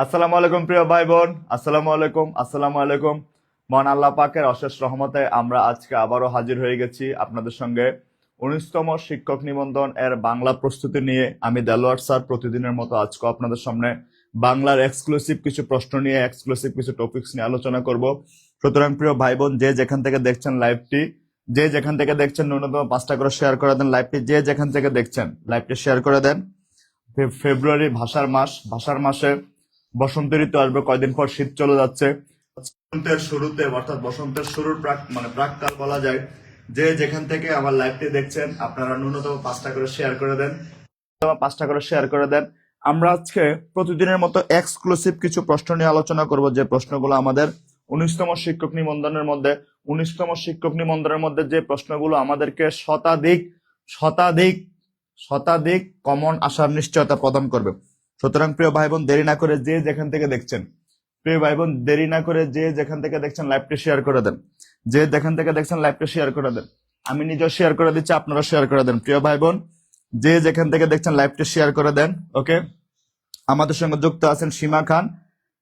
আসসালামু আলাইকুম প্রিয় ভাই বোন, আসসালামু আলাইকুম। মহান আল্লাহ পাকের অশেষ রহমতে আমরা আজকে আবারও হাজির হয়ে গেছি আপনাদের সঙ্গে 19তম শিক্ষক নিবন্ধন এর বাংলা প্রস্তুতি নিয়ে। আমি দেলোয়ার স্যার প্রতিদিনের মতো আজকে আপনাদের সামনে বাংলার এক্সক্লুসিভ কিছু প্রশ্ন নিয়ে, এক্সক্লুসিভ কিছু টপিকস নিয়ে আলোচনা করব। সুতরাং প্রিয় ভাই বোন, যে যেখান থেকে দেখছেন লাইভটি, যে যেখান থেকে দেখছেন ন্যূনতম 5টা করে শেয়ার করে দেন লাইভটি। যে যেখান থেকে দেখছেন লাইভটি শেয়ার করে দেন। ফেব্রুয়ারি ভাষার মাসে বসন্ত ঋতু আসবে, কয়দিন পর শীত চলে যাচ্ছে। বসন্তের শুরুতে, অর্থাৎ বসন্তের শুরুর প্রাককাল বলা যায়। যে যেখান থেকে আমার লাইভটি দেখছেন আপনারা ন্যূনতম 5টা করে শেয়ার করে দেন, আমরা আজকে প্রতিদিনের মতো এক্সক্লুসিভ কিছু প্রশ্ন নিয়ে আলোচনা করব, যে প্রশ্নগুলো আমাদের 19তম শিক্ষক নিবন্ধনের মধ্যে যে প্রশ্নগুলো আমাদেরকে শতাধিক কমন আসার নিশ্চয়তা প্রদান করবে। সুতরাং প্রিয় ভাই বোন, দেরি না করে যে যেখান থেকে দেখছেন লাইভটি শেয়ার করে দেন। যে যেখান থেকে দেখছেন লাইভটি শেয়ার করে দেন। আমি নিজেও শেয়ার করে দিচ্ছি, আপনারা শেয়ার করে দেন। প্রিয় ভাই বোন, যে যেখান থেকে দেখছেন লাইভটি শেয়ার করে দেন। ওকে, আমাদের সঙ্গে যুক্ত আছেন সীমা খান,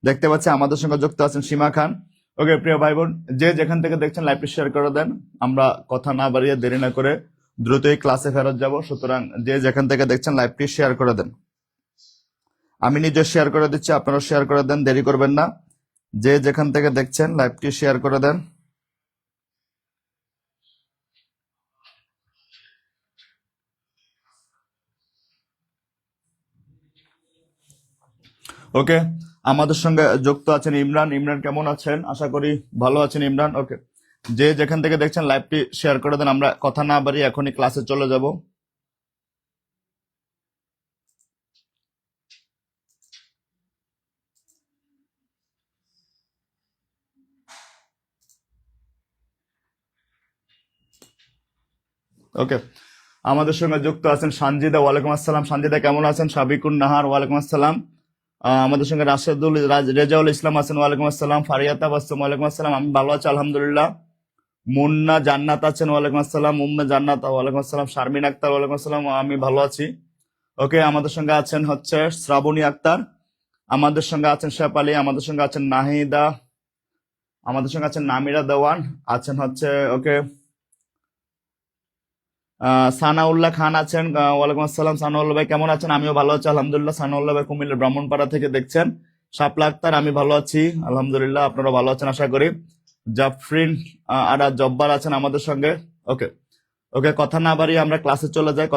দেখতে পাচ্ছি আমাদের সঙ্গে যুক্ত আছেন সীমা খান। ওকে প্রিয় ভাই বোন, যে যেখান থেকে দেখছেন লাইভটি শেয়ার করে দেন। আমরা কথা না বাড়িয়ে, দেরি না করে দ্রুতই ক্লাসে ফেরত যাব। সুতরাং যে যেখান থেকে দেখছেন লাইভটি শেয়ার করে দেন। আমি নিজে শেয়ার করে দিচ্ছি, আপনারা শেয়ার করে দেন, দেরি করবেন না। যে যেখান থেকে দেখছেন লাইভটি শেয়ার করে দেন। ওকে, আমাদের সঙ্গে যুক্ত আছেন ইমরান। ইমরান কেমন আছেন? আশা করি ভালো আছেন ইমরান। ওকে, যে যেখান থেকে দেখছেন লাইভটি শেয়ার করে দেন। আমরা কথা না বাড়িয়ে এখনই ক্লাসে চলে যাব। ওকে, আমাদের সঙ্গে যুক্ত আছেন সানজিদা। ওয়ালাইকুম আসসালাম। সানজিদা কেমন আছেন? সাবিকুন নাহার, ওয়ালাইকুম আসসালাম। আমাদের সঙ্গে রেজাউল ইসলাম আছেন, ওয়ালাইকুম আসসালাম। ফারিয়াতা বাসুম, ওয়ালাইকুম আসসালাম। আমি ভালো আছি আলহামদুলিল্লাহ। মুন্না জান্নাত আছেন, ওয়ালাইকুম আসসালাম। উম্মে জান্নাত, ওয়ালাইকুম আসসালাম। শারমিন আক্তার, ওয়ালাইকুম আসসালাম। আমি ভালো আছি। ওকে, আমাদের সঙ্গে আছেন হচ্ছে শ্রাবণী আক্তার, আমাদের সঙ্গে আছেন শেফালি, আমাদের সঙ্গে আছেন নাহিদা, আমাদের সঙ্গে আছেন নামিরা দেওয়ান, আছেন হচ্ছে ওকে সানাউল্লাহ খান আছেন। ওয়ালাইকুম আসসালাম সানাউল্লাহ ভাই, কেমন আছেন? আমিও ভালো আছি আলহামদুলিল্লাহ। সানাউল্লাহ ভাই কুমিল্লার ব্রাহ্মণপাড়া থেকে দেখছেন। শাপলা আক্তার, আমি ভালো আছি আলহামদুলিল্লাহ। আপনারা ভালো আছেন আশা করি। জাফরিন আরা জব্বার আছেন আমাদের সঙ্গে। ওকে ওকে, কথা না বাড়িয়ে আমরা ক্লাসে চলে যাই।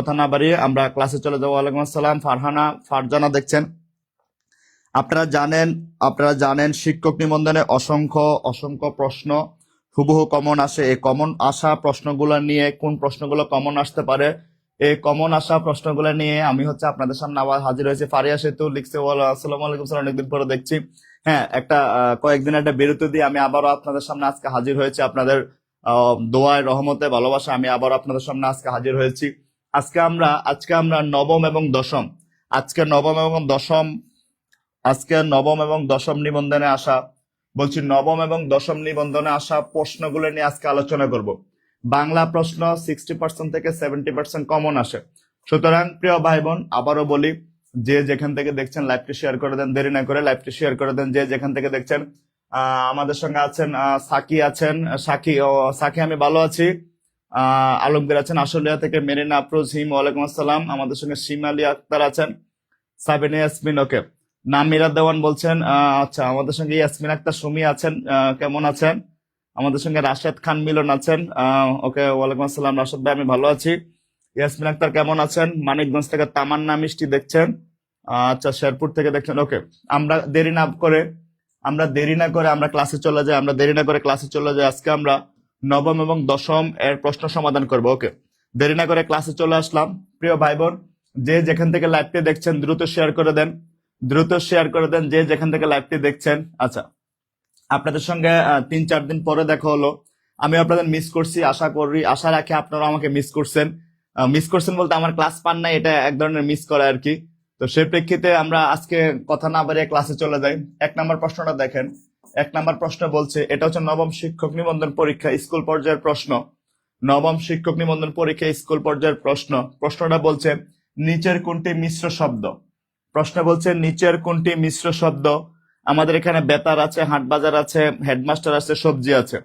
ওয়ালাইকুম আসসালাম। ফারজানা দেখছেন। আপনারা জানেন শিক্ষক নিবন্ধনে অসংখ্য প্রশ্ন হুবহু কমন আসে। এই কমন আসা প্রশ্নগুলো নিয়ে কোন প্রশ্নগুলো কমন আসতে পারে, এই কমন আসা প্রশ্নগুলো নিয়ে আমি হচ্ছে আপনাদের সামনে আবার হাজির হয়েছি। ফারিয়া সেতু লিখছে, আসসালামু আলাইকুম স্যার, অনেকদিন পরে দেখছি। হ্যাঁ, কয়েকদিন একটা বিরতি দিয়ে আমি আবারও আপনাদের সামনে আজকে হাজির হয়েছি। আপনাদের দোয়ায়, রহমতে, ভালোবাসা আমি আবারও আপনাদের সামনে আজকে হাজির হয়েছি। আজকে আমরা নবম এবং দশম নিবন্ধনে আসা, নবম এবং দশম নিবন্ধনে আসা প্রশ্নগুলো নিয়ে আজকে আলোচনা করব। বাংলা প্রশ্ন 60% থেকে 70% কমন আসে। সুতরাং প্রিয় ভাই বোন, আবারও বলি, যে যেখান থেকে দেখছেন লাইভটি শেয়ার করে দেন, দেরি না করে লাইভটি শেয়ার করে দেন। যে যেখান থেকে দেখছেন, আমাদের সঙ্গে আছেন সাকি, আমি ভালো আছি। আলমগীর আছেন আশুলিয়া থেকে। মেরিনা আফরোজ হিম, ওয়ালাইকুম আসসালাম। আমাদের সঙ্গে শিমালি আক্তার আছেন। সাবিনা ইয়াসমিন, ওকে। নামিরা দেওয়ান বলছেন, আচ্ছা। আমাদের সঙ্গে ইয়াসমিন আক্তার সুমি আছেন, কেমন আছেন? আমাদের সঙ্গে রাশেদ খান মিলন আছেন। ওকে, ওয়ালাইকুম আসসালাম রাশেদ ভাই, আমি ভালো আছি। ইয়াসমিন আক্তার কেমন আছেন? মানিকগঞ্জ থেকে তামান্না মিষ্টি দেখছেন। আচ্ছা, শেরপুর থেকে দেখছেন। ওকে, আমরা দেরি না করে আমরা ক্লাসে চলে যাই। আজকে আমরা নবম এবং দশম এর প্রশ্ন সমাধান করব। ওকে, দেরি না করে ক্লাসে চলে আসলাম। প্রিয় ভাই বোন, যে যেখান থেকে লাইভটি দেখছেন দ্রুত শেয়ার করে দেন। যে যেখান থেকে লাইভটি দেখছেন। আচ্ছা, আপনাদের সঙ্গে 3-4 দিন পরে দেখা হলো। আমি আপনাদের মিস করছি, আশা রাখি আপনারা আমাকে মিস করছেন বলতে আমার ক্লাস পান নাই, এটা এক ধরনের মিস করা আর কি। তো সেই প্রেক্ষিতে আমরা আজকে কথা না বাড়িয়ে ক্লাসে চলে যাই। 1 নম্বর প্রশ্নটা দেখেন। 1 নম্বর প্রশ্ন বলছে, এটা হচ্ছে নবম শিক্ষক নিবন্ধন পরীক্ষা স্কুল পর্যায়ের প্রশ্ন। প্রশ্নটা বলছে, নিচের কোনটি মিশ্র শব্দ? প্রশ্ন বলছে নিচের কোনটি মিশ্র শব্দ? আমাদের এখানে বেতার আছে, হাট বাজার আছে, হেডমাস্টার আছে, সবজি আছে।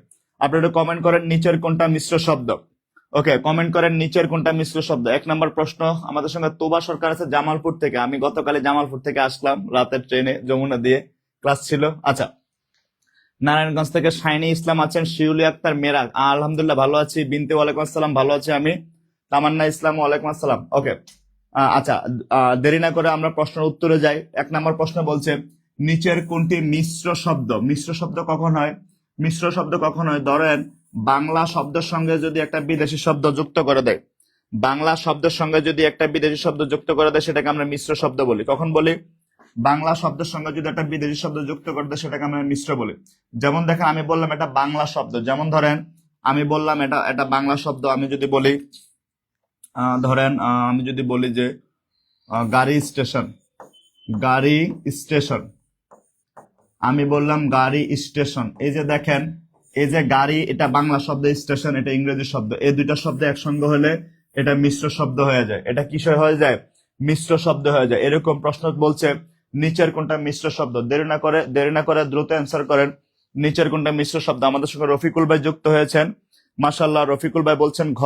আপনি একটু কমেন্ট করেন নিচের কোনটা মিশ্র শব্দ। ওকে, কমেন্ট করেন নিচের কোনটা মিশ্র শব্দ। 1 নম্বর প্রশ্ন, আমাদের সঙ্গে তোবা সরকার আছে জামালপুর থেকে। আমি গতকালে জামালপুর থেকে আসলাম রাতের ট্রেনে, যমুনা দিয়ে ক্লাস ছিল। আচ্ছা, নারায়ণগঞ্জ থেকে শাইনি ইসলাম আছেন, শিউলি আক্তার মেরাগ, আলহামদুলিল্লাহ ভালো আছি। বিনতে ওয়ালাইকুম আসসালাম, ভালো আছি আমি। তামান্না ইসলাম ওয়ালাইকুম আসসালাম। ওকে, আচ্ছা, দেরি না করে আমরা প্রশ্নের উত্তরে যাই। 1 নম্বর প্রশ্ন বলছে নিচের কোনটি মিশ্র শব্দ? মিশ্র শব্দ কখন হয়? মিশ্র শব্দ কখন হয়? ধরেন বাংলা শব্দের সঙ্গে যদি একটা বিদেশি শব্দ যুক্ত করে দেয়, বাংলা শব্দের সঙ্গে যদি একটা বিদেশি শব্দ যুক্ত করে দেয় সেটাকে আমরা মিশ্র শব্দ বলি। কখন বলি? বাংলা শব্দের সঙ্গে যদি একটা বিদেশি শব্দ যুক্ত করে দেয় সেটাকে আমরা মিশ্র বলি। যেমন দেখেন, আমি বললাম এটা বাংলা শব্দ, যেমন ধরেন আমি বললাম এটা এটা বাংলা শব্দ। আমি যদি বলি ধরেন আমি যদি বলি যে গাড়ি স্টেশন, গাড়ি স্টেশন, আমি বললাম গাড়ি স্টেশন। এই যে দেখেন, এই যে গাড়ি এটা বাংলা শব্দ, স্টেশন এটা ইংরেজি শব্দ। এই দুইটা শব্দ একসঙ্গে হলে এটা মিশ্র শব্দ হয়ে যায়। এটা কিসে হয়ে যায়? মিশ্র শব্দ হয়ে যায়। এরকম প্রশ্ন বলছে নিচের কোনটা মিশ্র শব্দ? দেরি না করে দ্রুত অ্যান্সার করেন। নিচের কোনটা মিশ্র শব্দ? আমাদের সঙ্গে রফিকুল ভাই যুক্ত হয়েছেন, মাশাআল্লাহ। রফিকুল ভাই বলছেন ঘ।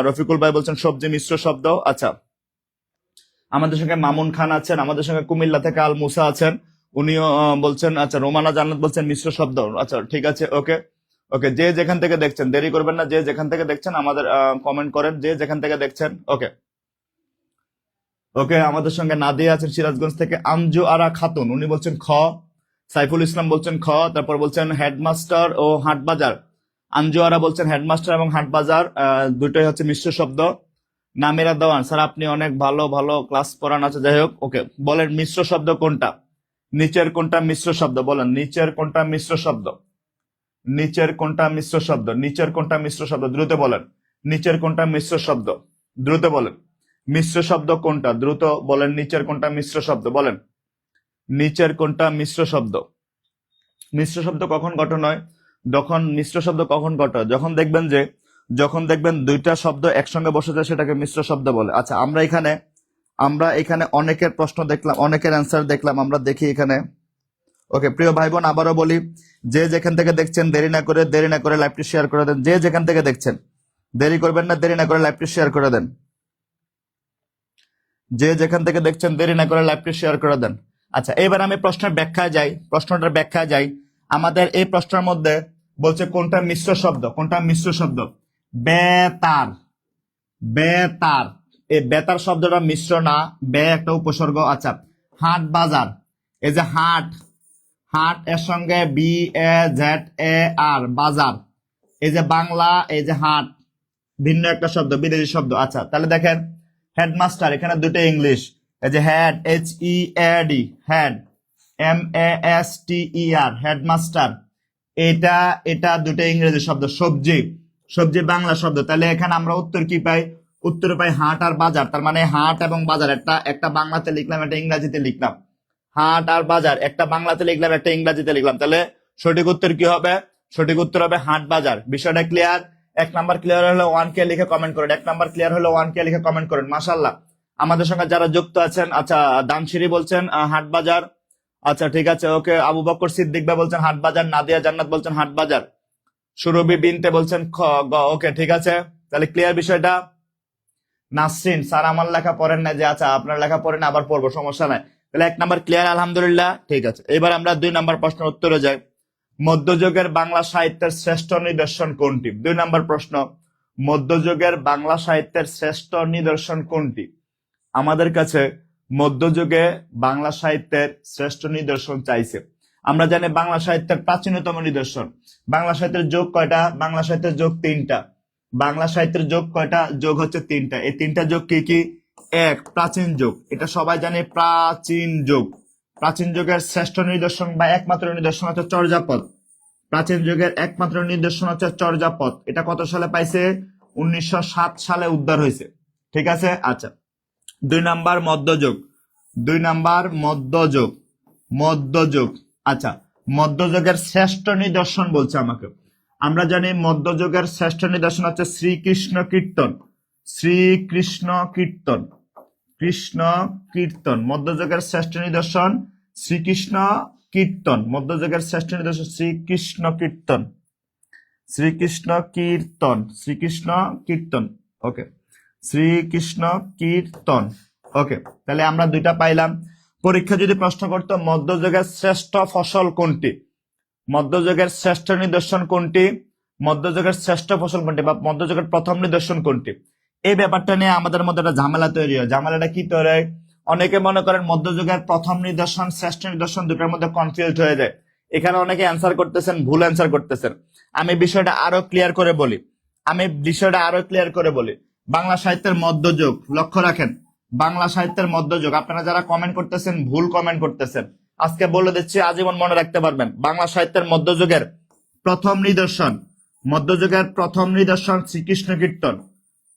রফিকুল ভাই বলছেন সবজি মিশ্র শব্দ। আচ্ছা, আমাদের সঙ্গে মামুন খান আছেন, আমাদের সঙ্গে কুমিল্লা থেকে আল মুসা আছেন, উনিও বলছেন। আচ্ছা, রোমানা জান্নাত বলছেন মিশ্র শব্দ। আচ্ছা, ঠিক আছে। ওকে ওকে, যে যেখান থেকে দেখছেন দেরি করবেন না, যে যেখান থেকে দেখছেন আমাদের কমেন্ট করেন, যে যেখান থেকে দেখছেন। ওকে ওকে, আমাদের সঙ্গে নাদিয়া আছেন সিরাজগঞ্জ থেকে। আঞ্জু আরা খাতুন, উনি বলছেন খ। সাইফুল ইসলাম বলছেন খ। তারপর বলছেন হেডমাস্টার ও হাট বাজার। আঞ্জু আরা বলছেন হেডমাস্টার এবং হাট বাজার দুটোই হচ্ছে মিশ্র শব্দ। নামিরা দেওয়ান, স্যার আপনি অনেক ভালো ভালো ক্লাস পড়ান। আছে, যাই হোক। ওকে, বলেন মিশ্র শব্দ কোনটা? নিচের কোনটা মিশ্র শব্দ? বলেন নিচের কোনটা মিশ্র শব্দ? নিচের কোনটা মিশ্র শব্দ? নিচের কোনটা মিশ্র শব্দ? দ্রুত বলেন নিচের কোনটা মিশ্র শব্দ? দ্রুত বলেন মিশ্র শব্দ কোনটা? দ্রুত বলেন নিচের কোনটা মিশ্র শব্দ? বলেন নিচের কোনটা মিশ্র শব্দ? মিশ্র শব্দ কখন গঠন হয়? মিশ্র শব্দ কখন গঠন হয়? যখন দেখবেন দুইটা শব্দ একসঙ্গে বসে যায় সেটাকে মিশ্র শব্দ বলে। আচ্ছা, আমরা এখানে অনেকের প্রশ্ন দেখলাম, অনেকের অ্যান্সার দেখলাম। আমরা দেখি এখানে। ওকে, প্রিয় ভাই বোন, আবারও বলি, যে যেখান থেকে দেখছেন দেরি না করে লাইভটি শেয়ার করে দেন। যে যেখান থেকে দেখছেন দেরি করবেন না, দেরি না করে লাইভটি শেয়ার করে দেন। যে যেখান থেকে দেখছেন দেরি না করে লাইভটি শেয়ার করে দেন। আচ্ছা, এবার আমি প্রশ্নটার ব্যাখ্যায় যাই। আমাদের এই প্রশ্নের মধ্যে বলছে কোনটা মিশ্র শব্দ? কোনটা মিশ্র শব্দ? বেতার। বেতার, এই বেতার শব্দটা মিশ্র না, বে একটা উপসর্গ। আচ্ছা, হাট বাজার, এই যে হাট, হাট এর সঙ্গে BAZAR বাজার। এই যে বাংলা, এই যে হাট ভিন্ন একটা শব্দ, বিদেশি শব্দ। আচ্ছা, তাহলে দেখেন হেডমাস্টার, এখানে দুটো ইংলিশ। এই যে head, HEAD, head, MASTER, headmaster. এটা দুটো ইংরেজি শব্দ। সবজি, সবজি বাংলা শব্দ। তাহলে এখানে আমরা উত্তর কি পাই? উত্তরে পাই হাট আর বাজার। তার মানে হাট এবং বাজার, একটা বাংলাতে লিখলাম, একটা ইংরেজিতে লিখলাম। হাট আর বাজার, একটা বাংলাতে লিখলাম, একটা ইংরেজিতে লিখলাম। তাহলে সঠিক উত্তর কি হবে? সঠিক উত্তর হবে হাট বাজার। বিষয়টা ক্লিয়ার? 1 নম্বর ক্লিয়ার হলে 1K লিখে কমেন্ট করেন। 1 নম্বর ক্লিয়ার হলে 1K লিখে কমেন্ট করেন। মাশাআল্লাহ, আমাদের সঙ্গে যারা যুক্ত আছেন। আচ্ছা, দানশিরি বলছেন হাট বাজার। আচ্ছা, ঠিক আছে। ওকে, আবু বকর সিদ্দিক ভাই বলছেন হাট বাজার। নাদিয়া জান্নাত বলছেন হাট বাজার। সুরভি বিনতে বলছেন খ গ। ওকে, ঠিক আছে। তাহলে ক্লিয়ার বিষয়টা? নাসরিন, স্যার আমার লেখা পড়েন না। যে আচ্ছা, আপনার লেখা পড়েন, আবার পড়বো, সমস্যা নাই। তাহলে 1 নম্বর ক্লিয়ার, আলহামদুলিল্লাহ। ঠিক আছে, এবার আমরা 2 নম্বর প্রশ্নের উত্তরে যাই। মধ্যযুগের বাংলা সাহিত্যের শ্রেষ্ঠ নিদর্শন কোনটি? 2 নম্বর প্রশ্ন, মধ্যযুগের বাংলা সাহিত্যের শ্রেষ্ঠ নিদর্শন কোনটি? আমাদের কাছে মধ্যযুগে বাংলা সাহিত্যের শ্রেষ্ঠ নিদর্শন চাইছে। আমরা জানি বাংলা সাহিত্যের প্রাচীনতম নিদর্শন। বাংলা সাহিত্যের যোগ কয়টা? বাংলা সাহিত্যের যোগ 3টা। বাংলা সাহিত্যের যোগ কয়টা? যোগ হচ্ছে 3টা। এই 3টা যোগ কি কি? 1, প্রাচীন যোগ। এটা সবাই জানে, প্রাচীন যোগ। প্রাচীন যুগের শ্রেষ্ঠ নিদর্শন বা একমাত্র নিদর্শন হচ্ছে চর্যাপদ। প্রাচীন যুগের একমাত্র নিদর্শন হচ্ছে চর্যাপদ। এটা কত সালে পাইছে? 1907 সালে উদ্ধার হয়েছে। ঠিক আছে। আচ্ছা, 2 নম্বর মধ্যযুগ। 2 নম্বর মধ্যযুগ। মধ্যযুগ, আচ্ছা, মধ্যযুগের শ্রেষ্ঠ নিদর্শন বলছে আমাকে। আমরা জানি মধ্যযুগের শ্রেষ্ঠ নিদর্শন হচ্ছে শ্রীকৃষ্ণ কীর্তন। শ্রীকৃষ্ণ কীর্তন, কৃষ্ণ কীর্তন, মধ্যযুগের শ্রেষ্ঠ নিদর্শন শ্রীকৃষ্ণ কীর্তন, মধ্যযুগের শ্রেষ্ঠ নিদর্শন শ্রীকৃষ্ণ কীর্তন, শ্রীকৃষ্ণ কীর্তন, শ্রীকৃষ্ণ কীর্তন। ওকে, শ্রীকৃষ্ণ কীর্তন। ওকে, তাহলে আমরা দুইটা পাইলাম। পরীক্ষা যদি প্রশ্ন করতো মধ্যযুগের শ্রেষ্ঠ ফসল কোনটি, মধ্যযুগের শ্রেষ্ঠ নিদর্শন কোনটি, মধ্যযুগের শ্রেষ্ঠ ফসল কোনটি, বা মধ্যযুগের প্রথম নিদর্শন কোনটি, এই ব্যাপারটা নিয়ে আমাদের মধ্যে একটা ঝামেলা তৈরি হয়। ঝামেলাটা কি তৈরি হয়? অনেকে মনে করেন মধ্যযুগের প্রথম নিদর্শন শ্রেষ্ঠ নিদর্শন দুটোর মধ্যে কনফিউজ হয়ে যায়। এখানে অনেকে অ্যান্সার করতেছেন, ভুল অ্যান্সার করতেছেন। আমি বিষয়টা আরো ক্লিয়ার করে বলি। বাংলা সাহিত্যের মধ্যযুগ, লক্ষ্য রাখেন, বাংলা সাহিত্যের মধ্যযুগ। আপনারা যারা কমেন্ট করতেছেন ভুল কমেন্ট করতেছেন, আজকে বলে দিচ্ছি, আজীবন মনে রাখতে পারবেন। বাংলা সাহিত্যের মধ্যযুগের প্রথম নিদর্শন, মধ্যযুগের প্রথম নিদর্শন শ্রীকৃষ্ণ কীর্তন,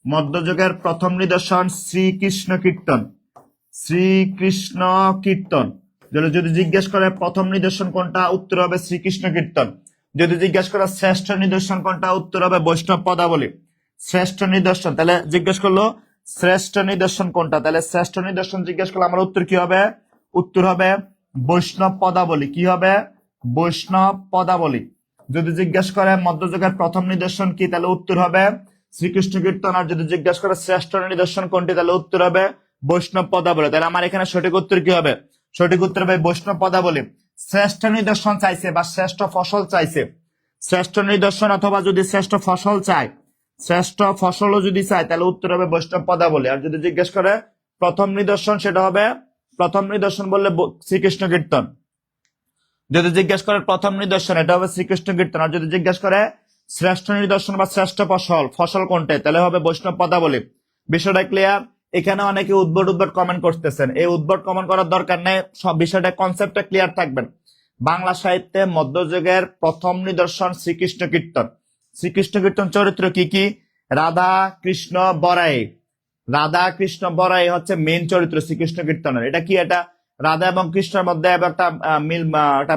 মধ্যযুগের প্রথম নিদর্শন শ্রীকৃষ্ণ কীর্তন, শ্রীকৃষ্ণ কীর্তন। যদি জিজ্ঞেস করে প্রথম নিদর্শন কোনটা, উত্তর হবে শ্রীকৃষ্ণ কীর্তন। যদি জিজ্ঞেস করে শ্রেষ্ঠ নিদর্শন কোনটা, উত্তর হবে বৈষ্ণব পদাবলী। শ্রেষ্ঠ নিদর্শন, তাহলে জিজ্ঞেস করলো শ্রেষ্ঠ নিদর্শন কোনটা, তাহলে শ্রেষ্ঠ নিদর্শন জিজ্ঞেস করলে আমার উত্তর কি হবে? উত্তর হবে বৈষ্ণব পদাবলী। কি হবে? বৈষ্ণব পদাবলী। যদি জিজ্ঞেস করে মধ্যযুগের প্রথম নিদর্শন কি, তাহলে উত্তর হবে শ্রীকৃষ্ণ কীর্তন। আর যদি জিজ্ঞেস করে শ্রেষ্ঠ নিদর্শন কোনটি, তাহলে উত্তর হবে বৈষ্ণব পদাবলী। তাহলে আমার এখানে সঠিক উত্তর কি হবে? সঠিক উত্তর হবে বৈষ্ণব পদাবলী। শ্রেষ্ঠ নিদর্শন চাইছে বা শ্রেষ্ঠ ফসল চাইছে, শ্রেষ্ঠ নিদর্শন অথবা যদি শ্রেষ্ঠ ফসল চায়, শ্রেষ্ঠ ফসলও যদি চায়, তাহলে উত্তর হবে বৈষ্ণব পদাবলী। আর যদি জিজ্ঞেস করে প্রথম নিদর্শন, সেটা হবে প্রথম নিদর্শন বললে শ্রীকৃষ্ণ কীর্তন। যদি জিজ্ঞেস করে প্রথম নিদর্শন, এটা হবে শ্রীকৃষ্ণ কীর্তন। আর যদি জিজ্ঞেস করে শ্রেষ্ঠ নিদর্শন বা শ্রেষ্ঠ ফসল কোনটা, তাহলে হবে বৈষ্ণব পদাবলী। বিষয়টা ক্লিয়ার? এখানে অনেকে উদ্ভট কমেন্ট করতেছেন, এই উদ্ভট কমেন্ট করার দরকার নেই, সব বিষয়টা কনসেপ্টটা ক্লিয়ার থাকবেন। বাংলা সাহিত্যে মধ্যযুগের প্রথম নিদর্শন শ্রীকৃষ্ণ কীর্তন। শ্রীকৃষ্ণ কীর্তন চরিত্র কি কি? রাধা কৃষ্ণ বরাই। রাধা কৃষ্ণ বরাই হচ্ছে মেইন চরিত্র শ্রীকৃষ্ণ কীর্তনের। এটা কি? এটা রাধা এবং কৃষ্ণের মধ্যে একটা একটা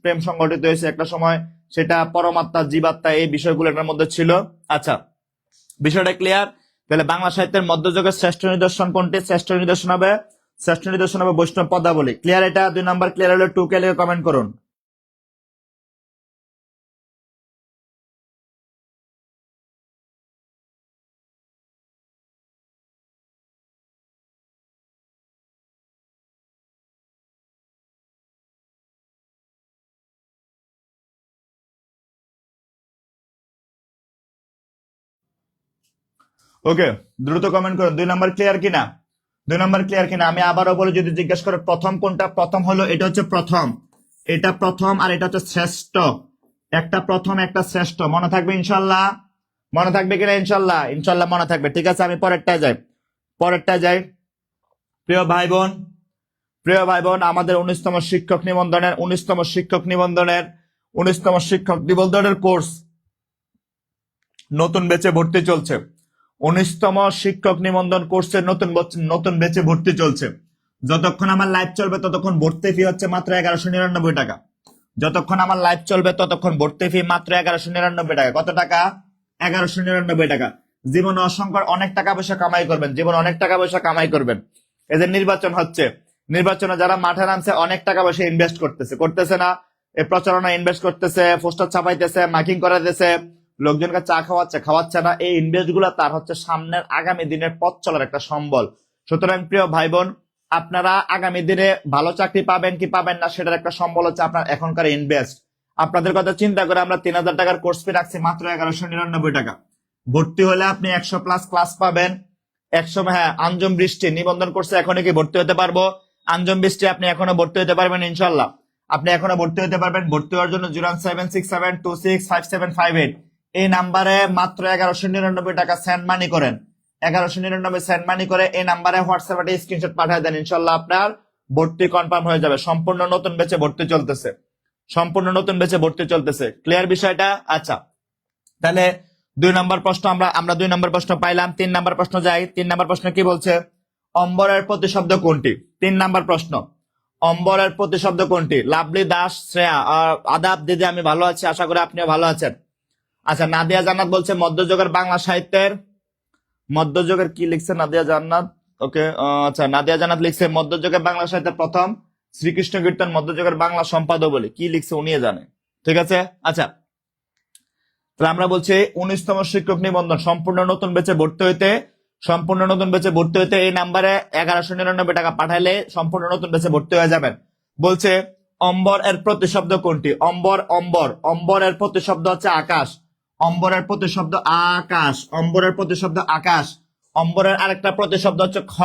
প্রেম সংগঠিত হয়েছে একটা সময়, সেটা পরমাত্মা জীবাত্মা এই বিষয়গুলো এটার মধ্যে ছিল। আচ্ছা, বিষয়টা ক্লিয়ার? তাহলে বাংলা সাহিত্যের মধ্যযুগের শ্রেষ্ঠ নিদর্শন কোনটি? শ্রেষ্ঠ নিদর্শন হবে বৈষ্ণব পদাবলী। ক্লিয়ার? এটা 2 নাম্বার ক্লিয়ার হলে 2 কে লিখে কমেন্ট করুন। ওকে, দ্রুত কমেন্ট করুন 2 নাম্বার ক্লিয়ার কিনা। 2 নাম্বার ক্লিয়ার কিনা? আমি আবারও বলি, যদি জিজ্ঞেস করে প্রথম কোনটা, প্রথম হলো এটা হচ্ছে প্রথম, এটা প্রথম, আর এটা হচ্ছে শ্রেষ্ঠ। একটা প্রথম একটা শ্রেষ্ঠ, মনে থাকবে ইনশাল্লাহ? মনে থাকবে কিনা? ইনশাল্লাহ, ইনশাল্লাহ মনে থাকবে। ঠিক আছে, আমি পরেরটা যাই। প্রিয় ভাই বোন, আমাদের 19তম শিক্ষক নিবন্ধনের কোর্স নতুন ব্যাচে ভর্তি চলছে। 19তম শিক্ষক নিবন্ধন কোর্সের নতুন ব্যাচে ভর্তি চলছে। যতক্ষণ আমার লাইভ চলবে ততক্ষণ ভর্তি ফি হচ্ছে মাত্র 1199 টাকা। যতক্ষণ আমার লাইভ চলবে ততক্ষণ ভর্তি ফি মাত্র 1199 টাকা। কত টাকা? 1199 টাকা। জীবনে অনেক টাকা পয়সা কামাই করবেন। এই যে নির্বাচন হচ্ছে, নির্বাচনে যারা মাঠে নামছে অনেক টাকা পয়সা ইনভেস্ট করতেছে না? এই প্রচারণা ইনভেস্ট করতেছে, পোস্টার ছাপাইতেছে, মাইকিং করাইতেছে, লোকজনকে চা খাওয়াচ্ছে না। এই ইনভেস্ট গুলা তার হচ্ছে সামনের আগামী দিনের পথ চলার একটা সম্বল। সুতরাং প্রিয় ভাই বোন, আপনারা আগামী দিনে ভালো চাকরি পাবেন কি পাবেন না, সেটার একটা সম্বল হচ্ছে আপনার এখনকার ইনভেস্ট। আপনাদের কথা চিন্তা করে আমরা 3000 টাকার কোর্স ফি রাখছি মাত্র 1199 টাকা। ভর্তি হলে আপনি 100+ ক্লাস পাবেন। 100, হ্যাঁ, আঞ্জুম বৃষ্টি নিবন্ধন কোর্সে এখনই কি ভর্তি হতে পারবো? আঞ্জুম বৃষ্টি আপনি এখনো ভর্তি হতে পারবেন ইনশাল্লাহ। আপনি এখনো ভর্তি হতে পারবেন। ভর্তি হওয়ার জন্য 07672655758 এই নাম্বারে মাত্র 1199 টাকা সেন্ড মানি করেন। 1199 সেন্ড মানি করে এই নাম্বারে হোয়াটসঅ্যাপে স্ক্রিনশট পাঠিয়ে দেন, ইনশাল্লাহ আপনার ভর্তি কনফার্ম হয়ে যাবে। সম্পূর্ণ নতুন ব্যাচে ভর্তি চলতেছে। ক্লিয়ার বিষয়টা? আচ্ছা, তাহলে 2 নম্বর প্রশ্ন আমরা 2 নম্বর প্রশ্ন পাইলাম। 3 নম্বর প্রশ্ন যাই। 3 নম্বর প্রশ্ন কি বলছে? অম্বরের প্রতিশব্দ কোনটি? 3 নম্বর প্রশ্ন, অম্বরের প্রতিশব্দ কোনটি? লাভলি দাস, শ্রেয়া, আদাব দিদি, আমি ভালো আছি, আশা করি আপনিও ভালো আছেন। আচ্ছা, নাদিয়া জান্নাত বলছে মধ্যযুগের বাংলা সাহিত্যের, মধ্যযুগের কি লিখছে নাদিয়া জান্নাত? ওকে, আচ্ছা নাদিয়া জান্নাত লিখছে মধ্যযুগের বাংলা সাহিত্যের প্রথম শ্রীকৃষ্ণ কীর্তন মধ্যযুগের বাংলা সম্পাদক কি লিখছে উনি জানে। ঠিক আছে, আচ্ছা তাহলে আমরা বলছি 19তম শিক্ষক নিবন্ধন সম্পূর্ণ নতুন ব্যাচে ভর্তি হইতে এই নাম্বারে 1199 টাকা পাঠাইলে সম্পূর্ণ নতুন ব্যাচে ভর্তি হয়ে যাবেন। বলছে অম্বর এর প্রতিশব্দ কোনটি? অম্বর এর প্রতিশব্দ হচ্ছে আকাশ। অম্বরের প্রতিশব্দ আকাশ। অম্বরের আরেকটা প্রতিশব্দ হচ্ছে খ।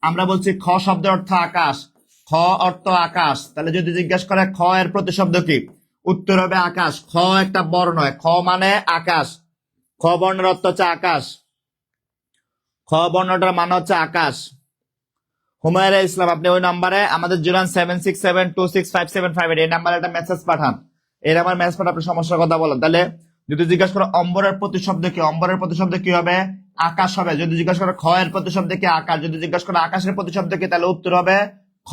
আমরা বলছি খ শব্দের অর্থ আকাশ। খ অর্থ আকাশ। তাহলে যদি জিজ্ঞেস করে খ এর প্রতিশব্দ কি, উত্তর হবে আকাশ। খ একটা বর্ণ, খ মানে আকাশ। খ বর্ণের অর্থ হচ্ছে আকাশ। খ বর্ণটার মানে হচ্ছে আকাশ। হুমায়রা ইসলাম আপনি ওই নাম্বারে আমাদের 01767265758 এই নাম্বারে একটা মেসেজ পাঠান। এই নাম্বার মেসেজ পাঠান, আপনি সমস্যার কথা বলেন। তাহলে যদি জিজ্ঞাসা করো অম্বরের প্রতিশব্দ কি, অম্বরের প্রতিশব্দ কি হবে? আকাশ হবে। যদি জিজ্ঞাসা করো খ এর প্রতিশব্দ কি, আকাশ। যদি জিজ্ঞাসা করো আকাশের প্রতিশব্দ কি, তাহলে উত্তর হবে খ।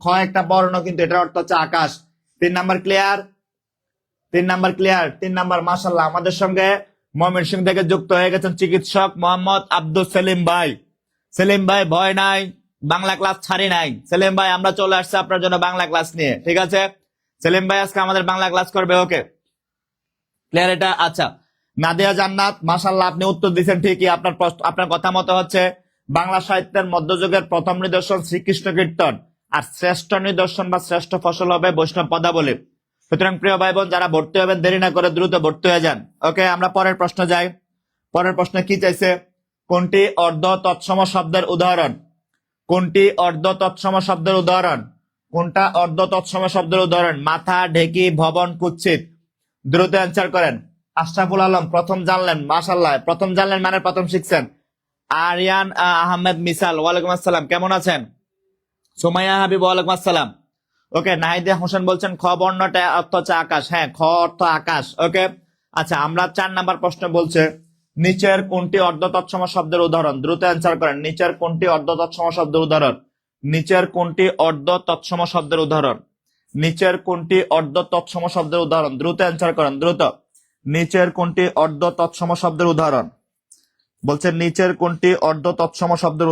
খ একটা বর্ণ, কিন্তু এটার অর্থ হচ্ছে আকাশ। 3 নাম্বার ক্লিয়ার? 3 নাম্বার মাশাআল্লাহ আমাদের সঙ্গে ময়মনসিংহ থেকে যুক্ত হয়ে গেছেন চিকিৎসক মোহাম্মদ আব্দুল সেলিম ভাই। সেলিম ভাই ভয় নাই, বাংলা ক্লাস ছাড়ি নাই। সেলিম ভাই আমরা চলে আসছি আপনার জন্য বাংলা ক্লাস নিয়ে। ঠিক আছে, সেলিম ভাই আজকে আমাদের বাংলা ক্লাস করবে। ওকে ক্লিয়ার এটা? আচ্ছা নাদিয়া জান্নাত মাশাআল্লাহ আপনি উত্তর দিচ্ছেন ঠিকই। আপনার কথা মতো হচ্ছে বাংলা সাহিত্যের মধ্যযুগের প্রথম নিদর্শন শ্রীকৃষ্ণ কীর্তন, আর শ্রেষ্ঠ নিদর্শন বা শ্রেষ্ঠ ফসল হবে বৈষ্ণব পদাবলী। সুতরাং প্রিয় ভাই বোন যারা ভর্তি হবেন দেরি না করে দ্রুত ভর্তি হয়ে যান। ওকে আমরা পরের প্রশ্ন যাই। পরের প্রশ্ন কি চাইছে? কোনটি অর্ধ তৎসম শব্দের উদাহরণ? কোনটা অর্ধ তৎসম শব্দের উদাহরণ? মাথা, ঢেকি, ভবন, কুৎসিত। দ্রুত অ্যান্সার করেন। আশরাফুল আলম প্রথম জানলেন, মাশাআল্লাহ প্রথম জানলেন মানে প্রথম শিখছেন। আরিয়ান আহমেদ মিসাল ওয়ালাইকুম আসসালাম, কেমন আছেন? সুমাইয়া হাবিব ওয়ালাইকুম আসসালাম। ওকে নাহিদা হোসেন বলছেন খ বর্ণটা অর্থ হচ্ছে আকাশ। হ্যাঁ খ অর্থ আকাশ। ওকে আচ্ছা আমরা 4 নাম্বার প্রশ্ন বলছে নিচের কোনটি অর্ধ তৎসম শব্দের উদাহরণ? দ্রুত অ্যান্সার করেন। নিচের কোনটি অর্ধ তৎসম শব্দের উদাহরণ? দ্রুত অ্যান্সার করেন, দ্রুত। নিচের কোনটি অর্ধ তৎসম শব্দের উদাহরণ? বলছে নিচের কোনটি অর্ধ তৎসম শব্দের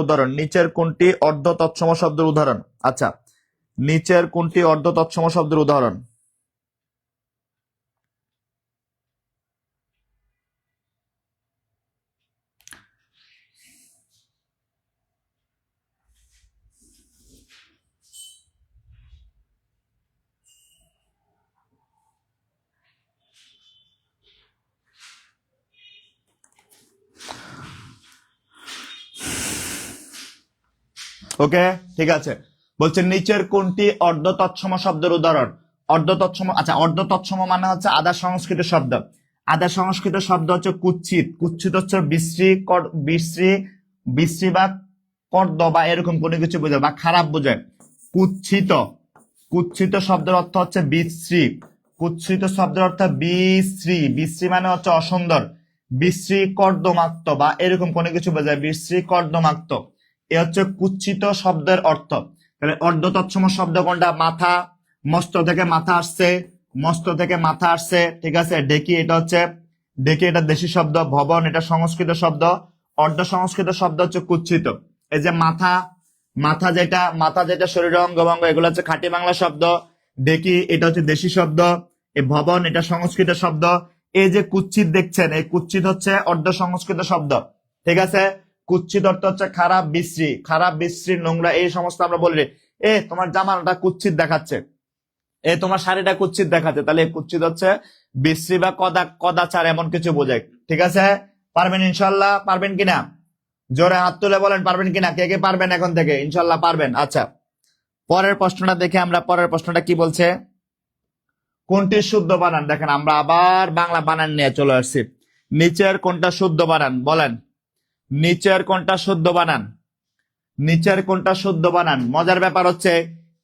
উদাহরণ? আচ্ছা নিচের কোনটি অর্ধ তৎসম শব্দের উদাহরণ? ওকে ঠিক আছে, বলছে নিচের কোনটি অর্ধ তৎসম শব্দের উদাহরণ? অর্ধ তৎসম, আচ্ছা অর্ধ তৎসম মানে হচ্ছে আধা সংস্কৃত শব্দ। আধা সংস্কৃত শব্দ হচ্ছে কুৎসিত। কুৎসিত হচ্ছে বিশ্রী বা কর্দ বা এরকম কোনো কিছু বোঝায় বা খারাপ বোঝায়। কুৎসিত শব্দের অর্থ হচ্ছে বিশ্রী। কুৎসিত শব্দের অর্থ বিশ্রী মানে হচ্ছে অসুন্দর। বিশ্রী কর্দমাক্ত বা এরকম কোনো কিছু বোঝায়, বিশ্রী কর্দমাক্ত। এ হচ্ছে কুৎসিত শব্দের অর্থ। তাহলে অর্ধ তৎসম শব্দ কোনটা? মাথা, মস্ত থেকে মাথা আসছে। ঠিক আছে, ঢেকি এটা দেশি শব্দ। ভবন এটা সংস্কৃত শব্দ। অর্ধ সংস্কৃত শব্দ হচ্ছে কুৎসিত। এই যে মাথা যেটা শরীরের অঙ্গভঙ্গ, এগুলো হচ্ছে খাঁটি বাংলা শব্দ। ঢেকি এটা হচ্ছে দেশি শব্দ। এই ভবন এটা সংস্কৃত শব্দ। এই যে কুৎসিত দেখছেন, এই কুৎসিত হচ্ছে অর্ধ সংস্কৃত শব্দ। ঠিক আছে, কুৎসিত অর্থ হচ্ছে খারাপ, বিশ্রী, নোংরা, এই সমস্ত আমরা বলি। তোমার জামাটা কুৎসিত দেখাচ্ছে, তোমার শাড়িটা কুৎসিত দেখাচ্ছে, তাহলে কুৎসিত হচ্ছে বিশ্রী বা কদাচার এমন কিছু বোঝায়। ঠিক আছে, পারবেন ইনশাল্লাহ? পারবেন কিনা জোরে হাত তুলে বলেন পারবেন কিনা, কে কে পারবেন এখন থেকে? ইনশাল্লাহ পারবেন। আচ্ছা পরের প্রশ্নটা দেখে আমরা, পরের প্রশ্নটা কি বলছে? কোনটি শুদ্ধ বানান? দেখেন আমরা আবার বাংলা বানান নিয়ে চলে আসছি। নিচের কোনটা শুদ্ধ বানান বলেন? নিচের কোনটা শুদ্ধ বানান? মজার ব্যাপার হচ্ছে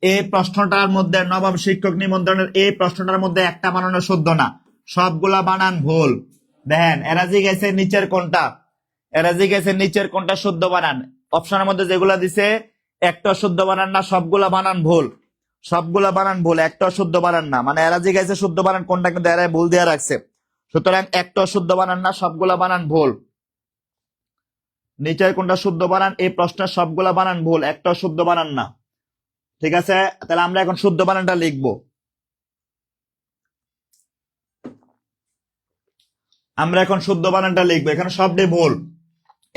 এই প্রশ্নটার মধ্যে, নবম শিক্ষক নিবন্ধনের এই প্রশ্নটার মধ্যে একটা বানানো শুদ্ধ না, সবগুলা বানান ভুল। দেখেন এরাজি গেছে নিচের কোনটা শুদ্ধ বানান। অপশনের মধ্যে যেগুলা দিছে একটা শুদ্ধ বানান না, সবগুলা বানান ভুল। একটা শুদ্ধ বানান না, মানে এরাজি গেছে শুদ্ধ বানান কোনটা, কিন্তু এরাই ভুল দিয়ে রাখছে। সুতরাং একটা শুদ্ধ বানান না, সবগুলা বানান ভুল। নিচের কোনটা শুদ্ধ বানান? এই প্রশ্নের সবগুলা বানান ভুল, একটা শুদ্ধ বানান না। ঠিক আছে, তাহলে আমরা এখন শুদ্ধ বানানটা লিখবো। আমরা এখন শুদ্ধ বানানটা লিখবো, এখানে সবটাই ভুল।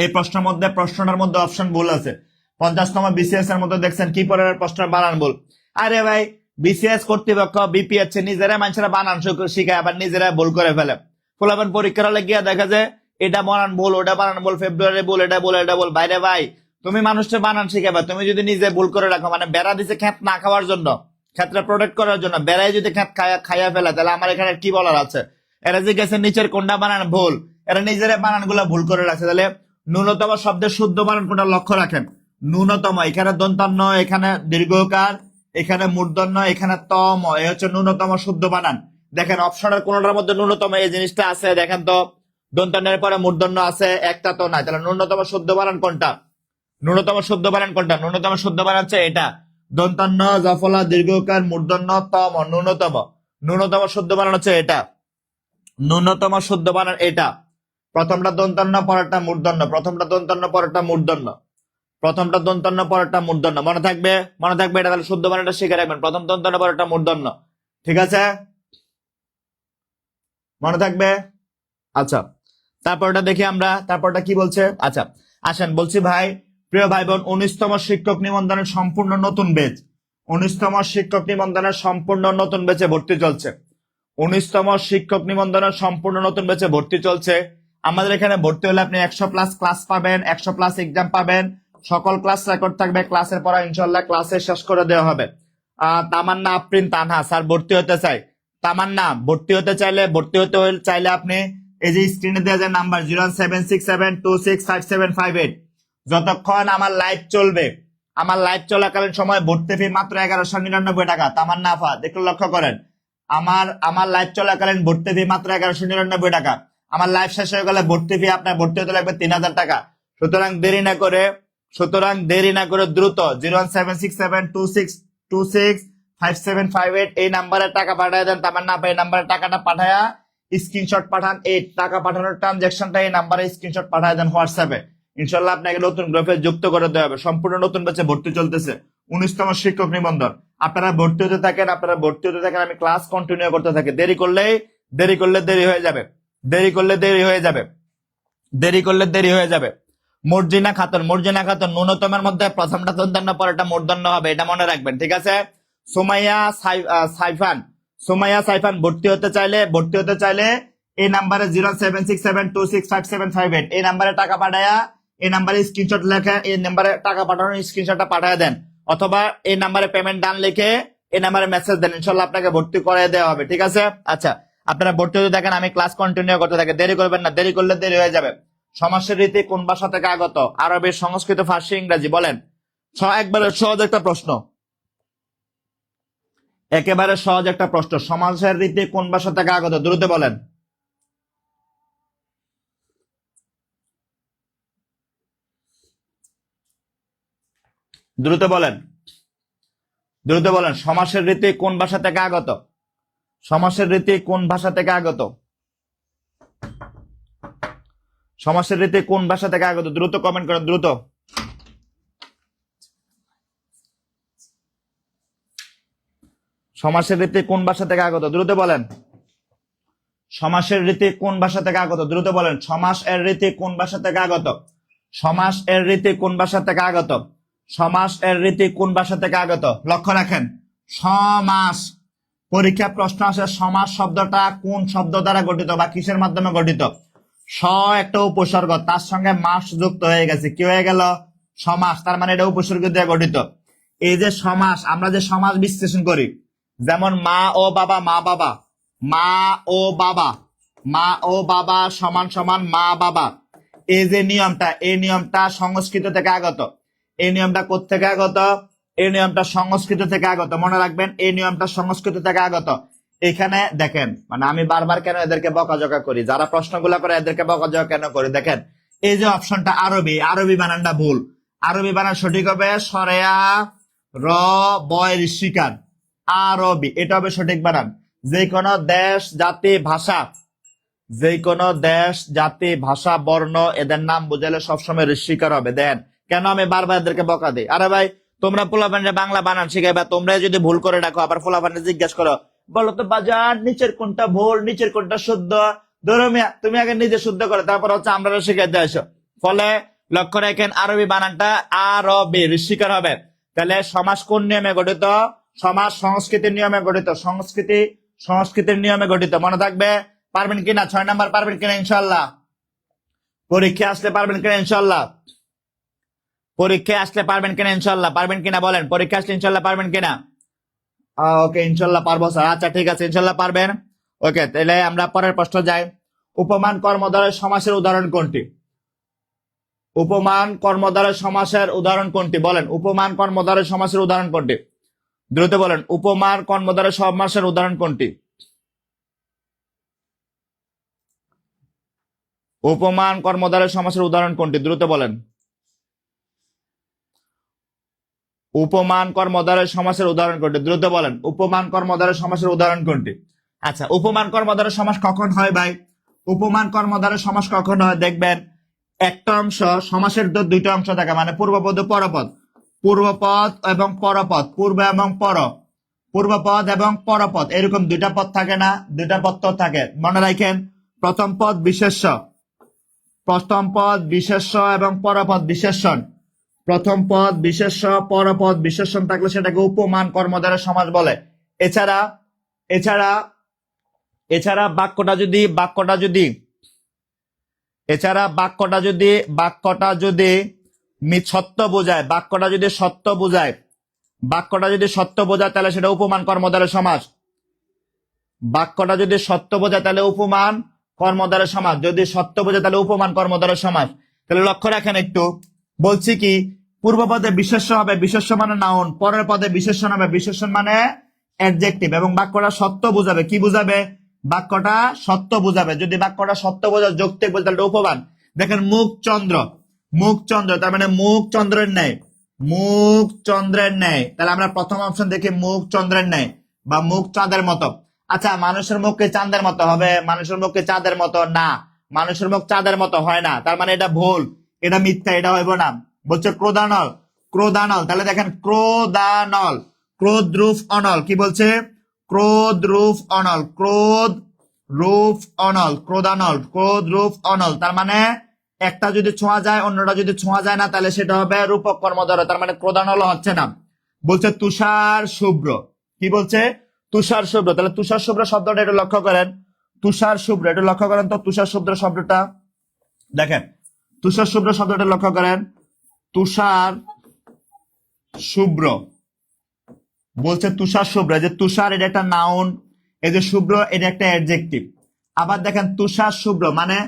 এই প্রশ্নটার মধ্যে অপশন ভুল আছে। 50তম বিসিএস এর মধ্যে দেখছেন কি পরের প্রশ্নের বানান ভুল। আরে ভাই, বিসিএস কর্তৃপক্ষ বিপিএস নিজেরা মানুষেরা বানান শিখায়, আবার নিজেরা ভুল করে ফেলে। ফলাফল পরীক্ষার হলে গিয়া দেখা যায় এটা বানান ভুল, ওটা বানান ভুল, ফেব্রুয়ারি ভুল, এটা ভুল, এটা ভুল। বাইরে ভাই, তুমি মানুষকে বানান শিখাবা, তুমি যদি নিজে ভুল করে রাখো, মানে বেড়া দিছে ক্ষেত না খাওয়ার জন্য, ক্ষেত্রে প্রোটেক্ট করার জন্য, বেড়াই যদি ক্ষেত খাইয়া ফেলে, তাহলে আমার এখানে কি বলার আছে? এরা যে গেছে নিচের কোনটা বানান ভুল, এরা নিজেরা বানান গুলা ভুল করে রাখছে। তাহলে ন্যূনতম শব্দের শুদ্ধ বানান কোনটা লক্ষ্য রাখেন। ন্যূনতম, এখানে দন্তান্ন, এখানে দীর্ঘকার, এখানে মূর্ধন্য, এখানে তম, এই হচ্ছে ন্যূনতম শুদ্ধ বানান। দেখেন অপশনের কোনটার মধ্যে ন্যূনতম এই জিনিসটা আছে? দেখেন তো, দন্তান্নের পরে মূর্ধন্য আছে, একটা তো নাই। তাহলে ন্যূনতম শুদ্ধ বানান কোনটা? ন্যূনতম শুদ্ধ বানান কোনটা? ন্যূনতম শুদ্ধ বানান হচ্ছে এটা, দন্তান্ন, জফলা, দীর্ঘকার, মূর্ধন্য, তম, ন্যূনতম। ন্যূনতম শুদ্ধ বানান হচ্ছে এটা, ন্যূনতম শুদ্ধ বানান এটা। প্রথমটা দন্তান্ন, পরেরটা মূর্ধন্য, প্রথমটা দন্তান্ন, পরেরটা মূর্ধন্য, প্রথমটা দন্তান্ন, পরেরটা মূর্ধন্য। মনে থাকবে, মনে থাকবে এটা, তাহলে শুদ্ধ বানানটা শিখে রাখবেন, প্রথম দন্তান্ন, পরেরটা মূর্ধন্য। ঠিক আছে, মনে থাকবে। আচ্ছা, তারপরটা দেখি আমরা, তারপরটা কি বলছে। আচ্ছা আসেন, বলছি ভাই, প্রিয় ভাই বোন, 19তম শিক্ষক নিবন্ধনের সম্পূর্ণ নতুন ব্যাচ, 19তম শিক্ষক নিবন্ধনের সম্পূর্ণ নতুন ব্যাচে ভর্তি চলছে। 19তম শিক্ষক নিবন্ধনের সম্পূর্ণ নতুন ব্যাচে ভর্তি চলছে। আমাদের এখানে ভর্তি হলে আপনি 100+ ক্লাস পাবেন, 100+ এক্সাম পাবেন, সকল ক্লাস রেকর্ড থাকবে, ক্লাসের পড়া ইনশাল্লাহ ক্লাসে শেষ করে দেওয়া হবে। তামান্না আফরিন তানহা স্যার ভর্তি হতে চাই। তামান্না ভর্তি হতে চাইলে আপনি এই যে স্ক্রিনে দেওয়া যায় নাম্বার 07672657558, যতক্ষণ আমার লাইভ চলবে, আমার লাইভ চলাকালীন সময় ভর্তি ফি মাত্র 1199 টাকা। তামান্না আফা দেখতে লক্ষ্য করেন, আমার লাইভ চলাকালীন ভর্তি ফি মাত্র 1199 টাকা। আমার লাইভ শেষ হয়ে গেলে ভর্তি ফি আপনার ভর্তি হতে লাগবে 3000 টাকা। সুতরাং দেরি না করে দ্রুত 07672657558 এই নাম্বারে টাকা পাঠিয়ে দেন। তামান্না আপা এই নাম্বারে টাকাটা পাঠায়া স্ক্রিনশট পাঠান, এই টাকা পাঠানোর ট্রানজাকশনটা এই নাম্বারে স্ক্রিনশট পাঠিয়ে দেন হোয়াটসঅ্যাপে। ইনশাল্লাহ আপনাকে নতুন গ্রুপে যুক্ত করে দেওয়া হবে। সম্পূর্ণ নতুন ব্যাচে ভর্তি চলতেছে, 19তম শিক্ষক নিবন্ধন। আপনারা ভর্তি হতে থাকেন, আমি ক্লাস কন্টিনিউ করতে থাকি। দেরি করলে দেরি হয়ে যাবে, দেরি হয়ে যাবে। মর্জিনা খাতুন ন্যূনতমের মধ্যে প্রথমটা দন্তান্ন, পরেরটা মূর্ধন্য হবে, এটা মনে রাখবেন। ঠিক আছে, সুমাইয়া সাইফান ভর্তি হতে চাইলে এই নাম্বারে 07672657558 এই নাম্বারে টাকা পাঠায়া, এই নাম্বারে স্ক্রিনশট লেখা, এই নাম্বারে টাকা পাঠানোর স্ক্রিনশটটা পাঠায় দেন, অথবা এই নাম্বারে পেমেন্ট ডান লিখে এই নাম্বারে মেসেজ দেন, ইনশাল্লাহ আপনাকে ভর্তি করে দেওয়া হবে। ঠিক আছে, আচ্ছা আপনারা ভর্তি হতে থাকেন, আমি ক্লাস কন্টিনিউ করতে থাকি। দেরি করবেন না, দেরি করলে দেরি হয়ে যাবে। সমাসের রীতি কোন ভাষা থেকে আগত? আরবি, সংস্কৃত, ফার্সি, ইংরেজি? বলেন। একবারে সহজ একটা প্রশ্ন, একেবারে সহজ একটা প্রশ্ন। সমাসের রীতি কোন ভাষা থেকে আগত? দ্রুত বলেন, দ্রুত বলেন, দ্রুত বলেন। সমাসের রীতি কোন ভাষা থেকে আগত? সমাসের রীতি কোন ভাষা থেকে আগত? সমাসের রীতি কোন ভাষা থেকে আগত? দ্রুত কমেন্ট করেন, দ্রুত। সমাসের রীতি কোন ভাষা থেকে আগত? দ্রুত বলেন। সমাসের রীতি কোন ভাষা থেকে আগত? দ্রুত বলেন। সমাস এর রীতি কোন ভাষা থেকে আগত? সমাস এর রীতি কোন ভাষা থেকে আগত? সমাস এর রীতি কোন ভাষা থেকে আগত? লক্ষ্য রাখেন, সমাস পরীক্ষা প্রশ্ন আসে, সমাস শব্দটা কোন শব্দ দ্বারা গঠিত বা কিসের মাধ্যমে গঠিত? স একটা উপসর্গ, তার সঙ্গে মাস যুক্ত হয়ে গেছে, কি হয়ে গেল? সমাস। তার মানে এটা উপসর্গ দিয়ে গঠিত। এই যে সমাস, আমরা যে সমাস বিশ্লেষণ করি, যেমন মা ও বাবা, মা বাবা, মা ও বাবা, মা ও বাবা সমান সমান মা বাবা, এই যে নিয়মটা, এই নিয়মটা সংস্কৃত থেকে আগত। এই নিয়মটা কোত্থেকে আগত? এই নিয়মটা সংস্কৃত থেকে আগত, মনে রাখবেন, এই নিয়মটা সংস্কৃত থেকে আগত। এখানে দেখেন, মানে আমি বারবার কেন এদেরকে বকাঝকা করি, যারা প্রশ্নগুলা করে এদেরকে বকাঝকা কেন করি, দেখেন এই যে অপশনটা আরবি, আরবি বানানটা ভুল। আরবি বানান সঠিক হবে সরেয়া র বয় ঋষিকার, আরবি, এটা হবে সঠিক বানান। যে কোনো দেশ, জাতি, ভাষা, যে কোনো দেশ, জাতি, ভাষা, বর্ণ এদের নাম বুঝাইলে সবসময় ঋষিকার হবে। দেন কেন আমি বারবার এদেরকে বকা দিই? আরে ভাই, তোমরা পোলাপানরে বাংলা বানান শিখাইবা, তোমরা যদি ভুল করে রাখো আবার পোলাপানরে জিজ্ঞাসা করো, বলো তো বাজার নিচের কোনটা ভুল, নিচের কোনটা শুদ্ধ। ধরো মিয়া, তুমি আগে নিজে শুদ্ধ করো, তারপর হচ্ছে আমরা শিখাইতে আসো। ফলে লক্ষ্য রাখেন আরবি বানানটা আরবি ঋষিকার হবে। তাহলে সমাজ কোন নিয়মে গঠিত? সমাজ সংস্কৃতির নিয়মে গঠিত। সংস্কৃতির নিয়মে গঠিত, মনে থাকবে। পারবেন কিনা? 6 নাম্বার পারবেন কিনা ইনশাল্লাহ? পরীক্ষা আসলে পারবেন কিনা ইনশাল্লাহ? পরীক্ষায় আসলে পারবেন কিনা ইনশাল্লাহ? পারবেন কিনা বলেন, পরীক্ষা আসলে ইনশাল্লাহ পারবেন কিনা? ওকে, ইনশাল্লাহ পারবো স্যার। আচ্ছা ঠিক আছে, ইনশাল্লাহ পারবেন। ওকে, তাহলে আমরা পরের প্রশ্ন যাই। উপমান কর্মধারয় সমাসের উদাহরণ কোনটি? উপমান কর্মধারয় সমাসের উদাহরণ কোনটি? বলেন, উপমান কর্মধারয় সমাসের উদাহরণ কোনটি? দ্রুত বলেন, উপমান কর্মধারয় সমাসের উদাহরণ কোনটি? উপমান কর্মধারয় সমাসের উদাহরণ কোনটি? দ্রুত বলেন। উপমান কর্মধারয় সমাসের উদাহরণ কোনটি? দ্রুত বলেন, উপমান কর্মধারয় সমাসের উদাহরণ কোনটি? আচ্ছা, উপমান কর্মধারয় সমাস কখন হয় ভাই? উপমান কর্মধারয় সমাস কখন হয়? দেখবেন একটা অংশ, সমাসের তো দুইটা অংশ থাকে, মানে পূর্বপদ ও পরপদ। পূর্বপদ এবং পরপদ, পূর্ব এবং পর, পূর্বপদ এবং পরপদ, এরকম দুইটা পদ থাকে না? দুইটা পদ তো থাকে, মনে রাখেন। প্রথম পদ বিশেষ্য, প্রথম পদ বিশেষ্য এবং পরপদ বিশেষণ। প্রথম পদ বিশেষ্য, পরপদ বিশেষণ থাকলে সেটাকে উপমান কর্মধারয় সমাস বলে। এছাড়া এছাড়া এছাড়া বাক্যটা যদি সত্য বোঝায়, তাহলে সেটা উপমান কর্মধারয় সমাস। বাক্যটা যদি সত্য বোঝায় তাহলে উপমান কর্মধারয় সমাস, যদি সত্য বোঝায় তাহলে উপমান কর্মধারয় সমাস। তাহলে লক্ষ্য রাখেন একটু, বলছি কি, পূর্ব পদে বিশেষ্য হবে, বিশেষ্য মানে নাউন, পরের পদে বিশেষণ হবে, বিশেষণ মানে অ্যাডজেক্টিভ, এবং বাক্যটা সত্য বোঝাবে। কি বুঝাবে? বাক্যটা সত্য বোঝাবে। যদি বাক্যটা সত্য বোঝায়, যৌক্তিক বোঝায়, তাহলে উপমান। দেখেন মুখ চন্দ্র, তার মানে মুখ চন্দ্রের ন্যায়, মুখ চন্দ্রের ন্যায়। তাহলে আমরা প্রথম অপশন দেখি মুখ চন্দ্রের ন্যায় বা মুখ চাঁদের মতো। আচ্ছা, মানুষের মুখ কি চাঁদের মতো হবে? মানুষের মুখ কি চাঁদের মতো? না, মানুষের মুখ চাঁদের মতো হয় না, তার মানে এটা ভুল, এটা মিথ্যা, এটা হইব না। বলছে ক্রোধানল, তাহলে দেখেন ক্রোধানল, ক্রোধ রূপ অনল। কি বলছে? ক্রোধ রূপ অনল, ক্রোধানল, ক্রোধ রূপ অনল। তার মানে একটা যদি ছোঁয়া যায়, অন্যটা যদি ছোঁয়া যায় না, তাহলে সেটা হবে রূপক কর্মধারয়, তার মানে ক্রোধানল হচ্ছে না। বলছে তুষার শুভ্র। কি বলছে? তুষার শুভ্র। তাহলে তুষার শুভ্র শব্দটা একটু লক্ষ্য করেন, তুষার শুভ্র একটু লক্ষ্য করেন তো, তুষার শুভ্র শব্দটা দেখেন, তুষার শুভ্র শব্দটা লক্ষ্য করেন, তুষার শুভ্র। বলছে তুষার শুভ্র, যে তুষার এটা একটা নাউন, এই যে শুভ্র এটা একটা অ্যাডজেক্টিভ। আবার দেখেন তুষার শুভ্র মানে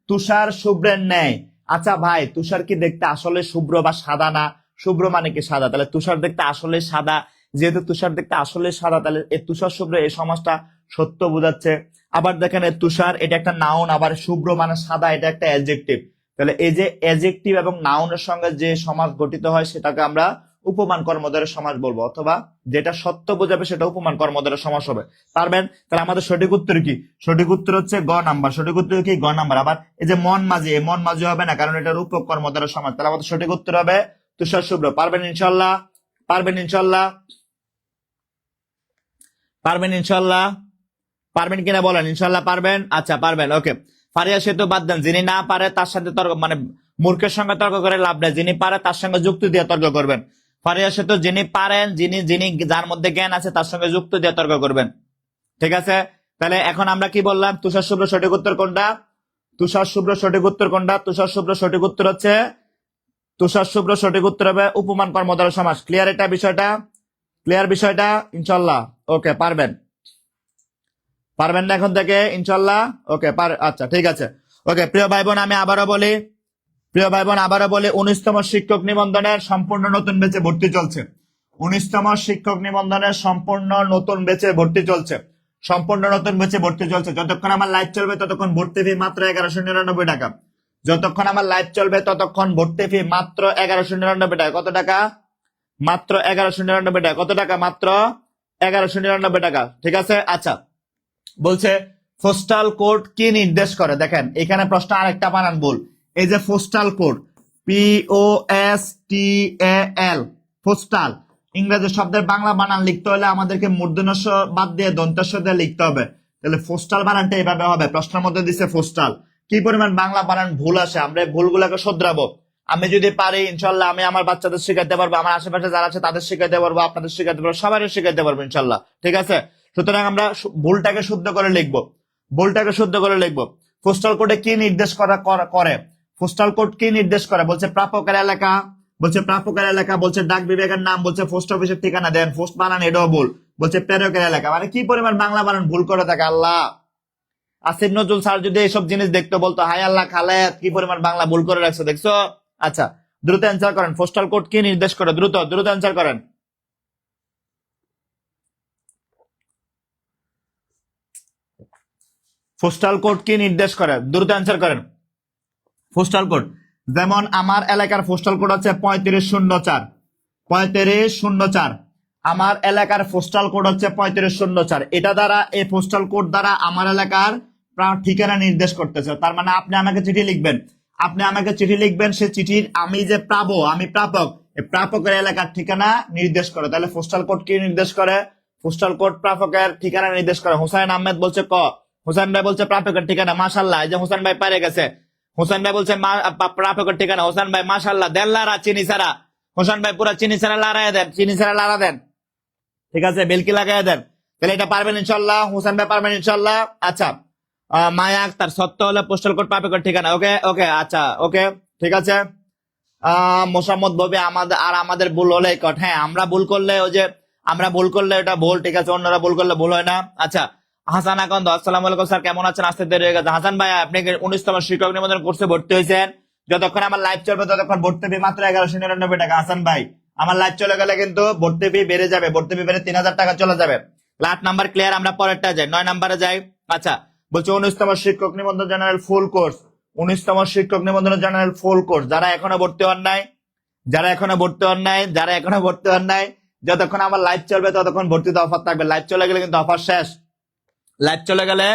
তুষার শুভ্রের ন্যায়। আচ্ছা ভাই, তুষার কি দেখতে আসলে শুভ্র বা সাদা না? শুভ্র মানে কি সাদা, তাহলে তুষার দেখতে আসলে সাদা। যেহেতু তুষার দেখতে আসলে সাদা, তাহলে এই তুষার শুভ্র এই সমাজটা সত্য বোঝাচ্ছে। আবার দেখেন এই তুষার এটা একটা নাউন, আবার শুভ্র মানে সাদা, এটা একটা অ্যাডজেক্টিভ। তাহলে এই যে অ্যাডজেক্টিভ এবং নাউনের সঙ্গে যে সমাজ গঠিত হয় সেটাকে আমরা উপমান কর্মধারয় সমাস বলবো, অথবা যেটা সত্য বোঝাবে সেটা উপমান কর্মধারয় সমাস হবে। পারবেন? তাহলে আমাদের সঠিক উত্তর কি? সঠিক উত্তর হচ্ছে গ নাম্বার। সঠিক উত্তর কি? গ নাম্বার। আবার এই যে মন মাঝি, এই মন মাঝি হবে না, কারণ এটা রূপক কর্মধারয় সমাস। তাহলে আমাদের সঠিক উত্তর হবে তুষার শুভ্র। পারবেন ইনশাল্লাহ? পারবেন ইনশাল্লাহ? পারবেন ইনশাল্লাহ? পারবেন কিনা বলেন, ইনশাল্লাহ পারবেন? আচ্ছা পারবেন, ওকে। ফারিয়া সেতু বাদ দেন, যিনি না পারে তার সাথে তর্ক, মানে মূর্খের সঙ্গে তর্ক করে লাভ নেই, যিনি পারে তার সঙ্গে যুক্তি দিয়ে তর্ক করবেন। ফারিয়া সেতু যিনি পারেন, যিনি যার মধ্যে জ্ঞান আছে তার সঙ্গে যুক্তি দিয়ে তর্ক করবেন। ঠিক আছে? তাহলে এখন আমরা কি বললাম? তুষার শুভ্র সঠিক উত্তর কোনটা? তুষার শুভ্র সঠিক উত্তর কোনটা? তুষার শুভ্র সঠিক উত্তর হচ্ছে, তুষার শুভ্র সঠিক উত্তর হবে উপমান কর্মধারয় সমাস। ক্লিয়ার এটা বিষয়টা? ক্লিয়ার বিষয়টা ইনশাল্লাহ? ওকে, পারবেন? পারবেন না এখন থেকে ইনশাল্লাহ? ওকে, আচ্ছা ঠিক আছে। ওকে প্রিয় ভাই বোন, আমি আবারও বলি, 19তম শিক্ষক নিবন্ধনের সম্পূর্ণ নতুন ব্যাচে ভর্তি চলছে। 19তম শিক্ষক নিবন্ধনের সম্পূর্ণ নতুন ব্যাচে ভর্তি চলছে। সম্পূর্ণ নতুন ব্যাচে ভর্তি চলছে। যতক্ষণ আমার লাইভ চলবে ততক্ষণ ভর্তি ফি মাত্র 1199 টাকা। যতক্ষণ আমার লাইভ চলবে ততক্ষণ ভর্তি ফি মাত্র 1199 টাকা। কত টাকা? মাত্র 1199 টাকা। কত টাকা? মাত্র 1199 টাকা। ঠিক আছে? আচ্ছা, বলছে পোস্টাল কোড কি নির্দেশ করে? দেখেন এখানে প্রশ্ন আরেকটা বানান ভুল। এই যে পোস্টাল কোড, POSTAL, পোস্টাল, ইংরেজি শব্দের বাংলা বানান লিখতে হলে আমাদেরকে মূর্ধন্য ষ বাদ দিয়ে দন্তেশ্ব দিয়ে লিখতে হবে। তাহলে পোস্টাল বানানটা এইভাবে হবে। প্রশ্নের মধ্যে দিছে পোস্টাল। কি পরিমাণ বাংলা বানান ভুল আসে, আমরা এই ভুলগুলোকে শুধরাবো। আমি যদি পারি ইনশাল্লাহ আমি আমার বাচ্চাদের শিখাইতে পারবো, আমার আশেপাশে যারা আছে তাদের শিখাইতে পারবো, আপনাদের শিখাইতে পারবো, সবাই শিখাইতে পারবো ইনশাল্লাহ। ঠিক আছে, সুতরাং আমরা ভুলটাকে শুদ্ধ করে লিখবো, ভুলটাকে শুদ্ধ করে লিখবো। পোস্টাল কোডে কি নির্দেশ করে? পোস্টাল কোড কি নির্দেশ করে? বলছে প্রাপকের এলাকা, বলছে প্রাপকের এলাকা, বলছে ডাক বিভাগের নাম, বলছে পোস্ট অফিসের ঠিকানা দেন, পোস্ট বানান এটাও ভুল, বলছে প্রেরকের এলাকা। মানে কি পরিমাণ বাংলা বানান ভুল করে থাকে আল্লাহ। আসিফ নজরুল স্যার যদি এইসব জিনিস দেখতো বলতো হায় আল্লাহ খালেদ কি পরিমাণ বাংলা ভুল করে রাখছো দেখছো। আচ্ছা দ্রুত অ্যান্সার করেন, পোস্টাল কোড কি নির্দেশ করে? দ্রুত দ্রুত অ্যান্সার করেন। পোস্টাল কোড কি নির্দেশ করে? দ্রুত অ্যান্সার করেন। পোস্টাল কোড যেমন আমার এলাকার পোস্টাল কোড হচ্ছে 3504, 3504। আমার এলাকার পোস্টাল কোড হচ্ছে 3504। এটা দ্বারা, এই পোস্টাল কোড দ্বারা আমার এলাকার ঠিকানা নির্দেশ করতেছে। তার মানে আপনি আমাকে চিঠি লিখবেন, আপনি আমাকে চিঠি লিখবেন, সে চিঠির আমি যে পাবো, আমি প্রাপক, এই প্রাপকের এলাকার ঠিকানা নির্দেশ করে। তাহলে পোস্টাল কোড কি নির্দেশ করে? পোস্টাল কোড প্রাপকের ঠিকানা নির্দেশ করে। হুসাইন আহমেদ বলছে ক, হুসাইন ভাই বলছে প্রাপকের ঠিকানা। মাশাল্লাহ, এই যে হুসাইন ভাই পারে গেছে। হোসেন ভাই বলছে প্রাপকের ঠিকানা। হোসেন ভাই মাশাল্লাহ, দেন লারা চিনি ছাড়া। হোসেন ভাই পুরা চিনি ছাড়া লাগাই দেন, চিনি ছাড়া লাড়া দেন। ঠিক আছে, বেলকি লাগাই দেন। তাহলে এটা পারবেন ইনশাল্লাহ, হোসেন ভাই পারবেন ইনশাল্লাহ। আচ্ছা মায়া আক্তার, সত্য হলে পোস্টাল কোড প্রাপকের ঠিকানা। ওকে ওকে, আচ্ছা ওকে, ঠিক আছে। মোসাম্মদ ববি, আমাদের ভুল হলে কট। হ্যাঁ আমরা ভুল করলে, ওই যে আমরা ভুল করলে এটা ভুল, ঠিক আছে, অন্যরা ভুল করলে ভুল হয় না। আচ্ছা হাসান আকন্দ, আসসালামু আলাইকুম স্যার, কেমন আছেন? আসতে দেরি হয়ে গেছে। হাসান ভাই আপনি 19তম শিক্ষক নিবন্ধন কোর্সে ভর্তি হয়েছেন। যতক্ষণ আমার লাইভ চলবে ততক্ষণ ভর্তি ফি মাত্র 1199 টাকা। হাসান ভাই আমার লাইভ চলে গেলে কিন্তু ভর্তি ফি বেড়ে যাবে, ভর্তি ফি বেড়ে 3000 টাকা চলে যাবে। 8 নাম্বার ক্লিয়ার, আমরা পরেরটা যাই, 9 নাম্বারে যাই। আচ্ছা বলছে 19তম শিক্ষক নিবন্ধন জেনারেল ফুল কোর্স, 19তম শিক্ষক নিবন্ধন জেনারেল ফুল কোর্স। যারা এখনো ভর্তি হন নাই, যারা এখনো ভর্তি হন নাই, যারা এখনো ভর্তি হন নাই, যতক্ষণ আমার লাইভ চলবে ততক্ষণ ভর্তিতে অফার থাকবে। লাইভ চলে গেলে কিন্তু অফার শেষ, লাইভ চলে গেলে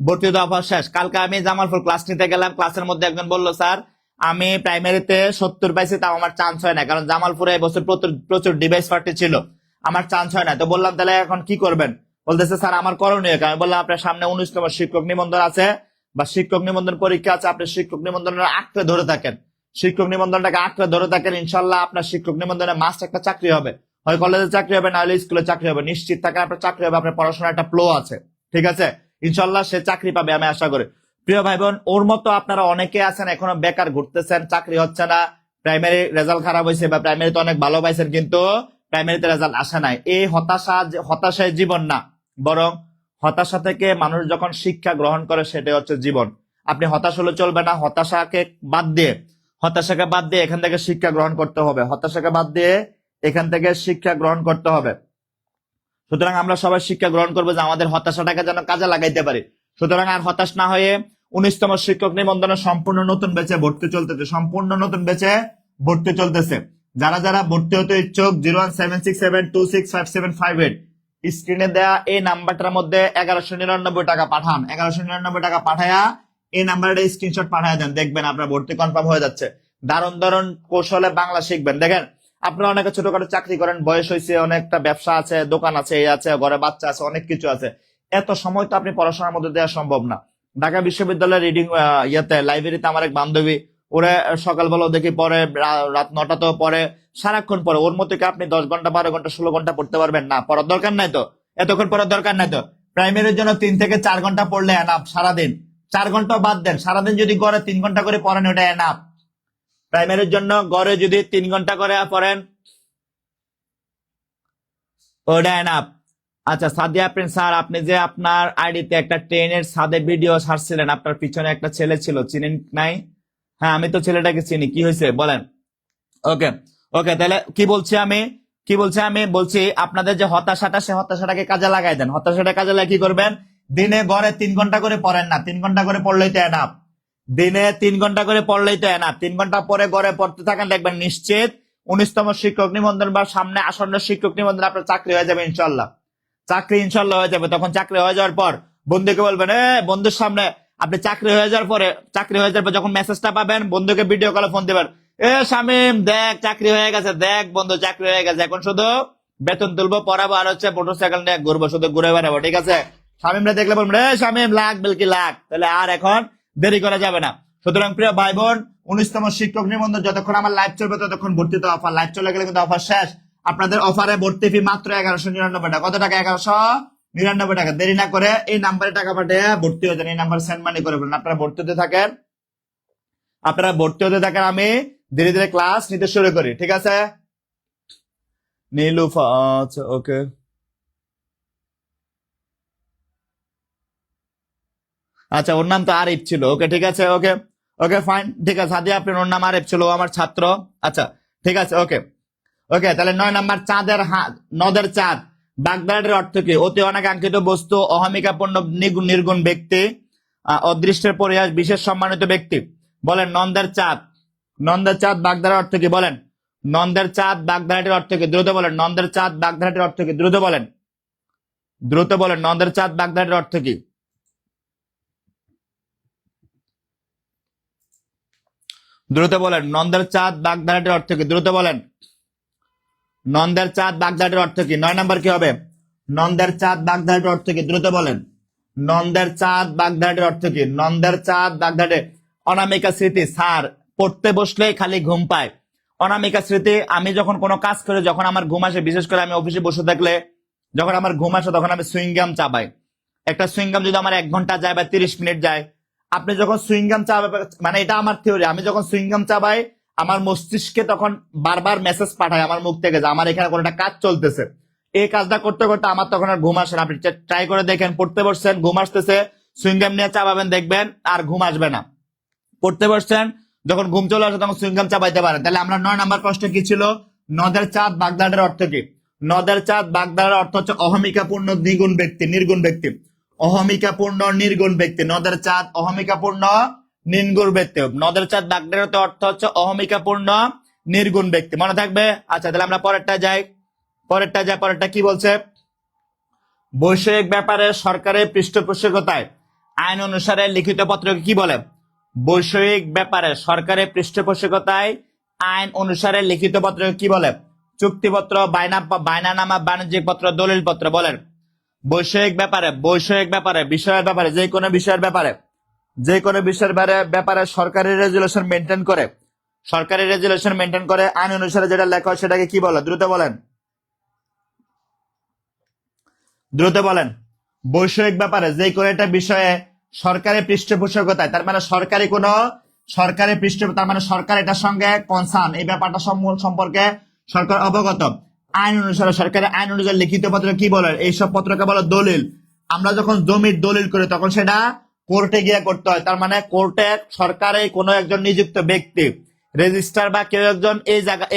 ভর্তিতে অফার শেষ। কালকে আমি জামালপুর ক্লাস নিতে গেলাম, ক্লাসের মধ্যে একজন বললো স্যার আমি প্রাইমারিতে 70 পাইছি, তাও আমার চান্স হয় না, কারণ জামালপুরে এবছর প্রচুর ডিভাইস পার্টি ছিল, আমার চান্স হয় না। তো বললাম তাহলে এখন কি করবেন? বলতেছে স্যার আমার করণীয়। আমি বললাম আপনার সামনে 19তম শিক্ষক নিবন্ধন আছে বা শিক্ষক নিবন্ধন পরীক্ষা আছে, আপনি শিক্ষক নিবন্ধনের আঁকড়ে ধরে থাকেন, শিক্ষক নিবন্ধনটাকে আঁকড়ে ধরে থাকেন, ইনশাল্লাহ আপনার শিক্ষক নিবন্ধনে মাস্ট একটা চাকরি হবে, হয় কলেজে চাকরি হবে, নাহলে স্কুলে চাকরি হবে, নিশ্চিত থাকেন আপনার চাকরি হবে, আপনার পড়াশোনার একটা ফ্লো আছে, ঠিক আছে, ইনশাল্লাহ সে চাকরি পাবে আমি আশা করি। প্রিয় ভাই বোন, ওর মতো আপনারা অনেকে আছেন এখনো বেকার ঘুরতেছেন, চাকরি হচ্ছে না, প্রাইমারি রেজাল্ট খারাপ হয়েছে বা প্রাইমারিতে অনেক ভালো পাইছেন কিন্তু প্রাইমারিতে রেজাল্ট আসে নাই। এই হতাশায় জীবন না, বরং হতাশা থেকে মানুষ যখন শিক্ষা গ্রহণ করে সেটাই হচ্ছে জীবন। আপনি হতাশ হলে চলবে না, হতাশাকে বাদ দিয়ে এখান থেকে শিক্ষা গ্রহণ করতে হবে, হতাশাকে বাদ দিয়ে এখান থেকে শিক্ষা গ্রহণ করতে হবে। সুতরাং আমরা সবাই শিক্ষা গ্রহণ করবো যে আমাদের হতাশাটাকে যেন কাজে লাগাইতে পারি। সুতরাং আর হতাশ না হয়ে 19তম শিক্ষক নিবন্ধনে সম্পূর্ণ নতুন ব্যাচে ভর্তি চলতেছে, সম্পূর্ণ নতুন ব্যাচে ভর্তি চলতেছে। যারা যারা ভর্তি হতে ইচ্ছুক 01767265758 স্ক্রিনে দেয়া এই নাম্বারটার মধ্যে 1199 টাকা পাঠান, 1199 টাকা পাঠায়া এই নাম্বারে স্ক্রিনশট পাঠায় দেন, দেখবেন আপনার ভর্তি কনফার্ম হয়ে যাচ্ছে। দারুণ দারুণ কৌশলে বাংলা শিখবেন। দেখেন আপনারা অনেকে ছোটখাটো চাকরি করেন, বয়স হয়েছে, অনেকটা ব্যবসা আছে, দোকান আছে, এই আছে, ঘরে বাচ্চা আছে, অনেক কিছু আছে, এত সময় তো আপনি পড়াশোনার মধ্যে দেওয়া সম্ভব না। ঢাকা বিশ্ববিদ্যালয়ের রিডিং লাইব্রেরিতে আমার এক বান্ধবী, ওরা সকালবেলা দেখি পরে, রাত 9টা তো পরে, সারাক্ষণ পরে। ওর মতো কি আপনি 10 ঘন্টা 12 ঘন্টা 16 ঘন্টা পড়তে পারবেন? না, পড়ার দরকার নাই তো, এতক্ষণ পড়ার দরকার নাই তো। প্রাইমারির জন্য 3 থেকে 4 ঘন্টা পড়লে এনাফ সারাদিন। 4 ঘন্টা বাদ দেন, সারাদিন যদি গড়ে 3 ঘন্টা করে পড়েন ওটা এনাফ। প্রাইমারির জন্য গড়ে যদি 3 ঘন্টা করে পড়েন ওটা এনাফ। আচ্ছা সাদিয়া প্রিন্স স্যার, আপনি যে আপনার আইডিতে একটা ট্রেনের ছাদে ভিডিও ছাড়ছিলেন, আপনার পিছনে একটা ছেলে ছিল, চিনেন নাই? হ্যাঁ আমি তো ছেলেটাকে চিনি, কি হয়েছে বলেন? ওকে ওকে, তাহলে কি বলছি আমি বলছি আপনাদের যে হতাশাটা, সে হতাশাটাকে কাজে লাগাই দেন। হতাশাটা কাজে লাগিয়ে কি করবেন? দিনে গড়ে 3 ঘন্টা করে পড়েন না, 3 ঘন্টা করে পড়লেই তো এনাফ। দিনে 3 ঘন্টা করে পড়লেই তো এনাফ। 3 ঘন্টা পরে গড়ে পড়তে থাকেন, দেখবেন নিশ্চিত 19তম শিক্ষক নিবন্ধন বা সামনে আসন্ন শিক্ষক নিবন্ধন আপনার চাকরি হয়ে যাবে ইনশাল্লাহ, চাকরি ইনশাল্লাহ হয়ে যাবে। তখন চাকরি হয়ে যাওয়ার পর বন্ধুকে বলবেন, বন্ধুর সামনে আপনি চাকরি হয়ে যাওয়ার পরে যখন মেসেজটা পাবেন, বন্ধুকে ভিডিও কলে ফোন দিবেন, শামিম দেখ চাকরি হয়ে গেছে, দেখ বন্ধু চাকরি হয়ে গেছে, এখন শুধু বেতন তুলবো, পড়াবো, আর হচ্ছে মোটরসাইকেল নিয়ে ঘুরবো, শুধু ঘুরে বেড়াবো, ঠিক আছে? শামিমরা দেখলে বলবেন, শামিম লাখ বেলকি লাখ, তাহলে আর এখন দেরি করা যাবে না। সুতরাং প্রিয় ভাই বোন, 19তম শিক্ষক নিবন্ধন যতক্ষণ আমার লাইভ চলবে ততক্ষণ ভর্তিতে অফার, লাইভ চলে গেলে কিন্তু অফার শেষ। আপনাদের অফারে ভর্তি ফি মাত্র 1199 টাকা। কত টাকা? 1199 টাকা। দেরি না করে এই নাম্বারে টাকা পাঠিয়ে ভর্তি হয়ে যান, এই নাম্বার সেন্ড মানি করে বলুন। আপনারা ভর্তি হতে থাকেন, আমি ধীরে ধীরে ক্লাস নিতে শুরু করি, ঠিক আছে? নীলুফা, আচ্ছা ওকে, আচ্ছা ওর নাম তো আরিফ ছিল, ওকে ঠিক আছে, ওকে ওকে ফাইন, ঠিক আছে সাদিয়া, আপনার ওর নাম আরিফ ছিল, ও আমার ছাত্র, আচ্ছা ঠিক আছে, ওকে ওকে। তাহলে 9 নাম্বার, নদের চাঁদ বাগদানের অর্থ কি? অতি অনাকাঙ্ক্ষিত বস্তু, অহমিকাপূর্ণ নির্গুণ ব্যক্তি, অদৃষ্টের পরিহাস, বিশেষ সম্মানিত ব্যক্তি। বলেন নন্দের চাঁদ বাগদানের অর্থ কি? বলেন নন্দের চাঁদ বাগদানের অর্থ কি? দ্রুত বলেন নন্দের চাঁদ বাগদানের অর্থ কি? দ্রুত বলেন নন্দের চাঁদ বাগদানের অর্থ কি? দ্রুত বলেন নন্দের চাঁদ বাগদানের অর্থ কি? দ্রুত বলেন নন্দের চাঁদ বাগদানের অর্থ কি? 9 নাম্বার কি হবে? নন্দের চাঁদ বাগদানের অর্থ কি? দ্রুত বলেন নন্দের চাঁদ বাগদানের অর্থ কি? নন্দের চাঁদ বাগদানের অনামিকা স্মৃতি। স্যার পড়তে বসলে খালি ঘুম পায়। অনামিকা স্মৃতি, আমি যখন কোনো কাজ করি, যখন আমার ঘুম আসে, বিশেষ করে আমি অফিসে বসে থাকলে যখন আমার ঘুম আসে, তখন আমি সুইংগাম চাবাই। একটা সুইংগাম যদি আমার 1 ঘন্টা যায় বা 30 মিনিট যায়, আপনি যখন সুইংগাম চাবাই, মানে এটা আমার থিওরি, আমি যখন সুইংগাম চাবাই, আমার মস্তিষ্কে তখন বারবার মেসেজ পাঠায় আমার মুখ থেকে যে আমার এখানে কোনো একটা কাজ চলতেছে। এই কাজটা করতে করতে আমার তখন আর ঘুম আসে না। আপনি ট্রাই করে দেখেন, পড়তে বসছেন, ঘুম আসতেছে, সুইংগাম নিয়ে চাবাবেন, দেখবেন আর ঘুম আসবে না। পড়তে বসছেন, যখন ঘুম চলে আসে তখন সুইংগাম চাবাইতে পারেন। তাহলে আমরা 9 নাম্বার প্রশ্ন কি ছিল? নদের চাঁদ বাগদানের অর্থ কি? নদের চাঁদ বাগদানের অর্থ হচ্ছে অহমিকাপূর্ণ নির্গুণ ব্যক্তি। অহমিকাপূর্ণ নির্গুণ ব্যক্তি। নদের চাঁদ অহমিকাপূর্ণ নির্গুণ ব্যক্তি। নদের চাঁদ বাগদানের অর্থ হচ্ছে অহমিকাপূর্ণ নির্গুণ ব্যক্তি, মনে থাকবে? আচ্ছা তাহলে আমরা পরেরটা যাই। পরেরটা কি বলছে? বৈষয়িক ব্যাপারে সরকারের পৃষ্ঠপোষকতায় আইন অনুসারে লিখিত পত্রকে কি বলে? বৈষয়িক ব্যাপারে সরকারের পৃষ্ঠপোষকতায় আইন অনুসারে লিখিত পত্রকে কি বলে? চুক্তিপত্র, বাইনানামা, বাণিজ্যিক পত্র, দলিল পত্র। বলেন বৈষয়িক ব্যাপারে বিষয়ের ব্যাপারে, যে কোনো বিষয়ের ব্যাপারে সরকারি রেজুলেশন মেনটেন করে আইন অনুসারে যেটা লেখা হয় সেটাকে কি বলে? দ্রুত বলেন বৈষয়িক ব্যাপারে যে কোনো একটা বিষয়ে সরকারি পৃষ্ঠপোষকতায়, তার মানে তার মানে সরকার এটার সঙ্গে কনসার্ন, এই ব্যাপারটা সম্পর্কে সরকার অবগত। আইন অনুসারে, সরকারের আইন অনুযায়ী লিখিত পত্র কি বলে? এইসব পত্রকে বলে দলিল। আমরা যখন জমির দলিল করি তখন সেটা কোর্টে গিয়ে করতে হয়। তার মানে কোর্টে সরকারের কোনো একজন নিযুক্ত ব্যক্তি, রেজিস্ট্রার বা কেউ একজন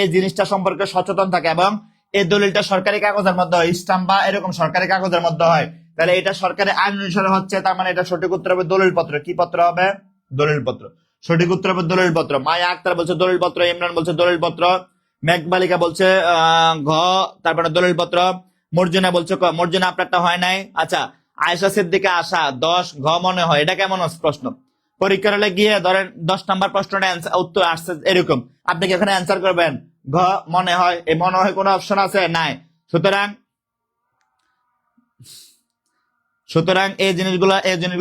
এই জিনিসটা সম্পর্কে সচেতন থাকে, এবং এই দলিলটা সরকারি কাগজের মধ্যে হয়, স্টাম্প বা এরকম সরকারি কাগজের মধ্যে হয়। তাহলে এটা সরকারি আইন অনুসারে হচ্ছে, তার মানে এটা সঠিক উত্তর হবে দলিল পত্র। কি পত্র হবে? দলিল পত্র। সঠিক উত্তর হবে দলিল পত্র। মায়া আক্তার বলছে দলিল পত্র, ইমরান বলছে দলিল পত্র, মেঘবালিকা বলছে ঘ, তারপরে দলিল পত্র, মর্জিনা বলছে ক। মর্জিনা আপনারটা হয় নাই। আচ্ছা আয়েশা সিদ্দিকা আশা 10 ঘ মনে হয়, এটা কেমন প্রশ্ন? পরীক্ষার হলে গিয়ে ধরেন 10 নাম্বার প্রশ্নটা উত্তর আসছে এরকম, আপনি কি এখানে অ্যান্সার করবেন ঘ মনে হয়? এই মনে হয় কোনো অপশন আছে? নাই। সুতরাং এই জিনিসগুলো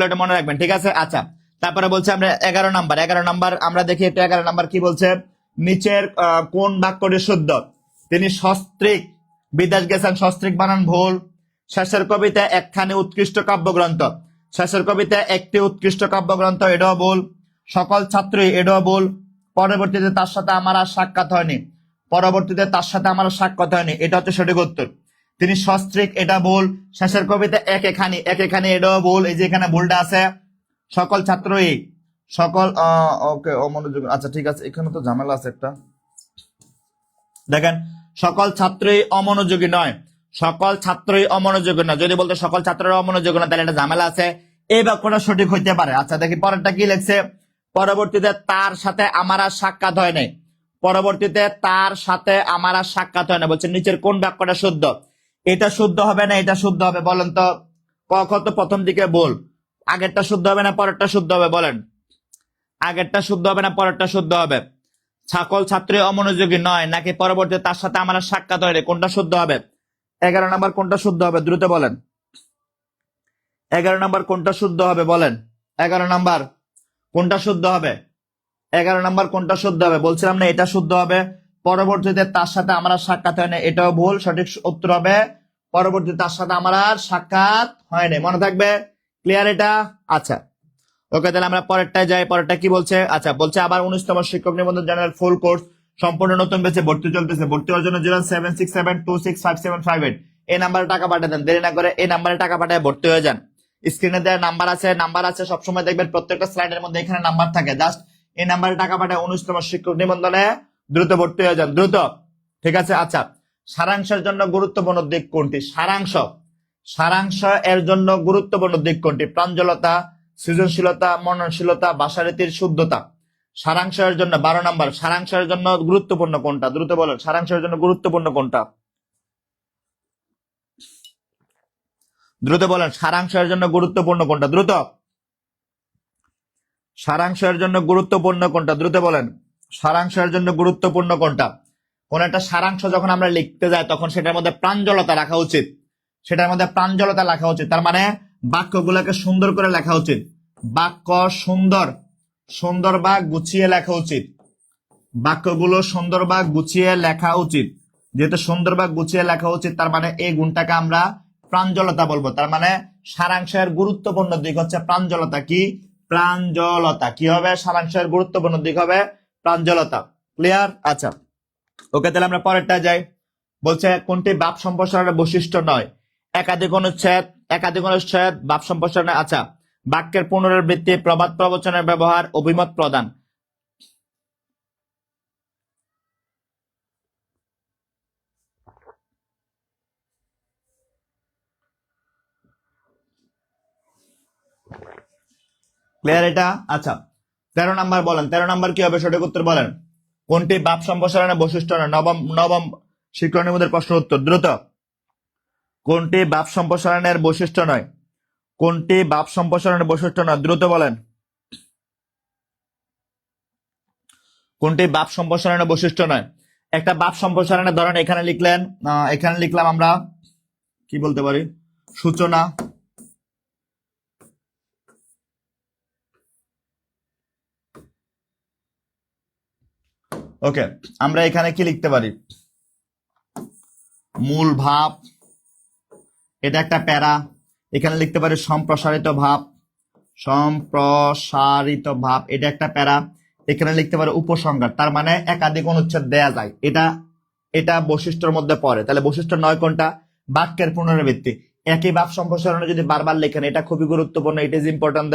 এটা মনে রাখবেন, ঠিক আছে? আচ্ছা তারপরে বলছে আমরা 11 নাম্বার আমরা দেখি একটু 11 নাম্বার কি বলছে। নিচের কোন বাক্যটি শুদ্ধ? তিনি সস্ত্রীক বিদেশ গেছেন, সস্ত্রীক বানান ভুল। শেষের কবিতা একখানি উৎকৃষ্ট কাব্যগ্রন্থ, শেষের কবিতা একটি উৎকৃষ্ট কাব্যগ্রন্থ, এটাও ভুল। সকল ছাত্রী, এটাও ভুল। পরবর্তীতে তার সাথে আমার আর সাক্ষাৎ হয়নি, এটা হচ্ছে সঠিক উত্তর। তিনি সস্ত্রীক, এটা ভুল। শেষের কবিতা একেখানি, এটাও ভুল, এই যে এখানে ভুলটা আছে। সকল ছাত্রই, ওকে অমনোযোগ, আচ্ছা ঠিক আছে, এখানে তো ঝামেলা আছে একটা, দেখেন সকল ছাত্রই অমনোযোগী নয়, যদি বলতো সকল ছাত্ররা অমনোযোগী নয়, তাহলে একটা ঝামেলা আছে, এই বাক্যটা সঠিক হইতে পারে। আচ্ছা দেখি পরেরটা কি লিখছে। পরবর্তীতে তার সাথে আমার আর সাক্ষাৎ হয় নাই, বলছে নিচের কোন বাক্যটা শুদ্ধ? এটা শুদ্ধ হবে না এটা শুদ্ধ হবে? বলেন তো ক খ তো প্রথম দিকে ভুল। আগেরটা শুদ্ধ হবে না পরেরটা শুদ্ধ হবে বলেন? আগেরটা শুদ্ধ হবে না পরেরটা শুদ্ধ হবে? সকল ছাত্রী অমনোযোগী নয় নাকি পরবর্তী তার সাথে আমার সাক্ষাৎ হয়নি, কোনটা শুদ্ধ হবে? 11 নম্বর কোনটা শুদ্ধ হবে দ্রুত বলেন? 11 নম্বর কোনটা শুদ্ধ হবে বলেন? 11 নম্বর কোনটা শুদ্ধ হবে? 11 নম্বর কোনটা শুদ্ধ হবে? বলছিলাম না এটা শুদ্ধ হবে। পরবর্তীতে তার সাথে আমার আর সাক্ষাৎ হয়নি, এটাও ভুল। সঠিক উত্তর হবে পরবর্তীতে তার সাথে আমার আর সাক্ষাৎ হয়নি। মনে থাকবে? ক্লিয়ার এটা? আচ্ছা ওকে, তাহলে আমরা পরেরটায় যাই। পরেরটা কি বলছে? আচ্ছা বলছে আবার 19তম শিক্ষক নিবন্ধন জেনারেল ফুল কোর্স সম্পূর্ণ নতুন বেচে ভর্তি চলতেছে। ভর্তি হওয়ার জন্য 07672657558 এই নাম্বারে টাকা পাঠিয়ে দেন। দেরি না করে এই নাম্বারে টাকা পাঠিয়ে ভর্তি হয়ে যান। স্ক্রিনে দেওয়া নাম্বার আছে সবসময় দেখবেন প্রত্যেকটা স্লাইডের মধ্যে এখানে নাম্বার থাকে। জাস্ট এই নাম্বারে টাকা পাঠিয়ে 19তম শিক্ষক নিবন্ধনে দ্রুত ভর্তি হয়ে যান, দ্রুত। ঠিক আছে? আচ্ছা, সারাংশের জন্য গুরুত্বপূর্ণ দিক কোনটি? সারাংশ এর জন্য গুরুত্বপূর্ণ দিক কোনটি? প্রাঞ্জলতা, সৃজনশীলতা, মননশীলতা, ভাষারীতির শুদ্ধতা। সারাংশের জন্য 12 নম্বর, সারাংশের জন্য গুরুত্বপূর্ণ কোনটা? দ্রুত বলেন, সারাংশের জন্য গুরুত্বপূর্ণ কোনটা? দ্রুত বলেন, সারাংশের জন্য গুরুত্বপূর্ণ কোনটা? দ্রুত। সারাংশের জন্য গুরুত্বপূর্ণ কোনটা? দ্রুত বলেন, সারাংশের জন্য গুরুত্বপূর্ণ কোনটা? কোন একটা সারাংশ যখন আমরা লিখতে যাই তখন সেটার মধ্যে প্রাঞ্জলতা রাখা উচিত। সেটার মধ্যে প্রাঞ্জলতা লেখা উচিত, তার মানে বাক্যগুলোকে সুন্দর করে লেখা উচিত। বাক্য সুন্দর বা গুছিয়ে লেখা উচিত। বাক্যগুলো সুন্দর বা গুছিয়ে লেখা উচিত। যেহেতু সুন্দর বা গুছিয়ে লেখা উচিত, তার মানে এই গুণটাকে আমরা প্রাঞ্জলতা বলবো। তার মানে সারাংশের গুরুত্বপূর্ণ দিক হচ্ছে প্রাঞ্জলতা। কি? প্রাঞ্জলতা। কি হবে? সারাংশের গুরুত্বপূর্ণ দিক হবে প্রাঞ্জলতা। ক্লিয়ার? আচ্ছা ওকে, তাহলে আমরা পরেরটা যাই। বলছে কোনটি বাপ সম্প্রসারণের বৈশিষ্ট্য নয়? একাধিক অনুচ্ছেদ বাপ সম্প্রসারণে। আচ্ছা, বাক্যের পুনরাবৃত্তি, প্রবাদ প্রবচনের ব্যবহার, অভিমত প্রদান। ক্লিয়ার এটা? আচ্ছা 13 নাম্বার বলেন, 13 নাম্বার কি হবে? সঠিক উত্তর বলেন। কোনটি বাপ সম্প্রসারণের বৈশিষ্ট্য নয়? নবম শিক্ষক নিবন্ধনের প্রশ্ন উত্তর দ্রুত। কোনটি বাপ সম্প্রসারণের বৈশিষ্ট্য নয়? কোনটি বাপ সম্প্রসারণের বৈশিষ্ট্য নয়? দ্রুত বলেন। কোনটি বাপ সম্প্রসারণের বৈশিষ্ট্য নয়? একটা বাপ সম্প্রসারণের ধরেন এখানে লিখলেন, এখানে লিখলাম আমরা কি বলতে পারি? সূচনা, ওকে। আমরা এখানে কি লিখতে পারি? মূল ভাব, এটা একটা প্যারা। এখানে লিখতে পারি সম্প্রসারিত ভাব, এটা একটা প্যারা। এখানে লিখতে পারি উপসংহার, তার মানে একাধিক অনুচ্ছেদ দেয়া যায়। এটা বৈশিষ্ট্যের মধ্যে পড়ে। তাহলে বৈশিষ্ট্য নয় কোনটা? বাক্যের পুনরাবৃত্তি। একই বাপ সম্প্রসারণে যদি বারবার লেখেন, এটা খুবই গুরুত্বপূর্ণ। ইট ইজ ইম্পর্টেন্ট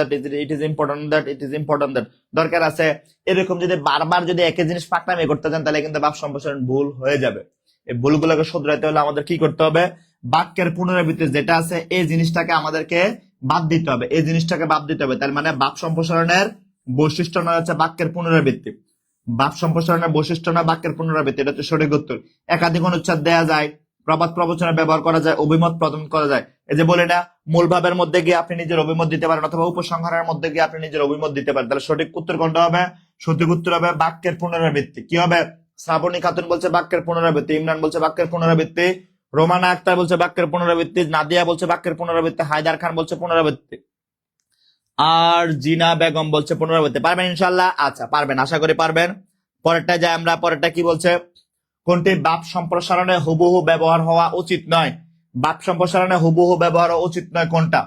দ্যাট, দরকার আছে। এরকম যদি বারবার যদি একই জিনিস পাকনামি করতে চান তাহলে কিন্তু বাপ সম্প্রসারণ ভুল হয়ে যাবে। এই ভুলগুলোকে শুধরাইতে হলে আমাদের কি করতে হবে? বাক্যের পুনরাবৃত্তি যেটা আছে এই জিনিসটাকে আমাদেরকে বাদ দিতে হবে, এই জিনিসটাকে বাদ দিতে হবে। তার মানে বাপ সম্প্রসারণের বৈশিষ্ট্য নয় হচ্ছে বাক্যের পুনরাবৃত্তি। বাপ সম্প্রসারণের বৈশিষ্ট্য নয় বাক্যের পুনরাবৃত্তি, এটা হচ্ছে সঠিক উত্তর। একাধিক অনুচ্ছেদ দেয়া যায়, প্রবাদ প্রবচনে ব্যবহার করা যায়, অভিমত প্রদান করা যায়। এই যে বলি না, মূল ভাবের মধ্যে গিয়ে আপনি নিজের অভিমত দিতে পারেন অথবা উপসংহারের মধ্যে গিয়ে আপনি নিজের অভিমত দিতে পারেন। তাহলে সঠিক উত্তর কোনটা হবে? সঠিক উত্তর হবে বাক্যের পুনরাবৃত্তি। কি হবে? শ্রাবণী খাতুন বলছে বাক্যের পুনরাবৃত্তি, ইমরান বলছে বাক্যের পুনরাবৃত্তি, রোমানা আক্তার বলছে বাক্যের পুনরাবৃত্তি, নাদিয়া বলছে বাক্যের পুনরাবৃত্তি, হায়দার খান বলছে পুনরাবৃত্তি, আর জিনা বেগম বলছে পুনরাবৃত্তি। পারবেন ইনশাল্লাহ? আচ্ছা পারবেন, আশা করি পারবেন। পরেরটা যাই আমরা। পরেরটা কি বলছে? কোনটি বাপ সম্প্রসারণে হুবহু ব্যবহার হওয়া উচিত নয়? বাপ সম্প্রসারণে হুবহু ব্যবহার হওয়া উচিত নয় কোনটা?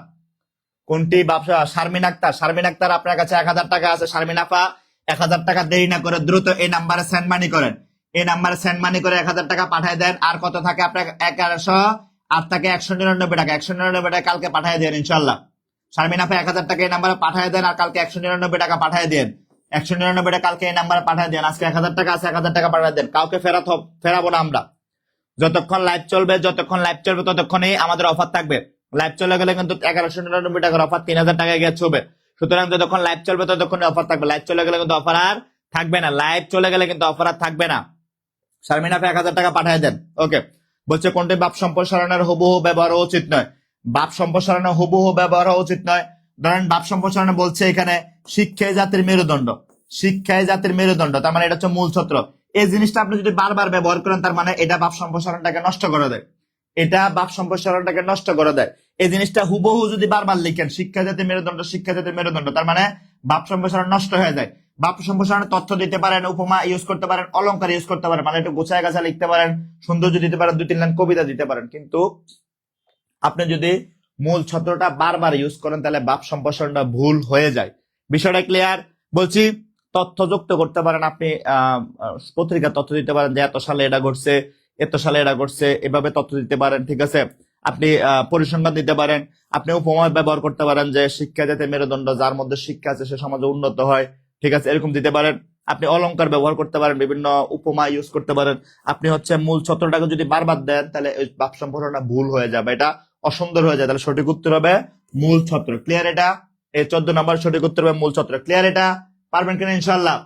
কোনটি বাপ? শারমিন আক্তার আপনার কাছে 1000 টাকা আছে। শারমিন আপা 1000 টাকা দেরি না করে দ্রুত এই নাম্বারে সেন্ড মানি করেন। এই নাম্বারে সেন্ড মানি করে 1000 টাকা পাঠিয়ে দেন। আর কত থাকে আপনার? 1100, আর থাকে 199 টাকা। 199 টাকা কালকে পাঠিয়ে দেন ইনশাল্লাহ। শারমিন আপা 1000 টাকা এই নাম্বারে পাঠিয়ে দেন, আর কালকে 199 টাকা পাঠিয়ে দেন। 199 টাকা কালকে এই নাম্বারে পাঠিয়ে দেন। আজকে 1000 টাকা আছে, 1000 টাকা পাঠিয়ে দেন। কাউকে ফেরাবো না আমরা। যতক্ষণ লাইভ চলবে ততক্ষণই আমাদের অফার থাকবে। লাইভ চলে গেলে কিন্তু 1199 টাকার অফার 3000 টাকায় গিয়ে ছবে। সুতরাং যতক্ষণ লাইভ চলবে ততক্ষণই অফার থাকবে। লাইভ চলে গেলে কিন্তু অফার আর থাকবে না। লাইভ চলে গেলে কিন্তু অফার আর থাকবে না। শারমিন আপা 1000 টাকা পাঠিয়ে দেন। ওকে, বলছে কোনটি বাপ সম্প্রসারণের হুবহু ব্যবহার উচিত নয়? বাপ সম্প্রসারণে হুবহু ব্যবহার হওয়া উচিত নয়। ধরেন বাপ সম্প্রসারণে বলছে এখানে শিক্ষাই জাতির মেরুদণ্ড, শিক্ষাই জাতির মেরুদণ্ড, তার মানে এটা হচ্ছে মূল ছত্র। এই জিনিসটা আপনি যদি বারবার ব্যবহার করেন তার মানে এটা বাপ সম্প্রসারণটাকে নষ্ট করে দেয়, এটা বাপ সম্প্রসারণটাকে নষ্ট করে দেয়। এই জিনিসটা হুবহু যদি বারবার লিখেন শিক্ষা জাতির মেরুদণ্ড, শিক্ষা জাতির মেরুদণ্ড, তার মানে বাপ সম্প্রসারণ নষ্ট হয়ে যায়। বাপ সম্প্রসারণের তথ্য দিতে পারেন, উপমা ইউজ করতে পারেন, অলংকার ইউজ করতে পারেন, মানে একটু গোছায় গাছা লিখতে পারেন, সৌন্দর্য দিতে পারেন, 2-3 লাইন কবিতা দিতে পারেন। কিন্তু আপনি যদি মূল ছত্রটা বারবার ইউজ করেন তাহলে বাপ সম্প্রসারণটা ভুল হয়ে যায়। বিষয়টা ক্লিয়ার? বলছি তথ্য যুক্ত করতে পারেন আপনি, পত্রিকার তথ্য দিতে পারেন যে এত সালে এটা ঘটছে, এত সালে এটা ঘটছে, এভাবে তথ্য দিতে পারেন, ঠিক আছে। আপনি পরিসংখ্যান দিতে পারেন, আপনি উপমা ব্যবহার করতে পারেন যে শিক্ষা জাতির মেরুদণ্ড, যার মধ্যে শিক্ষা আছে সে সমাজে উন্নত হয়, ঠিক আছে, এরকম দিতে পারেন। আপনি অলংকার ব্যবহার করতে পারেন, বিভিন্ন উপমা ইউজ করতে পারেন। আপনি হচ্ছে মূল ছত্রটাকে যদি বারবার দেন তাহলে ওই বাপ সম্প্রসারণটা ভুল হয়ে যাবে, এটা অসুন্দর হয়ে যায়। তাহলে সঠিক উত্তর হবে মূল ছত্র। ক্লিয়ার? এটা এই 14 নম্বর সঠিক উত্তর হবে মূল ছত্র। ক্লিয়ার? এটা পারবেন কিনা ইনশাল্লাহ?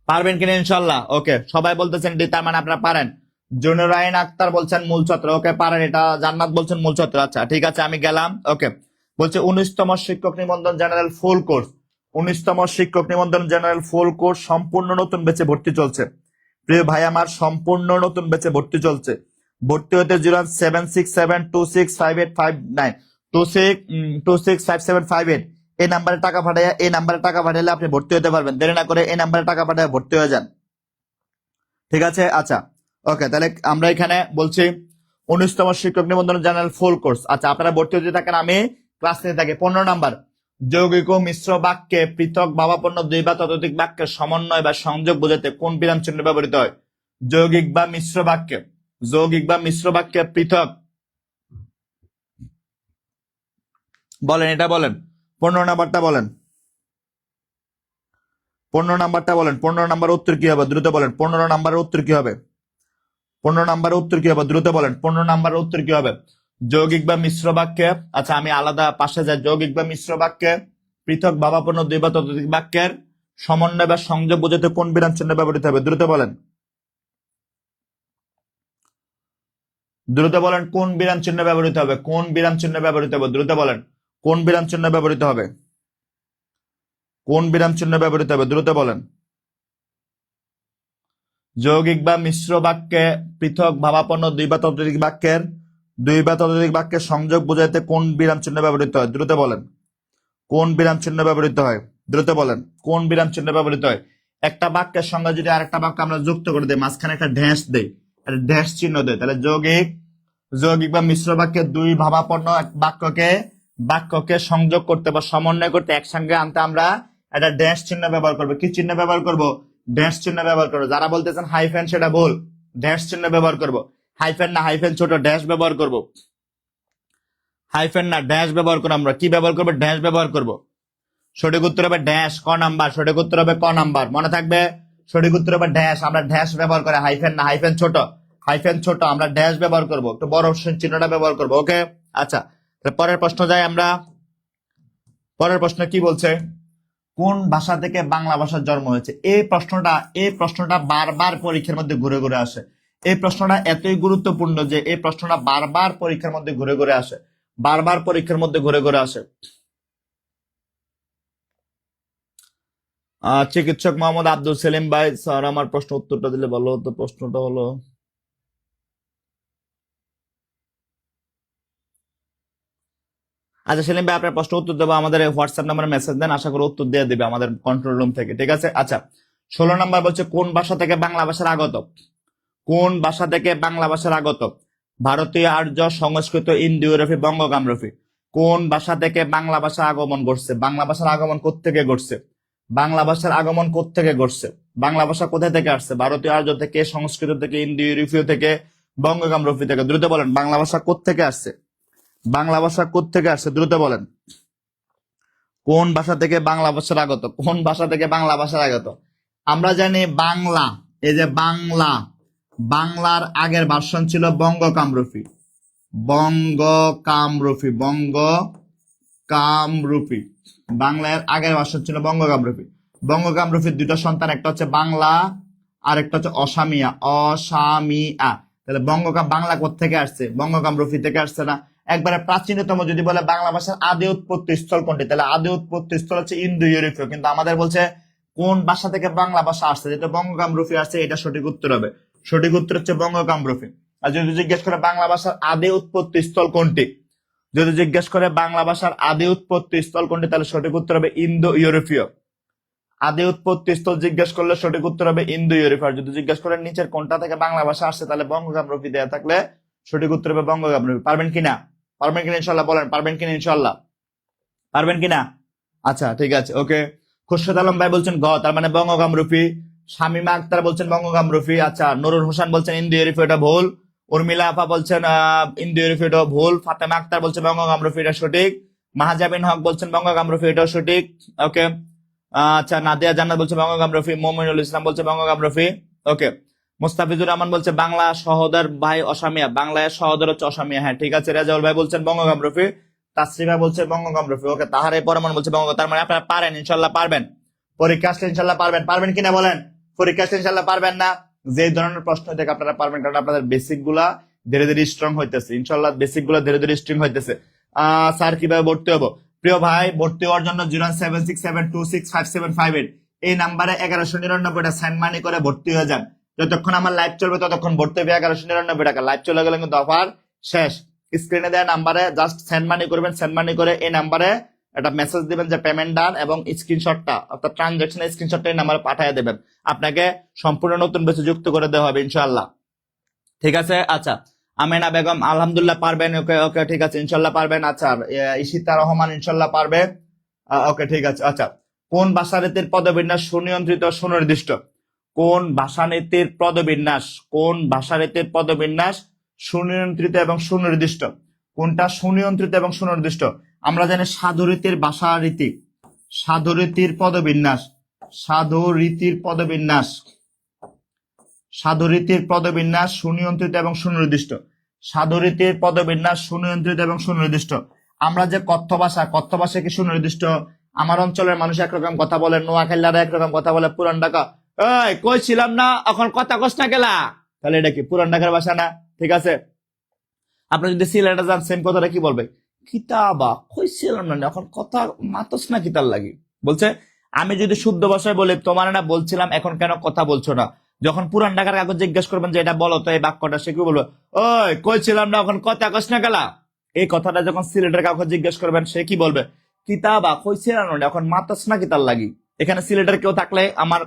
পারবেন কিনা ইনশাল্লাহ? ওকে, সবাই বলতেছেন ডি, তার মানে আপনারা পারেন। জুনুরাইন আক্তার বলছেন মূল ছত্র, ওকে পারেন এটা। জান্নাত বলছেন মূল ছত্র, আচ্ছা ঠিক আছে আমি গেলাম। ওকে, বলছে 19তম শিক্ষক নিবন্ধন জেনারেল ফুল কোর্স, 19তম শিক্ষক নিবন্ধন জেনারেল ফুল কোর্স সম্পূর্ণ নতুন ব্যাচে ভর্তি চলছে। প্রিয় ভাই আমার, সম্পূর্ণ নতুন ব্যাচে ভর্তি চলছে। ভর্তি হতে 07672658559 265758 এই নাম্বারে টাকা পাঠাইয়া, এই নাম্বারে টাকা পাঠাইলে আপনি ভর্তি হতে পারবেন। দেরি না করে এই নাম্বারে টাকা পাঠাইয়া ভর্তি হয়ে যান, ঠিক আছে। আচ্ছা ওকে, তাহলে আমরা এখানে বলছি 19তম শিক্ষক নিবন্ধন জেনারেল ফুল কোর্স। আচ্ছা, আপনারা ভর্তি হতে থাকেন, আমি ক্লাস নিতে থাকি। 15 নাম্বার, যৌগিক ও মিশ্র বাক্যে পৃথক ভাবাপন্ন দুই বা ততোধিক বাক্যের সমন্বয় বা সংযোগ বোঝাতে কোন বিরাম চিহ্ন ব্যবহৃত হয়? যৌগিক বা মিশ্র বাক্যে, যৌগিক বা মিশ্র বাক্যে পৃথক, বলেন এটা বলেন। 15 নাম্বারটা বলেন, 15 নাম্বারটা বলেন। 15 নাম্বার উত্তর কি হবে? দ্রুত বলেন। 15 নাম্বারের উত্তর কি হবে? 15 নাম্বারের উত্তর কি হবে? দ্রুত বলেন। 15 নাম্বারের উত্তর কি হবে? যৌগিক বা মিশ্র বাক্যে, আচ্ছা আমি আলাদা পাশে যাই। যৌগিক বা মিশ্র বাক্যে পৃথক ভাবাপন্ন দুই বা ততোধিক বাক্যের সমন্বয় বা সংযোগ বোঝাতে কোন বিরাম চিহ্ন ব্যবহৃত হবে? দ্রুত বলেন, দ্রুত বলেন কোন বিরাম চিহ্ন ব্যবহৃত হবে? কোন বিরাম চিহ্ন ব্যবহৃত হবে? দ্রুত বলেন কোন বিরাম চিহ্ন ব্যবহৃত হবে? কোন বিরাম চিহ্ন ব্যবহৃত হবে? দ্রুত বলেন। যৌগিক বা মিশ্র বাক্যে পৃথক ভাবাপন্ন দুই বা ততোধিক বাক্যের, দুই বা ততোধিক বাক্যের সংযোগ বোঝাতে কোন বিরাম চিহ্ন ব্যবহৃত হয়? দ্রুত বলেন কোন বিরাম চিহ্ন ব্যবহৃত হয়? দ্রুত বলেন কোন বিরাম চিহ্ন ব্যবহৃত হয়? একটা বাক্যের সঙ্গে যদি আরেকটা বাক্য আমরা যুক্ত করে দিই, মাঝখানে একটা ড্যাশ দেই, একটা ড্যাশ চিহ্ন দেয়, তাহলে যৌগিক, যৌগিক বা মিশ্র বাক্যে দুই ভাবাপন্ন বাক্যকে, বাক্যকে সংযোগ করতে বা সমন্বয় করতে একসঙ্গে আনতে আমরা একটা ড্যাশ চিহ্ন ব্যবহার করবো। কি চিহ্ন ব্যবহার করব? ড্যাশ চিহ্ন ব্যবহার করবো। যারা বলতেছেন হাইফেন সেটা ভুল, ড্যাশ চিহ্ন ব্যবহার করব। হাইফেন না, হাইফেন ছোট, ড্যাশ ব্যবহার করব। হাইফেন না, ড্যাশ ব্যবহার করবো। আমরা কি ব্যবহার করবো? ড্যাশ ব্যবহার করব। সঠিক উত্তর হবে ড্যাশ, ক নাম্বার। সঠিক উত্তর হবে ক নাম্বার, মনে থাকবে। সঠিক উত্তর হবে ড্যাশ। আমরা ড্যাশ ব্যবহার করে, হাইফেন না, হাইফেন ছোট, হাইফেন ছোট, আমরা ড্যাশ ব্যবহার করব, একটু বড় চিহ্নটা ব্যবহার করব। ওকে আচ্ছা, পরের প্রশ্ন যাই আমরা। পরের প্রশ্ন কি বলছে? কোন ভাষা থেকে বাংলা ভাষার জন্ম হয়েছে? এই প্রশ্নটা বারবার পরীক্ষার মধ্যে ঘুরে ঘুরে আসে। এই প্রশ্নটা এতই গুরুত্বপূর্ণ যে এই প্রশ্নটা বারবার পরীক্ষার মধ্যে ঘুরে ঘুরে আসে, বারবার পরীক্ষার মধ্যে ঘুরে ঘুরে আসে। চিকিৎসক মোহাম্মদ আব্দুল সেলিম ভাই, স্যার আমার প্রশ্ন উত্তরটা দিলে ভালো হতো। প্রশ্নটা হলো, আচ্ছা সেলিম ভাই আপনার প্রশ্ন উত্তর দেবো, আমাদের হোয়াটসঅ্যাপ নাম্বারে মেসেজ দেন, আশা করি উত্তর দিয়ে দিবে আমাদের কন্ট্রোল রুম থেকে, ঠিক আছে। আচ্ছা 16 নাম্বার বলছে কোন ভাষা থেকে বাংলা ভাষার আগত? কোন ভাষা থেকে বাংলা ভাষার আগত? ভারতীয়, আর্য, সংস্কৃত, ইন্দো ইউরোপী, বঙ্গ কামরূপী। কোন ভাষা থেকে বাংলা ভাষা আগমন ঘটছে? বাংলা ভাষার আগমন কোত্থেকে ঘটছে? বাংলা ভাষার আগমন কোত্থেকে ঘটছে? বাংলা ভাষা কোথা থেকে আসছে? ভারতীয়, আর্য থেকে, সংস্কৃত থেকে, ইন্দো ইউরোপীয় থেকে, বঙ্গ কামরূপী থেকে। দ্রুত বলেন বাংলা ভাষা কোত্থেকে আসছে? বাংলা ভাষা কোত্থেকে আসছে? দ্রুত বলেন কোন ভাষা থেকে বাংলা ভাষার আগত? কোন ভাষা থেকে বাংলা ভাষার আগত? আমরা জানি বাংলা, এই যে বাংলা, বাংলার আগের ভার্সন ছিল বঙ্গ কামরূপী, বঙ্গ কামরূপী, বঙ্গ কামরূপী। বাংলার আগের ভার্সন ছিল বঙ্গ কামরূপী। বঙ্গ কামরূপীর দুটো সন্তান, একটা হচ্ছে বাংলা আর একটা হচ্ছে অসামিয়া, অসামিয়া। তাহলে বাংলা কোত্থেকে আসছে? বঙ্গ কামরূপী থেকে আসছে না? একবারে প্রাচীনতম যদি বলে বাংলা ভাষার আদি উৎপত্তি স্থল কোনটি, তাহলে আদি উৎপত্তি স্থল হচ্ছে ইন্দো ইউরোপীয়। কিন্তু আমাদের বলছে কোন ভাষা থেকে বাংলা ভাষা আসছে, যেটা বঙ্গকামরূপী আসছে, এটা সঠিক উত্তর হবে। সঠিক উত্তর হচ্ছে বঙ্গকামরূপী। আর যদি জিজ্ঞেস করে বাংলা ভাষার আদি উৎপত্তি স্থল কোনটি, যদি জিজ্ঞেস করে বাংলা ভাষার আদি উৎপত্তি স্থল কোনটি, তাহলে সঠিক উত্তর হবে ইন্দো ইউরোপীয়। আদি উৎপত্তি স্থল জিজ্ঞেস করলে সঠিক উত্তর হবে ইন্দো ইউরোপীয়। যদি জিজ্ঞেস করেন নিচের কোনটা থেকে বাংলা ভাষা আসছে, তাহলে বঙ্গকামরূপী দেয়া থাকলে সঠিক উত্তর হবে বঙ্গকামরূপী। পারবেন কিনা? পারবেন কিনা ইনশাল্লাহ বলেন, পারবেন কিনা ইনশাল্লাহ? পারবেন কিনা? আচ্ছা ঠিক আছে, ওকে। খুরশেদ আলম ভাই বলছেন গ, তার মানে বঙ্গকামরূপী। শামিমা আক্তার বলছেন বঙ্গকামরূপী। আচ্ছা, নুরুল হোসেন বলছেন ইন্দো ইউরোপীয়, এটা ভুল। উর্মিলা আপা বলছেন ইন্দো ইউরোপীয়, এটা ভুল। ফাতেমা আক্তার বলছে বঙ্গকামরূপী, এটা সঠিক। মাহাজাবিন হক বলছেন বঙ্গকামরূপী, এটাও সঠিক। ওকে। আচ্ছা, নাদিয়া জান্নাত বলছে বঙ্গকামরূপী। মোমিনুল ইসলাম বলছে বঙ্গকামরূপী। ওকে। মুস্তাফিজুর রহমান বলছে বাংলা সহোদর ভাই অসামিয়া, বাংলায় সহোদর হচ্ছে অসামিয়া। হ্যাঁ ঠিক আছে। রেজাউল ভাই বলছেন বঙ্গকামরূপী। তাসরিফা বলছে বঙ্গকামরূপী। ওকে। তাহারে পরমান বলছে বঙ্গ, তার মানে আপনারা পারেন, ইনশাল্লাহ পারবেন। পরীক্ষা আসলে ইনশাল্লাহ পারবেন। পারবেন কিনা বলেন? পরীক্ষা আসলে ইনশাল্লাহ পারবেন না? যে ধরনের প্রশ্ন থেকে আপনারা পারবেন, কারণ আপনাদের বেসিক গুলা ধীরে ধীরে স্ট্রং হইতেছে। ইনশাল্লাহ বেসিক গুলা ধীরে ধীরে স্ট্রং হইতেছে। স্যার কিভাবে ভর্তি হবো? প্রিয় ভাই, ভর্তি হওয়ার জন্য 07672657558 এই নাম্বারে 1199 সেন্ড মানি করে ভর্তি হয়ে যান। যতক্ষণ আমার লাইভ চলবে ততক্ষণ ভর্তি হবে 1199 টাকা। লাইভ চলে গেলে কিন্তু অফার শেষ। স্ক্রিনে দেওয়া নাম্বারে জাস্ট সেন্ড মানি করবেন। সেন্ড মানি করে এই নাম্বারে একটা মেসেজ দিবেন যে পেমেন্ট ডান, এবং স্ক্রিনশটটা অর্থাৎ ট্রানজাকশনের স্ক্রিনশটটা এই নাম্বারে পাঠিয়ে দেবেন। আপনাকে সম্পূর্ণ নতুন বেসে যুক্ত করে দেওয়া হবে ইনশাআল্লাহ। ঠিক আছে। আচ্ছা, আমেনা বেগম আলহামদুলিল্লাহ পারবেন। ওকে ওকে ঠিক আছে, ইনশাল্লাহ পারবেন। আচ্ছা, ইশিতা রহমান ইনশাল্লাহ পারবে। ওকে ঠিক আছে। আচ্ছা, কোন ভাষানীতির পদবিন্যাস সুনিয়ন্ত্রিত সুনির্দিষ্ট? কোন ভাষানীতির পদবিন্যাস, কোন ভাষানীতির পদবিন্যাস সুনিয়ন্ত্রিত এবং সুনির্দিষ্ট? কোনটা সুনিয়ন্ত্রিত এবং সুনির্দিষ্ট? আমরা জানি সাধুরীতির ভাষারীতি, সাধুরীতির পদবিন্যাস, সাধুরীতির পদবিন্যাস, সাধুরীতির পদবিন্যাস সুনিয়ন্ত্রিত এবং সুনির্দিষ্ট। সাধুরীতির পদবিন্যাস সুনিয়ন্ত্রিত এবং সুনির্দিষ্ট। আমরা যে কথ্য ভাষা, কথ্য ভাষা কি সুনির্দিষ্ট? আমার অঞ্চলের মানুষ একরকম কথা বলে, নোয়াখালীরা একরকম কথা বলে, পুরান ঢাকা এই কই ছিলাম না এখন কথা কস না গেলা, তাহলে এটা কি পুরান ঢাকার ভাষা না? ঠিক আছে। আপনি যদি সিলেটে যান সেম কথাটা কি বলবে? কিতাবা কই ছিলাম না এখন কথা মাতস না কিতার লাগি। বলছে আমি যদি শুদ্ধ ভাষায় বলি তোমার না বলছিলাম এখন কেন কথা বলছো না, যখন পুরান ঢাকার কাগজ জিজ্ঞেস করবেন যে এটা বলো তো এই বাক্যটা, সে কি বলবো? ওই কই ছিলাম না এখন কথা কস না গেলা। এই কথাটা যখন সিলেটের কাগজ জিজ্ঞেস করবেন সে কি বলবে? কিতাবা কই ছিলাম না এখন মাতস না কিতার লাগি। এখানে সিলেটের কেউ থাকলে আমার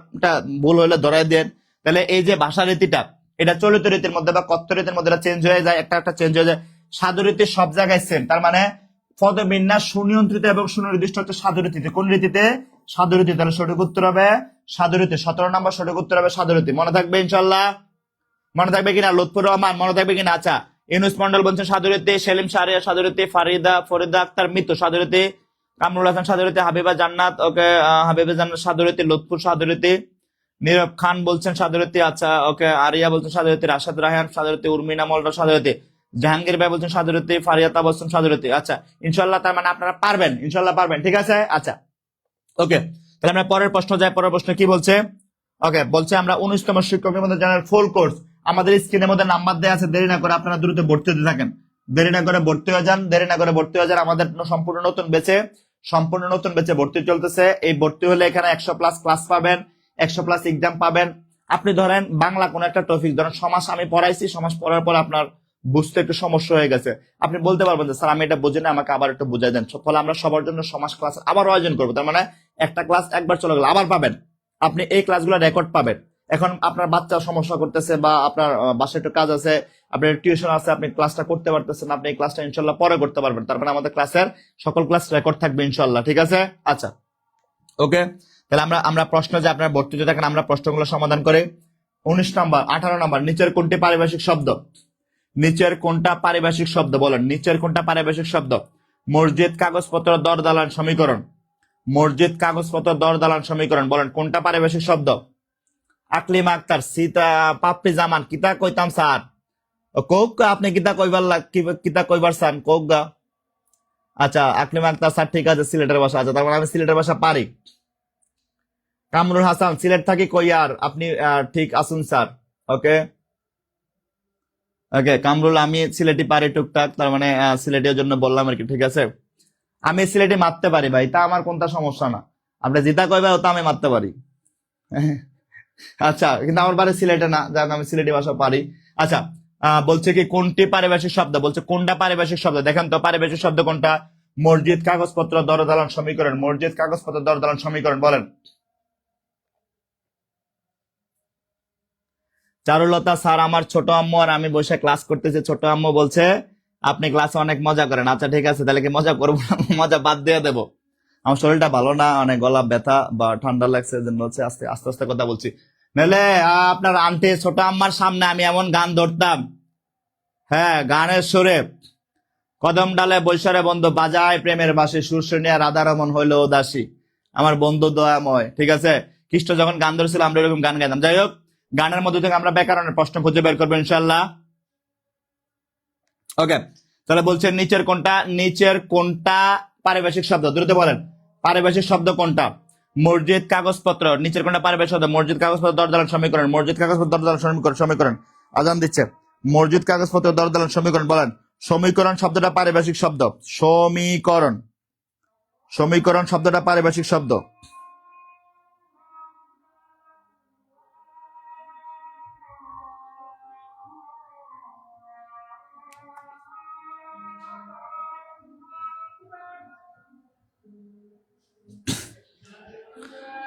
ভুল হলে ধরাই দেন। তাহলে এই যে ভাষা রীতিটা, এটা চলিত রীতির মধ্যে বা কথ্য রীতির মধ্যে চেঞ্জ হয়ে যায়, একটা একটা চেঞ্জ হয়ে যায়। সাধু রীতি সব জায়গায় সেম, তার মানে পদবিন্যাস সুনিয়ন্ত্রিত এবং সুনির্দিষ্ট হচ্ছে সাধু রীতিতে। কোন রীতিতে? সাধু রীতি। তাহলে সঠিক উত্তর হবে সাধু রীতি। 17 নম্বর সঠিক উত্তর হবে সাধু রীতি। মনে থাকবে ইনশাল্লাহ? মনে থাকবে কিনা? লুৎফুর রহমান মনে থাকবে কিনা? আচ্ছা, ইউনুস মন্ডল বলছেন সাধু রীতি, সেলিম শাহরিয়ার সাধু রীতি, ফরিদা আক্তার মিতু সাধু রীতি, কামরুল হাসান সাধু রীতি, হাবিবা জান্নাত ওকে হাবিবা জান্নাত সাধু রীতি, লুৎফুর সাধু রীতি, নীরব খান বলছেন সাধু রীতি। আচ্ছা ওকে, আরিয়া বলছেন সাধু রীতি, রাশাদ রায়হান সাধু রীতি, উর্মিনা মল্ল সাধু রীতি, জাহাঙ্গীর ভাই বলছেন সাধু রীতি, ফারিয়াতা বলছেন সাধু রীতি। আচ্ছা ইনশাল্লাহ, তার মানে আপনারা পারবেন, ইনশাল্লাহ পারবেন। ঠিক আছে। আচ্ছা ওকে, তাহলে আমরা পরের প্রশ্ন যাই। পরের প্রশ্ন কি বলছে? ওকে, বলছে আমরা 19তম শিক্ষক নিবন্ধন জেনারেল ফুল কোর্স, আমাদের স্ক্রিনের মধ্যে নাম্বার দেওয়া আছে, দেরি না করে আপনারা দ্রুত ভর্তি হতে থাকেন, দেরি না করে ভর্তি হয়ে যান, দেরি না করে ভর্তি হয়ে যান। আমাদের সম্পূর্ণ নতুন ব্যাচে ভর্তি চলতেছে। এই ভর্তি হলে এখানে 100+ ক্লাস পাবেন, 100+ এক্সাম পাবেন। আপনি ধরেন বাংলা কোন একটা টপিক, ধরেন সমাস আমি পড়াইছি, সমাস পড়ার পর আপনার বুঝতে একটু সমস্যা হয়ে গেছে, আপনি বলতে পারবেন যে স্যার আমি এটা বুঝি না, আমাকে আবার একটু বুঝাই দেন। ফলে আমরা সবার জন্য সমাস ক্লাস আবার আয়োজন করবো। তার মানে একটা ক্লাস একবার চলে গেল আবার পাবেন, আপনি এই ক্লাসগুলো রেকর্ড পাবেন। এখন আপনার বাচ্চা সমস্যা করতেছে বা আপনার বাসায় একটু কাজ আছে, আপনার টিউশন আছে, আপনি ক্লাসটা করতে পারতেছেন, আপনি এই ক্লাসটা ইনশাল্লাহ পরে করতে পারবেন। তারপরে আমাদের ক্লাসের সকল ক্লাস রেকর্ড থাকবে ইনশাল্লাহ। ঠিক আছে। আচ্ছা ওকে, তাহলে আমরা প্রশ্ন যে আপনার ভর্তি হতে থাকেন, আমরা প্রশ্নগুলো সমাধান করি। 19 নম্বর 18 নম্বর, নিচের কোনটি পারিভাষিক শব্দ? নিচের কোনটা পারিভাষিক শব্দ বলেন? নিচের কোনটা পারিভাষিক শব্দ? মসজিদ, কাগজপত্র, দর দালান, সমীকরণ। মসজিদ, কাগজপত্র, দর দালান, সমীকরণ, বলেন কোনটা পারিভাষিক শব্দ? আকলিমা আক্তার, সীতা পাপ্পি জামান, কিতা কইতাম স্যার কোক, আপনি কিতা কইবার কিতা কইবার স্যার কোক গা। আচ্ছা আকলিমা আক্তার স্যার ঠিক আছে, সিলেটের ভাষা। আচ্ছা, তার মানে আমি সিলেটের ভাষা পারি। কামরুল হাসান, সিলেট থাকি কইয়ার, আপনি ঠিক আসুন স্যার। ওকে ওকে কামরুল, আমি সিলেটি পারি টুকটাক, তার মানে সিলেটের জন্য বললাম আর কি, ঠিক আছে। আমি সিলেটি মারতে পারি ভাই, তা আমার কোনটা সমস্যা না। আপনি জিতা কইবে ওটা আমি মারতে পারি। আচ্ছা, কিন্তু আমার বাড়ি সিলেটে না, যাক আমি সিলেটি ভাষা পারি। আচ্ছা, বলছে কি কোনটি পারিভাষিক শব্দ, বলছে কোনটা পারিভাষিক শব্দ, দেখেন তো পারিভাষিক শব্দ কোনটা। মসজিদ, কাগজপত্র, দরদালান, সমীকরণ। মসজিদ, কাগজপত্র, দরদালান, সমীকরণ, বলেন। চারুলতা স্যার, আমার ছোট আম্মু আর আমি বসে ক্লাস করতেছি, ছোট আম্মু বলছে আপনি ক্লাসে অনেক মজা করেন। আচ্ছা ঠিক আছে, তাহলে কি মজা করবো না, মজা বাদ দিয়ে দেবো। আমার শরীরটা ভালো না, অনেক গলা ব্যথা বা ঠান্ডা লাগছে, জন্য হচ্ছে আস্তে আস্তে আস্তে কথা বলছি। নাহলে আপনার আন্টি ছোট আম্মার সামনে আমি এমন গান ধরতাম, হ্যাঁ গানের সুরে। কদম ডালে বৈশারে বন্ধু বাজায় প্রেমের বাসি, সুর শুনিয়া রাধারমন হইল দাসী। আমার বন্ধু দয়াময়, ঠিক আছে। খ্রিস্ট যখন গান ধরেছিল আমরা এরকম গান গাইতাম। যাই হোক, গানের মধ্যে থেকে আমরা ব্যাকরণের প্রশ্ন খুঁজে বের করবো ইনশাল্লাহ। ওকে, তাহলে বলছেন নিচের কোনটা পারিভাষিক শব্দ, দ্রুত বলেন। পারিভাষিক শব্দ কোনটা? মসজিদ, কাগজপত্র। নিচের কোনটা পারিভাষিক শব্দ? মসজিদ, কাগজপত্র, দরদালান, সমীকরণ। মসজিদ, কাগজপত্র, দরদালান, সমীকরণ। আজান দিচ্ছে। মসজিদ, কাগজপত্র, দরদালান, সমীকরণ, বলেন। সমীকরণ শব্দটা পারিভাষিক শব্দ। সমীকরণ, সমীকরণ শব্দটা পারিভাষিক শব্দ।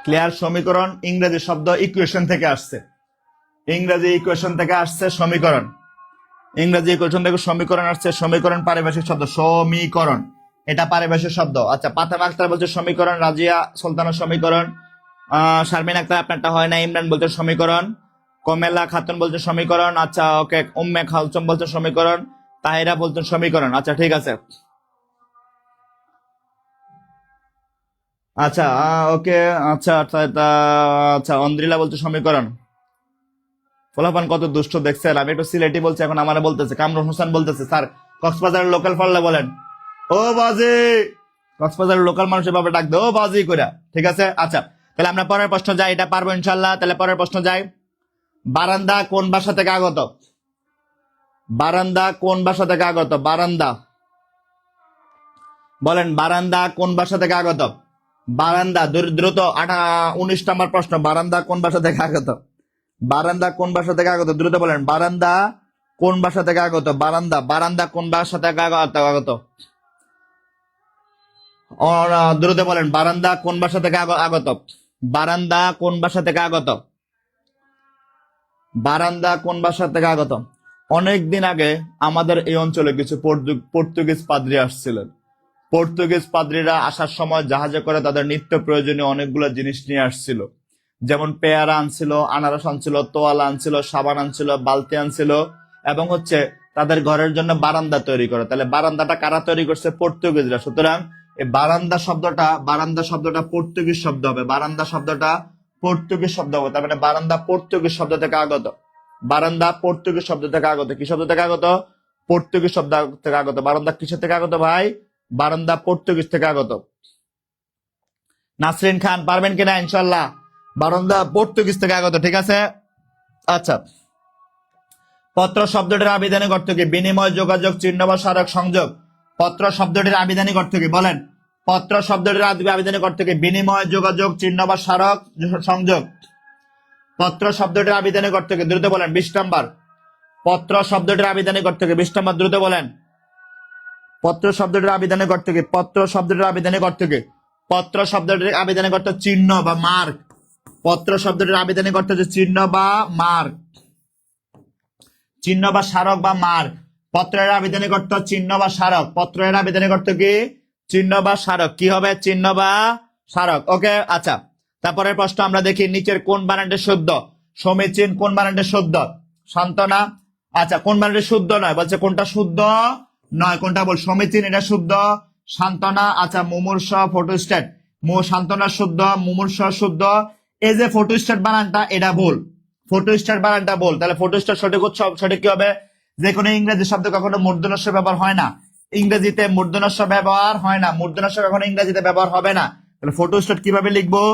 ক্লিয়ার? সমীকরণ ইংরেজি শব্দ ইকুয়েশন থেকে আসছে, ইংরেজি ইকুয়েশন থেকে আসছে সমীকরণ। ইংরেজি ইকুয়েশন থেকে সমীকরণ আসছে। সমীকরণ পারিভাষিক শব্দ, সমীকরণ এটা পারিভাষিক শব্দ। আচ্ছা, ফাতেমা আক্তার বলছে সমীকরণ, রাজিয়া সুলতানের সমীকরণ, শারমিন আক্তার আপনারটা হয় না, ইমরান বলছে সমীকরণ, কমেলা খাতুন বলছে সমীকরণ। আচ্ছা ওকে, উম্মে খালচম বলছে সমীকরণ, তাহিরা বলছেন সমীকরণ। আচ্ছা ঠিক আছে। আচ্ছা ওকে। আচ্ছা আচ্ছা আচ্ছা, অন্দ্রিলা বলছে সমীকরণ। ফলাফান কত দুষ্ট দেখছেন, আমি একটু সিলেটি বলছি, এখন আমার বলতেছে। কামরুল হোসেন বলতেছে স্যার কক্সবাজারের লোকাল পারলে বলেন। ও বাজি, কক্সবাজারের লোকাল মানুষের ভাবে ডাক দে, ও বাজি কইরা, ঠিক আছে। আচ্ছা, তাহলে আমরা পরের প্রশ্ন যাই, এটা পারবো ইনশাল্লাহ। তাহলে পরের প্রশ্ন যাই। বারান্দা কোন ভাষা থেকে আগত? বারান্দা কোন ভাষা থেকে আগত? বারান্দা, বলেন বারান্দা কোন ভাষা থেকে আগত? বারান্দা, দ্রুত 19 নম্বর প্রশ্ন, বারান্দা কোন ভাষা থেকে আগত? বারান্দা কোন ভাষা থেকে আগত, দ্রুত বলেন। বারান্দা কোন ভাষা থেকে আগত? বারান্দা, বারান্দা কোন ভাষা থেকে আগত? দ্রুত বলেন, বারান্দা কোন ভাষা থেকে আগত? বারান্দা কোন ভাষা থেকে আগত? বারান্দা কোন ভাষা থেকে আগত? অনেক দিন আগে আমাদের এই অঞ্চলে কিছু পর্তুগিজ পাদ্রী আসছিলেন। পর্তুগিজ পাদ্রীরা আসার সময় জাহাজে করে তাদের নিত্য প্রয়োজনীয় অনেকগুলো জিনিস নিয়ে আসছিল। যেমন পেয়ারা আনছিল, আনারস আনছিল, তোয়ালা আনছিল, সাবান আনছিল, বালতি আনছিল, এবং হচ্ছে তাদের ঘরের জন্য বারান্দা তৈরি করে। তাহলে বারান্দাটা কারা তৈরি করছে? পর্তুগিজরা। সুতরাং এই বারান্দা শব্দটা পর্তুগিজ শব্দ হবে। বারান্দা শব্দটা পর্তুগিজ শব্দ হবে, তার মানে বারান্দা পর্তুগিজ শব্দ থেকে আগত। বারান্দা পর্তুগিজ শব্দ থেকে আগত। কি শব্দ থেকে আগত? পর্তুগিজ শব্দ থেকে আগত। বারান্দা কিসের থেকে আগত ভাই? বারান্দা পর্তুগিজ থেকে আগত। নাসরিন খান পারবেন কিনা ইনশাল্লাহ? বারান্দা পর্তুগিজ থেকে আগত, ঠিক আছে। আচ্ছা, পত্র শব্দটির আবিধানিক অর্থ কি? বিনিময়, যোগাযোগ, চিহ্ন বা স্মারক, সংযোগ। পত্র শব্দটির আবিধানিক অর্থ কি? বলেন। পত্র শব্দটির আবিধানিক অর্থ কি? বিনিময়, যোগাযোগ, চিহ্ন বা স্মারক, সংযোগ। পত্র শব্দটির আবিধানিক অর্থ কি? দ্রুত বলেন। 20 নম্বর। পত্র শব্দটির আবিধানিক অর্থ কি? 20 নম্বর, দ্রুত বলেন। পত্র শব্দটির আবিধানিক অর্থ কি? পত্র শব্দটির আবিধানিক অর্থ কি? পত্র শব্দটির আবিধানিক অর্থ চিহ্ন বা মার্ক। পত্র শব্দটির আবিধানিক অর্থ হচ্ছে চিহ্ন বা মার্ক, চিহ্ন বা স্মারক বা মার্ক। পত্রের আবিধানিক অর্থ চিহ্ন বা স্মারক। পত্রের আবিধানিক অর্থ কি? চিহ্ন বা স্মারক। কি হবে? চিহ্ন বা স্মারক। ওকে, আচ্ছা। তারপরের প্রশ্ন আমরা দেখি, নিচের কোন বানানটি শুদ্ধ? সমীচীন কোন বানানটি শুদ্ধ? সান্ত্বনা। আচ্ছা, কোন বানানটি শুদ্ধ নয়? বলছে কোনটা শুদ্ধ নয়, কোনটা বল? সমীচীন এটা শুদ্ধ, সান্ত্বনা। আচ্ছা, মুমূর্ষ, ফটোস্টেট। সান্ত্বনা শুদ্ধ, মুমূর্ষ শুদ্ধ। এই যে ফটোস্টেট বানানটা এটা ভুল, ফটোস্টেট বানানটা ভুল। তাহলে ফটোস্টেট সঠিক কি হবে? যে কোনো ইংরেজি শব্দ কখনো মূর্ধন্য স ব্যবহার হয় না, ইংরেজিতে মূর্ধন্য স ব্যবহার হয় না, মূর্ধন্য স কখনো ইংরেজিতে ব্যবহার হবে না। তাহলে ফটোস্টেট কিভাবে লিখবো?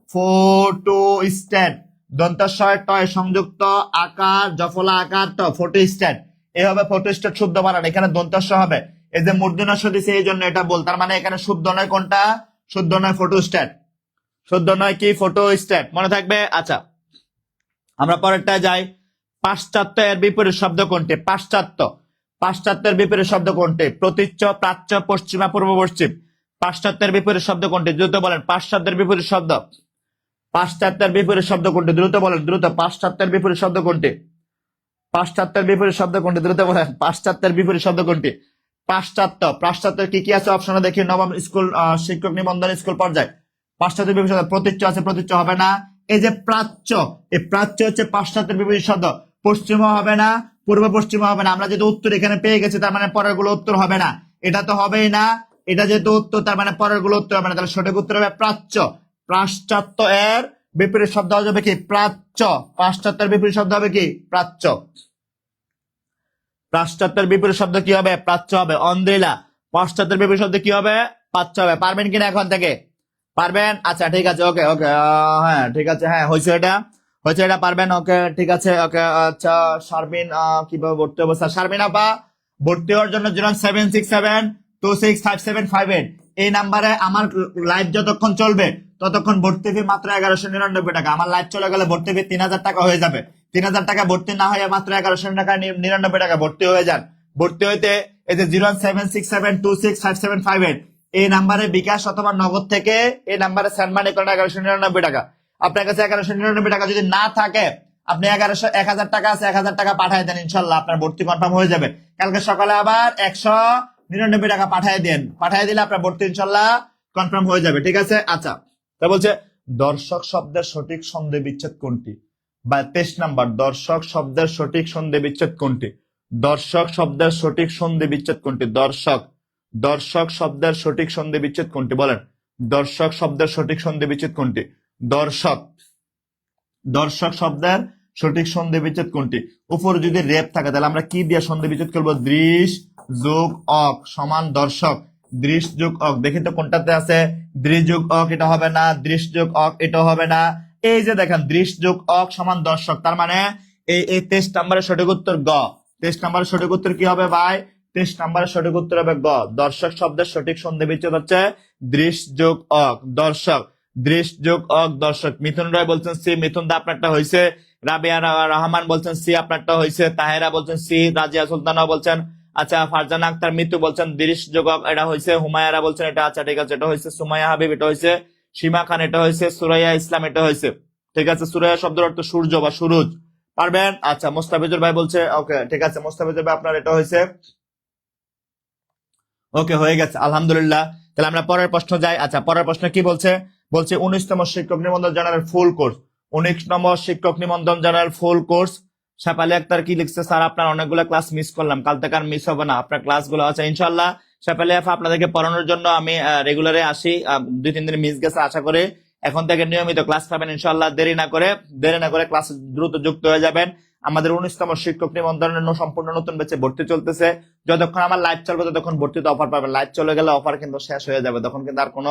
ফটোস্টেট, দন্তস্বয় টয় সংযুক্ত আকার, জফলা আকার ট, ফটোস্টেট। এ হবে ফটোস্টেট শুদ্ধ বানান, এখানে দন্তস্ব হবে, এই যে মূর্ধন্যস্ব দিছে এই জন্য এটা বল, তার মানে এখানে শুদ্ধ নয় কোনটা, শুদ্ধ নয় ফটোস্টেট, শুদ্ধ নয় কি ফটোস্টেট, মনে থাকবে। আচ্ছা আমরা পরেরটা যাই। পাশ্চাত্য এর বিপরীত শব্দ কোনটি? পাশ্চাত্য, পাশ্চাত্যের বিপরীত শব্দ কোনটি? প্রতীচ্য, প্রাচ্য, পশ্চিমা, পূর্ব পশ্চিম। পাশ্চাত্যের বিপরীত শব্দ কোনটি? দ্রুত বলেন, পাশ্চাত্যের বিপরীত শব্দ, পাশ্চাত্যের বিপরীত শব্দ কোনটি? দ্রুত বলেন, দ্রুত, পাশ্চাত্যের বিপরীত শব্দ কোনটি? পাশ্চাত্যের বিপরীত শব্দ কোনটি? দ্রুত বলেন, পাশ্চাত্যের বিপরীত শব্দ কোনটি? পাশ্চাত্য, পাশ্চাত্যের কি কি আছে অপশনে দেখি, নবম স্কুল শিক্ষক নিবন্ধন স্কুল পর্যায়ে। পাশ্চাত্যের বিপরীত শব্দ প্রতীচ্য আছে, প্রতীচ্য হবে না। এই যে প্রাচ্য, এই প্রাচ্য হচ্ছে পাশ্চাত্যের বিপরীত শব্দ, পশ্চিম হবে না, পূর্ব পশ্চিম হবে না। আমরা যেহেতু উত্তর এখানে পেয়ে গেছি, তার মানে পরের গুলো উত্তর হবে না, এটা তো হবেই না। এটা যেহেতু উত্তর, তার মানে পরের গুলো উত্তর হবে না, তাহলে সঠিক উত্তর হবে প্রাচ্য। পাশ্চাত্য এর বিপরীত শব্দ হবে কি? প্রাচ্য। পাশ্চাত্যের বিপরীত শব্দ হবে কি? প্রাচ্য। পাশ্চাত্যের বিপরীত শব্দ কি হবে? প্রাচ্য হবে। অন্দ্রিলা, পাশ্চাত্যের বিপরীত শব্দ কি হবে? প্রাচ্য হবে। পারবেন কিনা এখন থেকে? পারবেন? আচ্ছা ঠিক আছে, ওকে ওকে, হ্যাঁ ঠিক আছে, হ্যাঁ হয়েছে এটা, হয়েছে এটা, পারবেন, ওকে ঠিক আছে, ওকে। আচ্ছা শারমিন কিভাবে ভর্তি অবস্থা? শারমিন আপা ভর্তি হওয়ার জন্য 076726575 এই নাম্বারে আমার লাইভ যতক্ষণ চলবে ততক্ষণ ভর্তি ফি মাত্র 1199 টাকা। আমার লাইভ চলে গেলে ভর্তি ফি 3000 টাকা হয়ে যাবে। 3000 টাকা ভর্তি না হয়ে মাত্র 1199 টাকা ভর্তি হয়ে যান। ভর্তি হইতে এই যে 076726575 এই নাম্বারে বিকাশ অথবা নগদ থেকে এই নাম্বারে সেন্ড মানি করেন 1199 টাকা। আপনার কাছে 1199 টাকা যদি না থাকে, আপনি 1000 টাকা আছে, 1000 টাকা পাঠিয়ে দেন, ইনশাল্লাহ আপনার ভর্তি কনফার্ম হয়ে যাবে। কালকে সকালে আবার 199 টাকা পাঠিয়ে দেন, পাঠিয়ে দিলে আপনার ভর্তি ইনশাল্লাহ কনফার্ম হয়ে যাবে, ঠিক আছে। আচ্ছা তা বলছে দর্শক শব্দের সঠিক সন্ধি বিচ্ছেদ কোনটি? বা 23 নাম্বার, দর্শক শব্দের সঠিক সন্ধি বিচ্ছেদ কোনটি? দর্শক শব্দের সঠিক সন্ধি বিচ্ছেদ কোনটি? দর্শক, দর্শক শব্দের সঠিক সন্ধি বিচ্ছেদ কোনটি? বলেন, দর্শক শব্দের সঠিক সন্ধি বিচ্ছেদ কোনটি? দর্শক, দর্শক শব্দের সঠিক সন্ধি বিচ্ছেদ কোনটি? উপরে যদি রেপ থাকে তাহলে আমরা কি দিয়ে সন্ধি বিচ্ছেদ করবো? দৃশ যোগ অক সমান দর্শক, দৃশ যোগ অক, দেখি তো কোনটাতে আছে? দৃশ যোগ অক, এটা হবে না। দৃশ যোগ অক, এটা হবে না। এই যে দেখেন দৃশ যোগ অক সমান দর্শক, তার মানে এই 23 নাম্বারের সঠিক উত্তর গ। 23 নাম্বারের সঠিক উত্তর কি হবে ভাই? 23 নাম্বারের সঠিক উত্তর হবে গ। দর্শক শব্দের সঠিক সন্ধি বিচ্ছেদ হচ্ছে দৃশ যোগ অক, দর্শক, দৃশ যোগ অক, দর্শক। মিথুন রায় বলছেন সি, মিথুন দা আপনারটা হয়েছে। রাবিয়া রহমান বলছেন সি, আপনারটা হয়েছে। তাহেরা বলছেন সি, রাজিয়া সুলতানা বলছেন আচ্ছা। ফারজানা আক্তার মিতু বলছেন দৃশ যোগ অক, এটা হয়েছে। হুমায়ারা বলছেন এটা, আচ্ছা ঠিক আছে, এটা হয়েছে। সুমাইয়া হাবিব এটা হয়েছে। সীমা খান এটা হয়েছে। সুরাইয়া ইসলাম এটা হয়েছে, ঠিক আছে। সুরাইয়া শব্দের অর্থ সূর্য বা সুরুজ, পারবেন। আচ্ছা মোস্তাফিজুর ভাই বলছে ওকে, ঠিক আছে মোস্তাফিজুর ভাই আপনার এটা হয়েছে, ওকে হয়ে গেছে, আলহামদুলিল্লাহ। তাহলে আমরা পরের প্রশ্ন যাই। আচ্ছা পরের প্রশ্ন কি বলছে? বলছে 19তম শিক্ষক নিবন্ধন জেনারেল ফুল কোর্স, 19তম শিক্ষক নিবন্ধন general full course. Shefali Akter কি লিখছে? স্যার আপনার অনেকগুলো ক্লাস মিস করলাম, কাল থেকে আর মিস হবে না আপনার ক্লাসগুলো। আচ্ছা ইনশাল্লাহ শেফালি আপা আপনাদেরকে পড়ানোর জন্য আমি রেগুলারে আসি, 2-3 দিন মিস গেছে, আশা করি এখন থেকে নিয়মিত ক্লাস পাবেন ইনশাল্লাহ। দেরি না করে ক্লাস দ্রুত যুক্ত হয়ে যাবেন। আমাদের 19তম শিক্ষক নিবন্ধনের সম্পূর্ণ নতুন ব্যাচে ভর্তি চলতেছে। যতক্ষণ আমার লাইভ চলবে ততক্ষণ ভর্তিতে অফার পাবেন। লাইভ চলে গেলে অফার কিন্তু শেষ হয়ে যাবে, তখন কিন্তু আর কোনো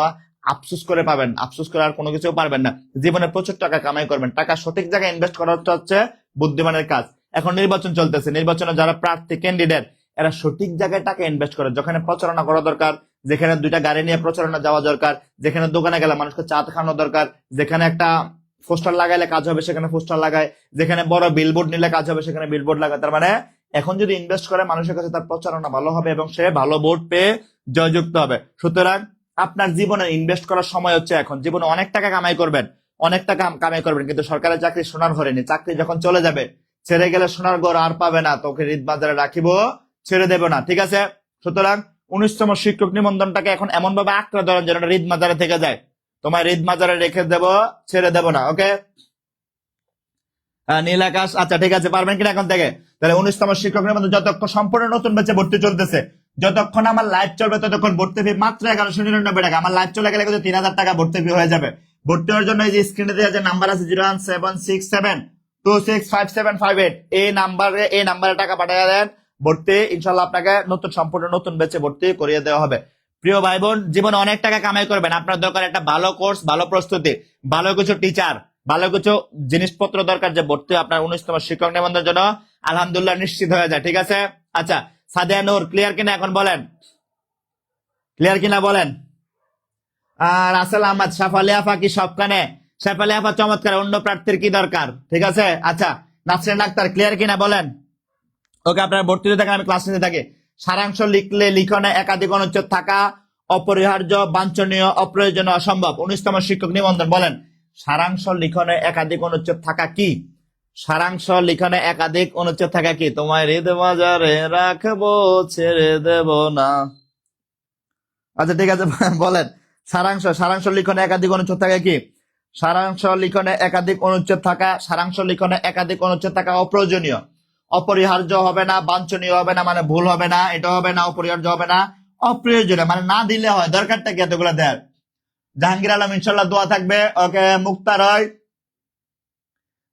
আফসোস করে পাবেন, আফসোস করে আর কোনো কিছু পারবেন না। জীবনে প্রচুর টাকা কামাই করবেন, টাকা সঠিক জায়গায় ইনভেস্ট করা হচ্ছে বুদ্ধিমানের কাজ। এখন নির্বাচন চলতেছে, নির্বাচনে যারা প্রার্থী ক্যান্ডিডেট এরা সঠিক জায়গায় টাকা ইনভেস্ট করে। যেখানে প্রচারণা করা দরকার, যেখানে 2টা গাড়ি নিয়ে প্রচারণা যাওয়া দরকার, যেখানে দোকানে গেলে মানুষকে চা খাওয়ানো দরকার, যেখানে একটা পোস্টার লাগাইলে কাজ হবে সেখানে পোস্টার লাগায়, যেখানে বড় বিলবোর্ড নিলে কাজ হবে সেখানে বিলবোর্ড লাগায়। তার মানে এখন যদি ইনভেস্ট করে মানুষের কাছে তার প্রচারণা ভালো হবে এবং সে ভালো ভোট পেয়ে জয়যুক্ত হবে। সুতরাং আপনার জীবনে ইনভেস্ট করার সময় হচ্ছে এখন। জীবনে অনেক টাকা কামাই করবেন, অনেক টাকা কামাই করবেন, কিন্তু সরকারের চাকরি সোনার ঘরে নেই। চাকরি যখন চলে যাবে, ছেড়ে গেলে সোনার ঘর আর পাবে না, তোকে রিদ বাজারে রাখিব, ছেড়ে দেবে না, ঠিক আছে। সুতরাং 19তম শিক্ষক নিবন্ধনটাকে এখন এমন ভাবে আঁকড়ে ধরেন যেন রিদ বাজারে থেকে যায়। তোমার রিদ বাজারে রেখে দেব, ছেড়ে দেব না, ওকে। নীল আকাশ, আচ্ছা ঠিক আছে, পারবেন কিনা এখন থেকে? তাহলে 19তম শিক্ষক নিবন্ধন যতক্ষণ সম্পূর্ণ নতুন ব্যাচে ভর্তি চলতেছে, যতক্ষণ আমার লাইভ চলবে ততক্ষণ ভর্তি ফি মাত্র 1199 টাকা। আমার লাইভ চলে গেলে কিন্তু 3000 টাকা ভর্তি ফি হয়ে যাবে। ভর্তি হওয়ার জন্য এই যে স্ক্রিনে দেওয়া যে নাম্বার আছে 01767265758 এই নাম্বারে টাকা পাঠিয়ে দেন। ভর্তি ইনশাল্লাহ আপনাকে সম্পূর্ণ নতুন ব্যাচে ভর্তি করিয়ে দেওয়া হবে। প্রিয় ভাই বোন, জীবনে অনেক টাকা কামাই করবেন, আপনার দরকার একটা ভালো কোর্স, ভালো প্রস্তুতি, ভালো কিছু টিচার, ভালো কিছু জিনিসপত্র দরকার যে ভর্তি আপনার 19তম শিক্ষক নিবন্ধনের জন্য। আলহামদুলিল্লাহ নিশ্চিত হয়ে যায়, ঠিক আছে। আচ্ছা সাদিয়া নূর ক্লিয়ার কিনা এখন বলেন, ক্লিয়ার কিনা বলেন। রাসেল আহমদ সাফালি আফা কি সবখানে? সাফালি আফা চমৎকার, অন্য প্রার্থীর কি দরকার, ঠিক আছে। আচ্ছা নাসরিন আক্তার ক্লিয়ার কিনা বলেন। ওকে আপনারা ভর্তি হতে থাকেন, আমি ক্লাস নিতে থাকি। সারাংশ লিখলে লিখনে একাধিক অনুচ্ছেদ থাকা অপরিহার্য, বাঞ্ছনীয়, অপ্রয়োজনীয়, অসম্ভব। 19তম শিক্ষক নিবন্ধন বলেন সারাংশ লিখনে একাধিক অনুচ্ছেদ থাকা কি? সারাংশ লিখনে একাধিক অনুচ্ছেদ থাকা কি? তোমায় হৃদ বাজারে রাখবো, ছেড়ে দেব না। আচ্ছা ঠিক আছে বলেন সারাংশ, সারাংশ লিখনে একাধিক অনুচ্ছেদ থাকা কি? সারাংশ লিখনে একাধিক অনুচ্ছেদ থাকা, সারাংশ লিখনে একাধিক অনুচ্ছেদ থাকা অপ্রয়োজনীয়, অপরিহার্য হবে না, বাঞ্ছনীয় হবে না মানে ভুল হবে না, এটা হবে না, অপরিহার্য হবে না, অপ্রয়োজনীয় মানে না দিলে হয়, দরকারটা কি এতগুলো দেয়। জাহাঙ্গীর আলম ইনশাল্লাহ দোয়া থাকবে। ওকে মুক্তা রয়,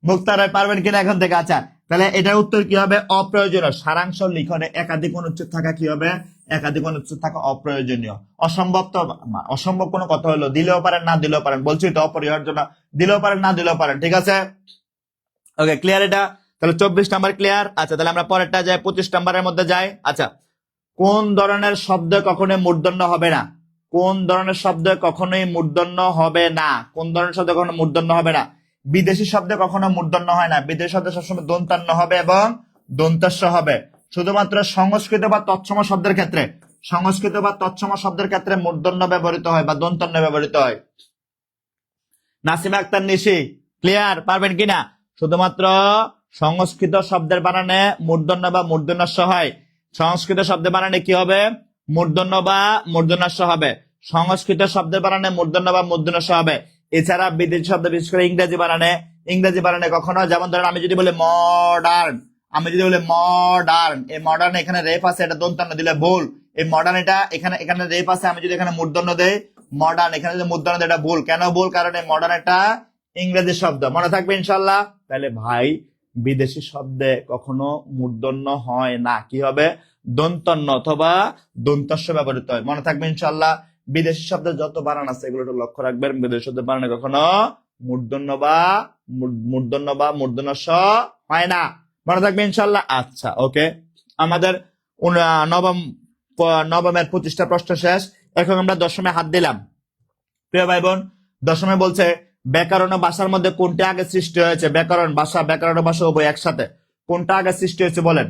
মুক্তা রয় পারবেন কিনা এখন থেকে? আচ্ছা তাহলে এটার উত্তর কি হবে? অপ্রয়োজনীয়। সারাংশ লিখনে একাধিক অনুচ্ছেদ থাকা কি হবে? একাধিক অনুচ্ছেদ থাকা অপ্রয়োজনীয়। অসম্ভব তো অসম্ভব কোনো কথা হলো, দিলেও পারেন না দিলেও পারেন, বলছি তো অপরিহার্য না, দিলেও পারেন না দিলেও পারেন, ঠিক আছে। ওকে ক্লিয়ার এটা? তাহলে 24 নাম্বার ক্লিয়ার। আচ্ছা তাহলে আমরা পরেরটা যাই, 25 নাম্বারের মধ্যে যাই। আচ্ছা কোন ধরনের শব্দ কখনোই মূর্ধন্য হবে না? কোন ধরনের শব্দ কখনোই মূর্ধন্য হবে না? কোন ধরনের শব্দ কখনো মূর্ধন্য হবে না? বিদেশি শব্দে কখনো মূর্ধন্য হয় না, বিদেশি শব্দে সবসময় দন্তান্ন হবে এবং দন্তাস্য হবে। শুধুমাত্র সংস্কৃত বা তৎসম শব্দের ক্ষেত্রে, সংস্কৃত বা তৎসম শব্দের ক্ষেত্রে মূর্ধন্য ব্যবহৃত হয় বা দন্তান্ন ব্যবহৃত হয়। নাসিমা আক্তার নিশি ক্লিয়ার, পারবেন কিনা? শুধুমাত্র সংস্কৃত শব্দের বানানে মূর্ধন্য বা মূর্ধন্যাস্য হয়। সংস্কৃত শব্দের বানানে কি হবে? মূর্ধন্য বা মূর্ধন্যাস্য হবে। সংস্কৃত শব্দের বানানে মূর্ধন্য বা মূর্ধন্যাস্য হবে। এছাড়া বিদেশি শব্দ বিশেষ করে ইংরেজি বানানে কখনো, যেমন ধরেন আমি যদি বলি মডার্ন, আমি যদি বলি মডার্ন, এই মডার্ন এখানে রেফ আছে, এটা দন্তান্ন দিলে ভুল। এই মডার্ন এটা এখানে এখানে রেফ আছে, আমি যদি এখানে মূর্ধন্য দেই মডার্ন, এখানে যদি মূর্ধন্য দেই এটা ভুল। কেন ভুল? কারণ এই মডার্ন এটা ইংরেজি শব্দ, মনে থাকবে ইনশাল্লাহ। তাহলে ভাই বিদেশি শব্দে কখনো মূর্ধন্য হয় না, কি হবে? দন্তন্য অথবা দন্তস্য ব্যবহৃত হয়, মনে থাকবে ইনশাল্লাহ। বিদেশি শব্দের যত বানান আছে এগুলো একটু লক্ষ্য রাখবেন, বিদেশি শব্দের বানানে কখনো মূর্ধন্য বা মূর্ধন্যস্য হয় না, মনে থাকবে ইনশাল্লাহ। আচ্ছা ওকে আমাদের নবমের 25টা প্রশ্ন শেষ। এখন আমরা দশমে হাত দিলাম। প্রিয় ভাই বোন, দশমে বলছে ব্যাকরণ ও ভাষার মধ্যে কোনটা আগে সৃষ্টি হয়েছে? ব্যাকরণ ও ভাষা উভয় একসাথে, কোনটা আগে সৃষ্টি হয়েছে বলেন?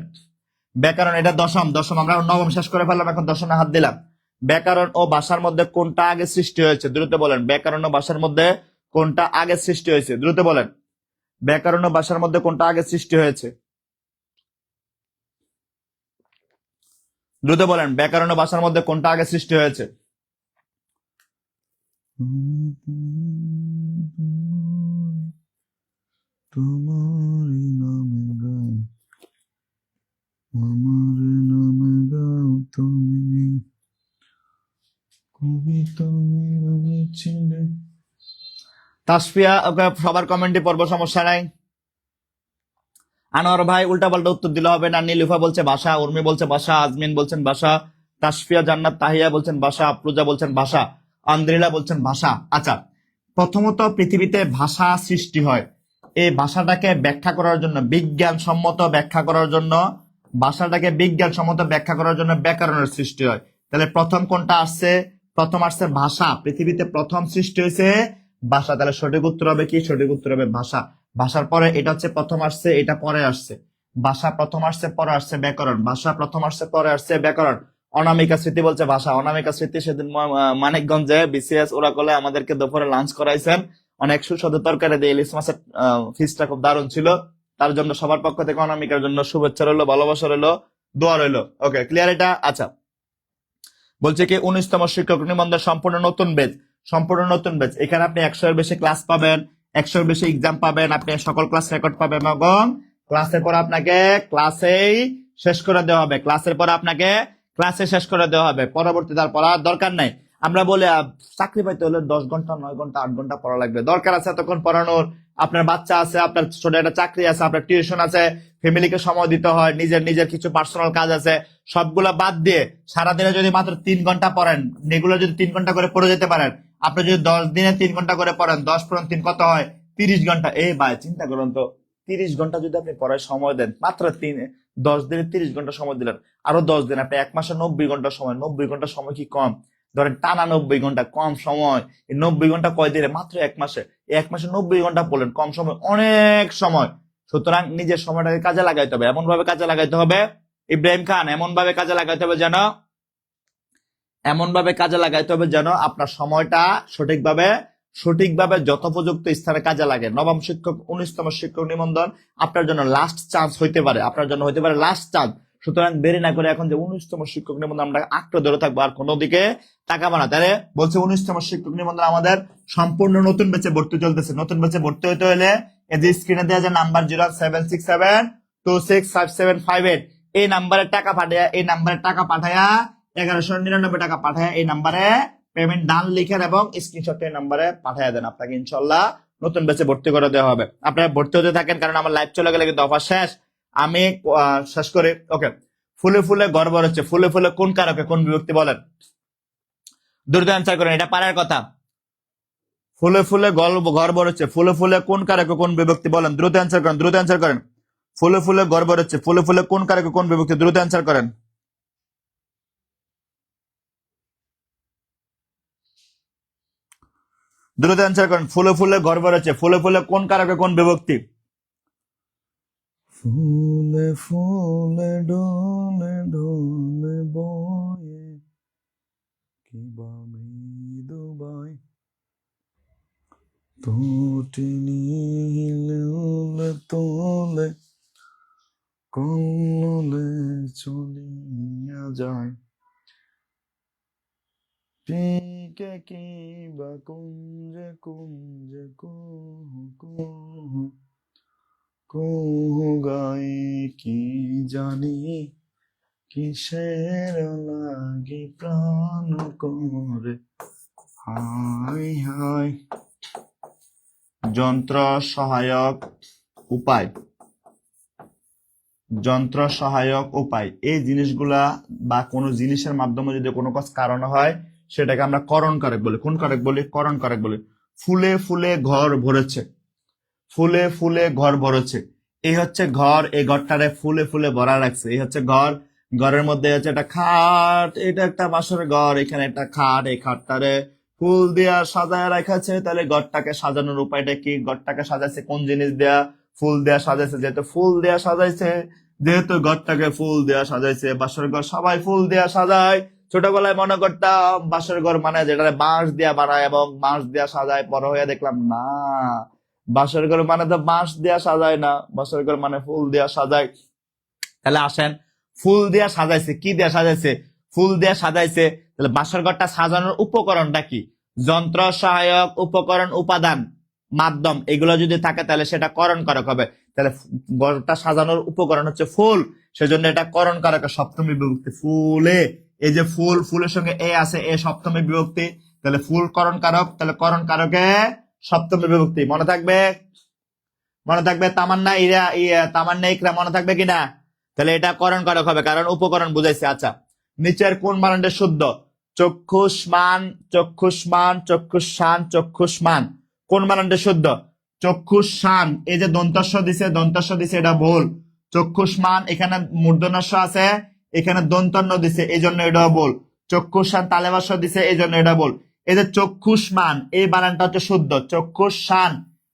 ব্যাকরণ এটা দশম, আমরা নবম শেষ করে ফেললাম, এখন দশমে হাত দিলাম। ব্যাকরণ ও ভাষার মধ্যে কোনটা আগে সৃষ্টি হয়েছে? দ্রুত বলেন, ব্যাকরণ ও ভাষার মধ্যে কোনটা আগে সৃষ্টি হয়েছে? দ্রুত বলেন, ব্যাকরণ ও ভাষার মধ্যে কোনটা আগে সৃষ্টি হয়েছে? দ্রুত বলেন, ব্যাকরণ ও ভাষার মধ্যে কোনটা আগে সৃষ্টি হয়েছে? তাসফিয়া ওকে সবার কমেন্টে পড়বো, সমস্যা নাই। আনোয়ার ভাই উল্টাপাল্টা উত্তর দিলে হবে না। নীলুফা বলছে ভাষা, উর্মি বলছে ভাষা, আজমিন বলছেন ভাষা, তাসফিয়া জান্নাত তাহিয়া বলছেন ভাষা, আফরুজা বলছেন ভাষা, আন্দ্রিলা বলছেন ভাষা। আচ্ছা প্রথমত পৃথিবীতে ভাষা সৃষ্টি হয়, এই ভাষাটাকে ব্যাখ্যা করার জন্য, বিজ্ঞানসম্মত ব্যাখ্যা করার জন্য, ভাষাটাকে বিজ্ঞানসম্মত ব্যাখ্যা করার জন্য ব্যাকরণের সৃষ্টি হয়। তাহলে প্রথম কোনটা আসছে? প্রথম আসছে ভাষা, পৃথিবীতে প্রথম সৃষ্টি হয়েছে ভাষা। তাহলে সঠিক উত্তর হবে কি? সঠিক উত্তর হবে ভাষা। ভাষার পরে এটা হচ্ছে প্রথম আসছে, এটা পরে আসছে। ভাষা প্রথম আসছে পরে আসছে ব্যাকরণ, ভাষা প্রথম আসছে পরে আসছে ব্যাকরণ। অনামিকা স্মৃতি বলছে ভাষা। অনামিকা স্মৃতি সেদিন মানিকগঞ্জে বিসিএস ওরাকলে আমাদেরকে দুপুরে লাঞ্চ করাইছেন, অনেক সুস্বাদু তরকারি দিয়ে ইলিশ মাছের ফিসটা খুব দারুণ ছিল। তার জন্য সবার পক্ষ থেকে অনামিকার জন্য শুভেচ্ছা রইলো, ভালোবাসা রইলো, দোয়া রইলো। ওকে ক্লিয়ার এটা? আচ্ছা বলছে কি 19তম শিক্ষক নিবন্ধন সম্পূর্ণ নতুন বেচ, সম্পূর্ণ নতুন বেচ। এখানে আপনি 100-এর বেশি ক্লাস পাবেন, 100-এর বেশি এক্সাম পাবেন, আপনি সকল ক্লাস রেকর্ড পাবেন এবং ক্লাসের পর আপনাকে ক্লাসেই শেষ করে দেওয়া হবে, ক্লাসের পর আপনাকে ক্লাসে শেষ করে দেওয়া হবে, পরবর্তী তার পড়ার দরকার নাই। আমরা বলে চাকরি পাইতে হলে 10 ঘন্টা 9 ঘন্টা 8 ঘন্টা পড়া লাগবে, দরকার আছে এতক্ষণ পড়ানোর? আপনার বাচ্চা আছে, আপনার ছোট একটা চাকরি আছে, আপনার টিউশন আছে, ফ্যামিলিকে সময় দিতে হয়, নিজের কিছু পার্সোনাল কাজ আছে, সবগুলা বাদ দিয়ে সারাদিনে যদি মাত্র 3 ঘন্টা পড়েন, এগুলো যদি 3 ঘন্টা করে পড়ে যেতে পারেন, আপনি যদি 10 দিনে 3 ঘন্টা করে পড়েন, 10 পূরণ 3 কত হয়? 30 ঘন্টা। এই ভাই চিন্তা করুন তো, 30 ঘন্টা যদি আপনি পড়ায় সময় দেন, মাত্র 10 দিনে 30 ঘন্টা সময় দিলেন, আরো 10 দিন, আপনি এক মাসে 90 ঘন্টা সময়, 90 ঘন্টা সময় কি কম? ধরেন টানা 90 ঘন্টা কম সময়, এই 90 ঘন্টা কয় দিনে? মাত্র এক মাসে। এই এক মাসে 90 ঘন্টা পড়লেন, কম সময়, অনেক সময়। সুতরাং নিজের সময়টাকে কাজে লাগাইতে হবে, এমন ভাবে কাজে লাগাইতে হবে ইব্রাহিম খান, এমন ভাবে কাজে লাগাইতে হবে যেন, এমন ভাবে কাজে লাগাইতে হবে যেন আপনার সময়টা সঠিকভাবে যথোপযুক্ত স্থানে কাজে লাগে। নবম শিক্ষক 19তম শিক্ষক নিবন্ধন আপনার জন্য লাস্ট চান্স হইতে পারে, আপনার জন্য হইতে পারে লাস্ট চান্স। সুতরাং দেরি না করে এখন যে 19তম শিক্ষক নিবন্ধন আমরা আঁকড়ে ধরে থাকবো, আর কোনো দিকে তাকাবো না। তাহলে বলছে 19তম শিক্ষক নিবন্ধন আমাদের সম্পূর্ণ নতুন ব্যাচে ভর্তি চলতেছে। নতুন ব্যাচে ভর্তি হইতে হলে এই যে স্ক্রিনে দেওয়া যে নাম্বার 07672657558 এই নাম্বারে টাকা পাঠায়া 1199 টাকা পাঠায় এই নাম্বারে পেমেন্ট ডান লিখেন এবং স্ক্রিনশট এই নাম্বারে পাঠিয়ে দেন, আপনাকে ইনশাল্লাহ নতুন ব্যাচে ভর্তি করে দেওয়া হবে। আপনারা ভর্তি হতে থাকেন, কারণ আমার লাইভ চলে গেলে কিন্তু অফার শেষ। আমি শেষ করি। ওকে, ফুলে ফুলে গর্ব হচ্ছে, ফুলে ফুলে কোন কারকে কোন বিভক্তি বলেন? দ্রুত অ্যান্সার করেন, এটা পারার কথা। ফুলে ফুলে গর্ব হচ্ছে, ফুলে ফুলে কোন কারকে কোন বিভক্তি বলেন? দ্রুত অ্যান্সার করেন, দ্রুত অ্যান্সার করেন। ফুলে ফুলে গর্ব হচ্ছে, ফুলে ফুলে কোন কারকে কোন বিভক্তি? দ্রুত অ্যান্সার করেন। দ্রুত অ্যান্সার করেন। ফুলে ফুলে গর্ব রয়েছে, ফুলে ফুলে কোন কারকে কোন বিভক্তি? ফুলে ফুলে ডোলে ডোলে বয়ে কিবা মৃদু বাই তোটিনি হিলে তোলে কল্লোলে চলিয়া যায় টিকে কিবা কুঞ্জে কুঞ্জে কুহু কুহু কুহু গাই কি জানি কিসের লাগি প্রাণ করে হাই হাই। যন্ত্র সহায়ক উপায়, যন্ত্র সহায়ক উপায়, এই জিনিসগুলা বা কোনো জিনিসের মাধ্যমে যদি কোনো কাজ কারণ হয় সেটাকে আমরা করণ কারক বলি। কোন কারক বলি? করণ কারক বলি। ফুলে ফুলে ঘর ভরেছে, ফুলে ফুলে ঘর ভরেছে, এই হচ্ছে ঘর, এই ঘরটারে ফুলে ফুলে ভরা রাখছে, এই হচ্ছে ঘর। ঘরের মধ্যে হচ্ছে একটা খাট, এটা একটা বাসর ঘর, এখানে একটা খাট, এই খাটটারে ফুল দিয়া সাজায় রাখাছে। তাহলে ঘরটাকে সাজানোর উপায়টা কি? ঘরটাকে সাজাইছে কোন জিনিস দেয়া? ফুল দেয়া সাজাইছে। যেহেতু ফুল দেয়া সাজাইছে, যেহেতু ঘরটাকে ফুল দেয়া সাজাইছে, বাসর ঘর সবাই ফুল দেয়া সাজায়। ছোটবেলায় মনে করতাম বাসর ঘর মানে যেটা বাঁশ দিয়া বানায় এবং বাঁশ দিয়া সাজায়, বড় হয়ে দেখলাম না, বাসর ঘর মানে তো বাঁশ দিয়া সাজায় না, বাসর ঘর মানে ফুল দিয়া সাজায়। তাহলে আসেন, ফুল দিয়া সাজাইছে, কি দিয়া সাজাইছে? ফুল দিয়া সাজাইছে। তাহলে বাসর ঘরটা সাজানোর উপকরণটা কি? যন্ত্র সহায়ক উপকরণ উপাদান মাধ্যম এগুলো যদি থাকে তাহলে সেটা করণ কারক হবে। তাহলে ঘরটা সাজানোর উপকরণ হচ্ছে ফুল, সেজন্য এটা করণ কারক সপ্তমী বিভক্তি। ফুলে, এই যে ফুল, ফুলের সঙ্গে এ আছে, এ সপ্তমী বিভক্তি, তাহলে ফুল করণ কারক, তাহলে করণ কারকে সপ্তমী বিভক্তি। মনে থাকবে? মনে থাকবে? তামান্না তামান্না ইকরা মনে থাকবে কিনা? তাহলে এটা করণ কারক হবে, কারণ উপকরণ বুঝাইছে। আচ্ছা, নিচের কোন বানানটা শুদ্ধ? চক্ষুষ্মান, চক্ষুষ্মান, চক্ষুষান, চক্ষুষ্মান, কোন বানানটা শুদ্ধ? চক্ষুষান, এই যে দন্তস্ব দিছে এটা ভুল। চক্ষুষ্মান, এখানে মূর্ধন্যস্ব আছে, এখানে দন্তন্য দিছে, এই জন্য এটা ভুল। চক্ষুষান তালেবাস্য দিছে, এই জন্য এটা ভুল। এই যে চক্ষুষ্মান, এই বানানটা হচ্ছে শুদ্ধ। চক্ষুষান,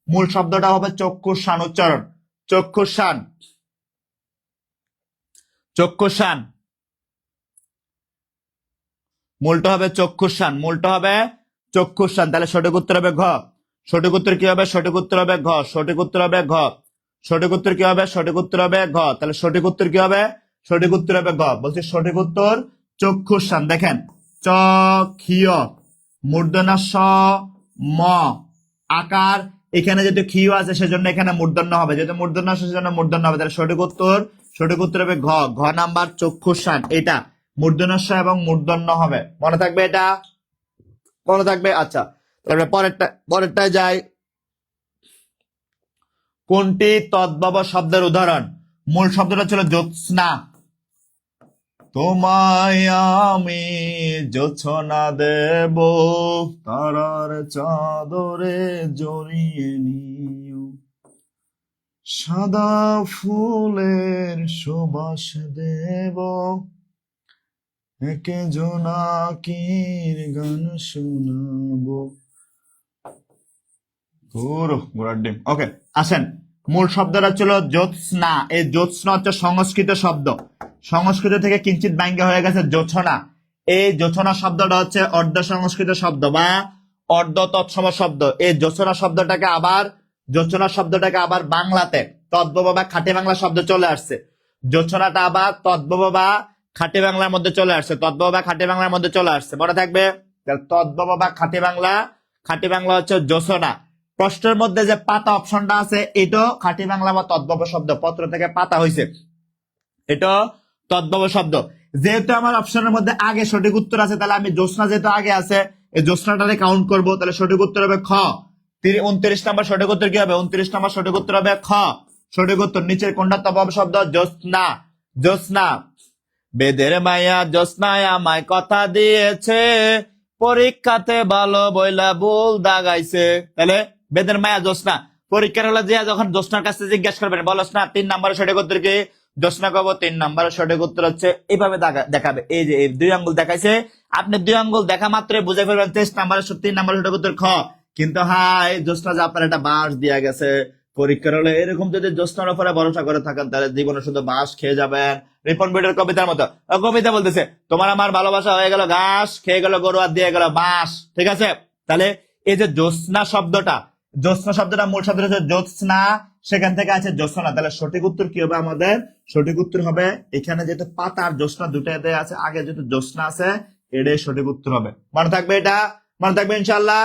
মূল শব্দটা হবে চক্ষুষান উচ্চারণ। চক্ষুষান, চক্ষুষান, মূলটা হবে চক্ষুষান, মূলটা হবে চক্ষুষান। তাহলে সঠিক উত্তর হবে ঘ। সঠিক উত্তর কি হবে? সঠিক উত্তর হবে ঘ। সঠিক উত্তর হবে ঘ। সঠিক উত্তর কি হবে? সঠিক উত্তর হবে ঘ। তাহলে সঠিক উত্তর কি হবে? সঠিক উত্তর হবে ঘ। বলছি সঠিক উত্তর চক্ষুষান। দেখেন, চ ক্ষীয় মূর্ধন্য স ম আকার, এখানে যেহেতু ক্ষীয় আছে সেজন্য এখানে মূর্ধন্য হবে, যেহেতু মূর্ধন্য আছে সেজন্য মূর্ধন্য হবে। তাহলে সঠিক উত্তর হবে ঘ। ঘ নাম্বার চক্ষুষান, এটা মূর্ধন্যস্ব এবং মূর্ধন্য হবে। মনে থাকবে? এটা মনে থাকবে। আচ্ছা, তারপরে পরেরটায় যাই। কোনটি তদ্ভব শব্দের উদাহরণ? মূল শব্দটা ছিল জ্যোৎস্না। তোমায় আমি জোছনা দেব, তারার চাদরে জড়িয়ে নিও, সাদা ফুলের সুবাস দেব, একে জোনাকির গান শোনাবো। ঘোড়ার ডিম। ওকে, আসেন, মূল শব্দটা ছিল জ্যোৎস্না। এই জ্যোৎস্না হচ্ছে সংস্কৃত শব্দ, সংস্কৃত থেকে কিঞ্চিত ব্যঙ্গ হয়ে গেছে জোছনা। এই জোছনা শব্দটা হচ্ছে অর্ধ সংস্কৃত শব্দ বা অর্ধ তৎসম শব্দ। এই জোছনা শব্দটাকে আবার বাংলাতে তদ্ভব বা খাঁটি বাংলা শব্দ চলে আসছে। জোছনাটা আবার তদ্ভব বা খাঁটি বাংলার মধ্যে চলে আসছে, তদ্ভব বা খাঁটি বাংলার মধ্যে চলে আসছে, মনে থাকবে। তদ্ভব বা খাঁটি বাংলা হচ্ছে জোছনা। প্রশ্নের মধ্যে যে পাতা অপশনটা আছে, এটাও খাঁটি বাংলা বা তদ্ভব শব্দ, পত্র থেকে পাতা হয়েছে, এটা তদ্ভব শব্দ। যেহেতু আমার অপশনের মধ্যে আগে সঠিক উত্তর আছে, তাহলে আমি জ্যোৎস্না যেহেতু আগে আছে, এই জ্যোৎস্নাটারে কাউন্ট করবো। তাহলে সঠিক উত্তর হবে খ। 29 নম্বর সঠিক উত্তর কি হবে? 29 নম্বর সঠিক উত্তর হবে খ। সঠিক উত্তর নিচের কোনটা তদ্ভব শব্দ? জ্যোৎস্না। জ্যোৎস্না। বেদের মায়া জ্যোৎস্নায় আমায় কথা দিয়েছে, পরীক্ষাতে ভালো বইলা ভুল দাগাইছে। তাহলে বেদের মায়া জ্যোৎস্না। পরীক্ষার হলে যে যখন জ্যোৎস্নার কাছে জিজ্ঞাসা করবেন, বলস না 3 নম্বরের সঠিক উত্তর কি? জ্যোৎস্না কব 3 নম্বরের সঠিক উত্তর হচ্ছে, এইভাবে দেখাবে। এই যে এই 2 আঙ্গুল দেখাইছে, আপনি 2 আঙ্গুল দেখা মাত্রই বুঝে ফেলবেন 3 নম্বরের সঠিক উত্তর খ। কিন্তু হাই জ্যোৎস্না যে আপনার একটা বাঁশ দিয়া গেছে, পরীক্ষার হলে এরকম যদি জ্যোৎস্নার উপরে ভরসা করে থাকেন, তাহলে জীবনে শুধু বাঁশ খেয়ে যাবেন। রিপন বিডের কবিতার মতো। কবিতা বলতেছে, তোমার আমার ভালোবাসা হয়ে গেল ঘাস, খেয়ে গেল গরু, আর দিয়ে গেল বাঁশ। ঠিক আছে? তাহলে এই যে জ্যোৎস্না শব্দটা মূল শব্দ হচ্ছে জ্যোৎস্না, সেখান থেকে আছে জ্যোৎস্না। তাহলে সঠিক উত্তর কি হবে আমাদের? সঠিক উত্তর হবে এখানে যেহেতু পাতা আর জ্যোৎস্না দুটাতে আছে, আগে যেহেতু জ্যোৎস্না আছে, এটাই সঠিক উত্তর হবে। মনে থাকবে এটা? মনে থাকবে ইনশাল্লাহ?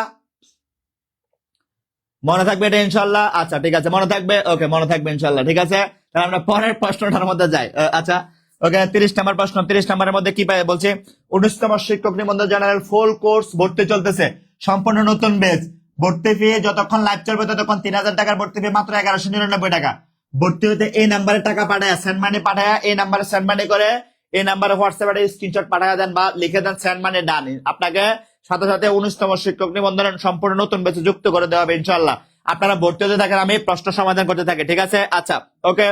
মনে থাকবে এটা ইনশাল্লাহ? আচ্ছা ঠিক আছে, মনে থাকবে। ওকে, মনে থাকবে ইনশাল্লাহ। ঠিক আছে, তাহলে আমরা পরের প্রশ্নটার মধ্যে যাই। আচ্ছা, ওকে, 30 নম্বর প্রশ্ন। 30 নম্বরের মধ্যে কি পাই বলছে, 19তম শিক্ষক নিবন্ধন জেনারেল ফুল কোর্স ভর্তি চলতেছে, সম্পূর্ণ নতুন বেচ। ভর্তি ফি যতক্ষণ লাইভ চলবে ততক্ষণ 3000 টাকার ভর্তি ফি মাত্র 1199 টাকা। ভর্তি হতে এই নাম্বারে টাকা পাঠায়, সেন্ড মানি পাঠায়, এই নাম্বারে সেন্ড মানি করে, এই নাম্বারে হোয়াটসঅ্যাপে স্ক্রিনশট পাঠায় দেন বা লিখে দেন সেন্ড মানি ডান। আপনাকে সাথে সাথে 19তম শিক্ষক নিবন্ধন সম্পূর্ণ নতুন বেচে যুক্ত করে দেওয়া হবে ইনশাল্লাহ। আপনারা ভর্তি হতে থাকেন, আমি প্রশ্ন সমাধান করতে থাকি। ঠিক আছে? আচ্ছা, ওকে।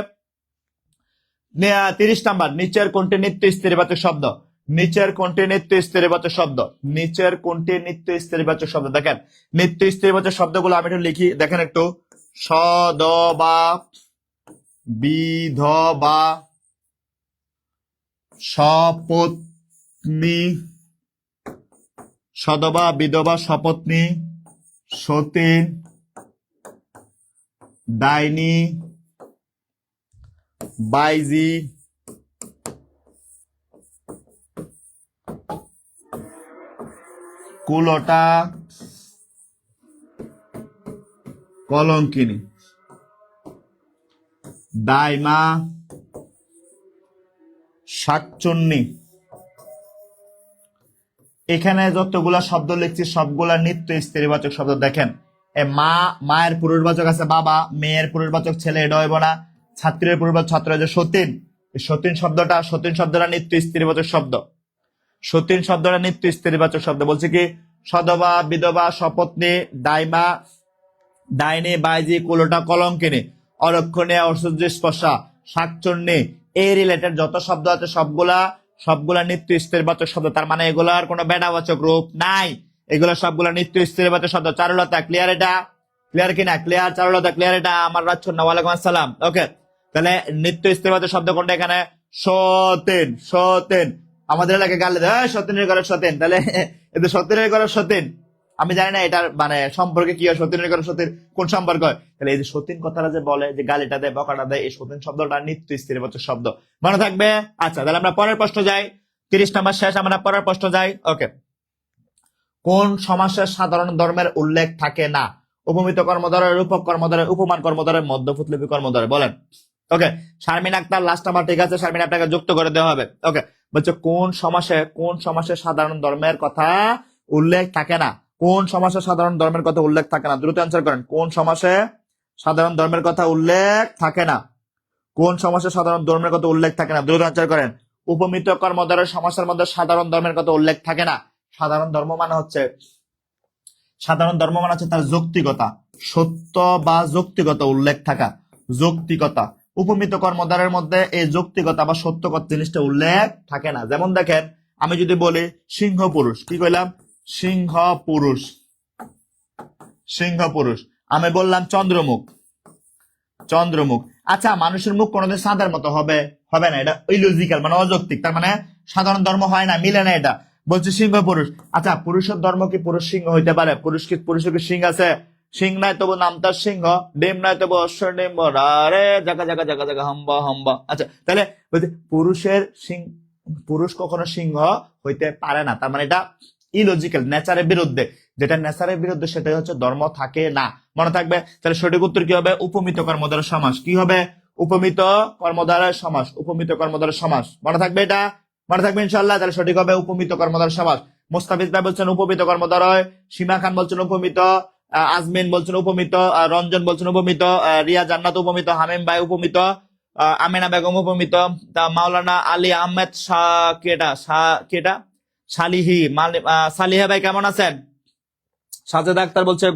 30 নাম্বার, নিচের কোনটি নিত্য স্ত্রীবাচক শব্দ? নিচের কোনটি নিত্য স্ত্রীবাচক শব্দ? নিচের কোনটি নিত্য স্ত্রীবাচক শব্দ? দেখেন, নিত্য স্ত্রীবাচক শব্দগুলো আমি একটু লিখি, দেখেন একটু। সদবা, বিধবা, সপত্নী, সদবা, বিধবা, সপত্নী, সতীন, ডাইনি, বাইজি, কুলটা, কলঙ্কিনী, দাইমা, শাকচুন্নি। এখানে যতগুলা শব্দ লিখছি সবগুলা নিত্য স্ত্রীবাচক শব্দ। দেখেন, মায়ের পুরুষবাচক আছে বাবা, মেয়ের পুরুষবাচক ছেলে, এটা হইব না। ছাত্রের পুরুষবাচক ছাত্র, যে সতীন, সতীন শব্দটা নিত্য স্ত্রীবাচক শব্দ। সতীন শব্দটা নিত্য স্ত্রীবাচক শব্দ। বলছে কি, সদবা, বিধবা, সপত্নী, দাইমা, ডাইনি, বাইজি, কুলোটা, কলঙ্কিনী, অরক্ষণীয়, ঐশ্বর্য স্পর্শা, শাকচুন্নি, এই রিলেটেড যত শব্দ আছে সবগুলা নিত্য স্ত্রীবাচক শব্দ। তার মানে এগুলার কোনো বেডাবাচক রূপ নাই, এগুলো সবগুলা নিত্য স্ত্রীবাচক শব্দ। চারুলতা, ক্লিয়ার? এটা ক্লিয়ার কিনা? ক্লিয়ার? চারুলতা ক্লিয়ার? এটা আমার রাচ্ছন্ন, ওয়ালাইকুম আসসালাম। ওকে, তাহলে নিত্য স্ত্রীবাচক শব্দ কোনটা এখানে? সতীন। সতীন আমাদের এলাকায় গালে দেয়, সতীনের ঘরের সতীন। তাহলে এতে সতীনের ঘরের সতীন, আমি জানি না এটার মানে সম্পর্কে কি হয়, সতীনের ঘরের সতীন কোন সম্পর্ক হয়। তাহলে এই যে সতীন কথাটা যে বলে, যে গালিটা দেয়, বকাটা দেয়, এই সতীন শব্দটা নিত্য স্ত্রীবাচক শব্দ। মনে থাকবে? আচ্ছা, তাহলে আমরা পরের প্রশ্ন যাই। 30 নম্বর শেষ, আমরা পরের প্রশ্ন যাই। ওকে, কোন সমাসের সাধারণ ধর্মের উল্লেখ থাকে না? উপমিত কর্মধারে, রূপক কর্মধারে, উপমান কর্মধারে, মধ্যফুতলিপি কর্মধারে, বলেন। ওকে, শারমিন আক্তার লাস্ট নাম্বার। ঠিক আছে, শারমিন আপনাকে যুক্ত করে দেওয়া হবে। ওকে, বলছে কোন সমাসে সাধারণ ধর্মের কথা উল্লেখ থাকে না? কোন সমাসে সাধারণ ধর্মের কথা উল্লেখ থাকে না? দ্রুত অ্যান্সার করেন। কোন সমাসে সাধারণ ধর্মের কথা উল্লেখ থাকে না? কোন সমাসে সাধারণ ধর্মের কথা উল্লেখ থাকে না? দ্রুত অ্যান্সার করেন। উপমিত কর্মধারের সমাসের মধ্যে সাধারণ ধর্মের কথা উল্লেখ থাকে না। সাধারণ ধর্ম মানে হচ্ছে তার যৌক্তিকতা, সত্য বা যৌক্তিকতা উল্লেখ থাকা। যৌক্তিকতা। উপমিত কর্মধারের মধ্যে এই যৌক্তিকতা বা সত্যকতা জিনিসটা উল্লেখ থাকে না। যেমন দেখেন, আমি যদি বলি সিংহ পুরুষ, কি কইলাম? সিংহ পুরুষ, সিংহ পুরুষ। আমি বললাম চন্দ্রমুখ, চন্দ্রমুখ। আচ্ছা, মানুষের মুখ কোনোদিন চাঁদের মতো হবে? হবে না, এটা ইলজিক্যাল, মানে অযৌক্তিক। তার মানে সাধারণ ধর্ম হয় না, মিলে না এটা। বলছে সিংহ পুরুষ। আচ্ছা, পুরুষের ধর্ম কি পুরুষ সিংহ হইতে পারে? পুরুষের কি সিং আছে? সিং নাই তবু নাম তার সিংহ, ডিম নাই তবু অশ্ব ডিম, রে জাগা জাগা জাগা জাগা হাম্বা হাম্বা। আচ্ছা, তাহলে বলছে পুরুষের সিং, পুরুষ কখনো সিংহ হইতে পারে না। তার মানে এটা ইলজিক্যাল, নেচারের বিরুদ্ধে। যেটা নেচারের বিরুদ্ধে সেটাই হচ্ছে ধর্ম থাকে না। মনে থাকবে। তাহলে সঠিক উত্তর কি হবে? উপমিত কর্মধারয় সমাস। কি হবে? উপমিত কর্মধারয় সমাস, উপমিত কর্মধারয় সমাস। মনে থাকবে এটা, মনে থাকবে ইনশাল্লাহ। তাহলে সঠিক হবে উপমিত কর্মধারয় সমাস। মোস্তাফিজ ভাই বলছেন উপমিত কর্মধারয়, সীমা খান বলছেন উপমিত, আজমিন বলছেন উপমিত, রঞ্জন বলছেন উপমিত, রিয়া জান্নাত উপমিত, হামিম ভাই উপমিত, আমিনা বেগম উপমিত, মাওলানা আলী আহমেদ কেটা সালিহি সালিহা ভাই কেমন আছেন? সাজেদ আক্তার বলছে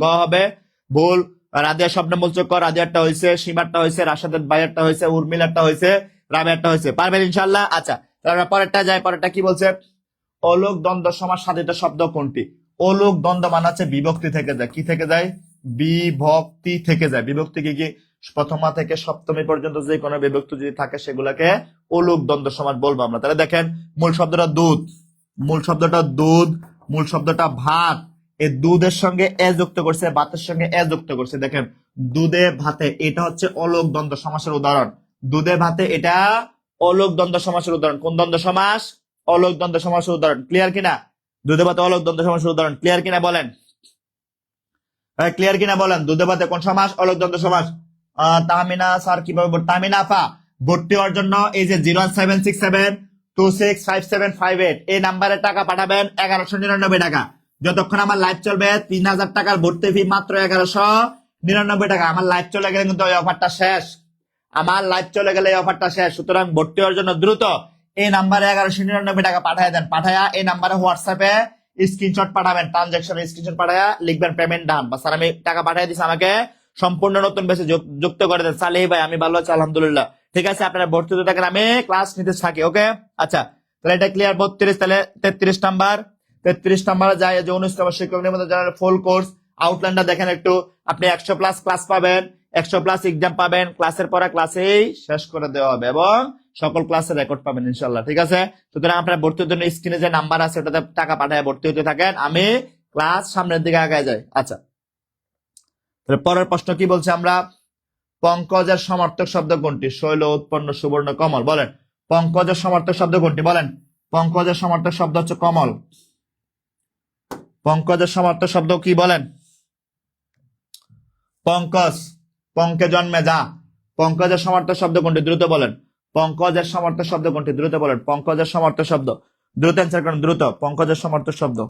গ হবে ভুল। রাদিয়া স্বপ্ন বলছে ক, রাদিয়ারটা হয়েছে, সীমারটা হয়েছে, রাশাদের ভাইয়েরটা হয়েছে, উর্মিলারটা হয়েছে, রাবিয়ারটা হয়েছে। পারবেন ইনশাল্লাহ। আচ্ছা, তাহলে পরেরটা যায়। পরেরটা কি বলছে? অলোক দ্বন্দ্ব সমাস সাধিত শব্দ কোনটি? অলোক দ্বন্দ্ব মানে হচ্ছে বিভক্তি থেকে যায়। কি থেকে যায়? বিভক্তি থেকে যায়। বিভক্তি কি কি? প্রথমা থেকে সপ্তমী পর্যন্ত যে কোনো বিভক্তি যদি থাকে সেগুলাকে অলোক দ্বন্দ্ব সমাস বলবো আমরা। তাহলে দেখেন, মূল শব্দটা দুধ, মূল শব্দটা দুধ, মূল শব্দটা ভাত। এই দুধের সঙ্গে এ যুক্ত করছে, ভাতের সঙ্গে এ যুক্ত করছে। দেখেন, দুধে ভাতে, এটা হচ্ছে অলোক দ্বন্দ্ব সমাসের উদাহরণ। দুধে ভাতে, এটা অলোক দ্বন্দ্ব সমাসের উদাহরণ। কোন দ্বন্দ্ব সমাস? অলোক দ্বন্দ্ব সমাসের উদাহরণ। ক্লিয়ার কিনা? দুধে ভাতে অলোক দ্বন্দ্ব সমাসের উদাহরণ। ক্লিয়ার কিনা বলেন? ক্লিয়ার কিনা বলেন? দুধে ভাতে কোন সমাস? অলোক দ্বন্দ্ব সমাস। তাহমিনা স্যার কিভাবে? তাহমিনা আফা, ভর্তি হওয়ার জন্য এই যে 01767265758 এই নাম্বারে টাকা পাঠাবেন 1199 টাকা। যতক্ষণ আমার লাইভ চলবে 3000 টাকার ভর্তি ফি মাত্র 1199 টাকা। আমার লাইভ চলে গেলে কিন্তু ওই অফারটা শেষ, আমার লাইভ চলে গেলে এই অফারটা শেষ। সুতরাং ভর্তি হওয়ার জন্য দ্রুত এই নাম্বারে 1199 টাকা পাঠায় দেন। পাঠায়া এই নাম্বারে হোয়াটসঅ্যাপে স্ক্রিনশট পাঠাবেন, ট্রানজাকশন স্ক্রিনশট পাঠায়া লিখবেন পেমেন্ট ডান, বা স্যার আমি টাকা পাঠিয়ে দিচ্ছি, আমাকে সম্পূর্ণ নতুন বেসে যুক্ত করে দেন। সালেহ ভাই আমি ভালো আছি আলহামদুলিল্লাহ। ঠিক আছে, আপনারা ভর্তি হতে থাকেন, আমি ক্লাস নিতে থাকি। ওকে, আচ্ছা, তাহলে এটা ক্লিয়ার। 32, তাহলে 33 নাম্বার। 33 নাম্বারে যায় যে 19 নম্বর শিক্ষক নিবন্ধন জেনারেল ফুল কোর্স আউটলাইনটা দেখেন একটু। আপনি 100+ ক্লাস পাবেন, 100+ এক্সাম পাবেন। ক্লাসের পরে ক্লাসেই শেষ করে দেওয়া হবে এবং সকল ক্লাসের রেকর্ড পাবেন ইনশাল্লাহ। ঠিক আছে, সুতরাং আপনারা ভর্তি হতে স্ক্রিনে যে নাম্বার আছে ওটাতে টাকা পাঠায় ভর্তি হতে থাকেন, আমি ক্লাস সামনের দিকে আগায় যাই। আচ্ছা, তাহলে পরের প্রশ্ন কি বলছে আমরা? পঙ্কজের সমার্থক শব্দ কোনটি? শৈল, উৎপন্ন, সুবর্ণ, কমল। বলেন, পঙ্কজের সমার্থক শব্দ কোনটি? বলেন, পঙ্কজের সমার্থক শব্দ হচ্ছে কমল। পঙ্কজের সমার্থক শব্দ কি? বলেন, পঙ্কজ, পঙ্কে জন্মে যা। পঙ্কজের সমার্থক শব্দ কোনটি? দ্রুত বলেন, পঙ্কজের সমার্থক শব্দ কোনটি? দ্রুত বলেন, পঙ্কজের সমার্থক শব্দ। দ্রুত অ্যান্সার করেন, দ্রুত। পঙ্কজের সমার্থক শব্দ।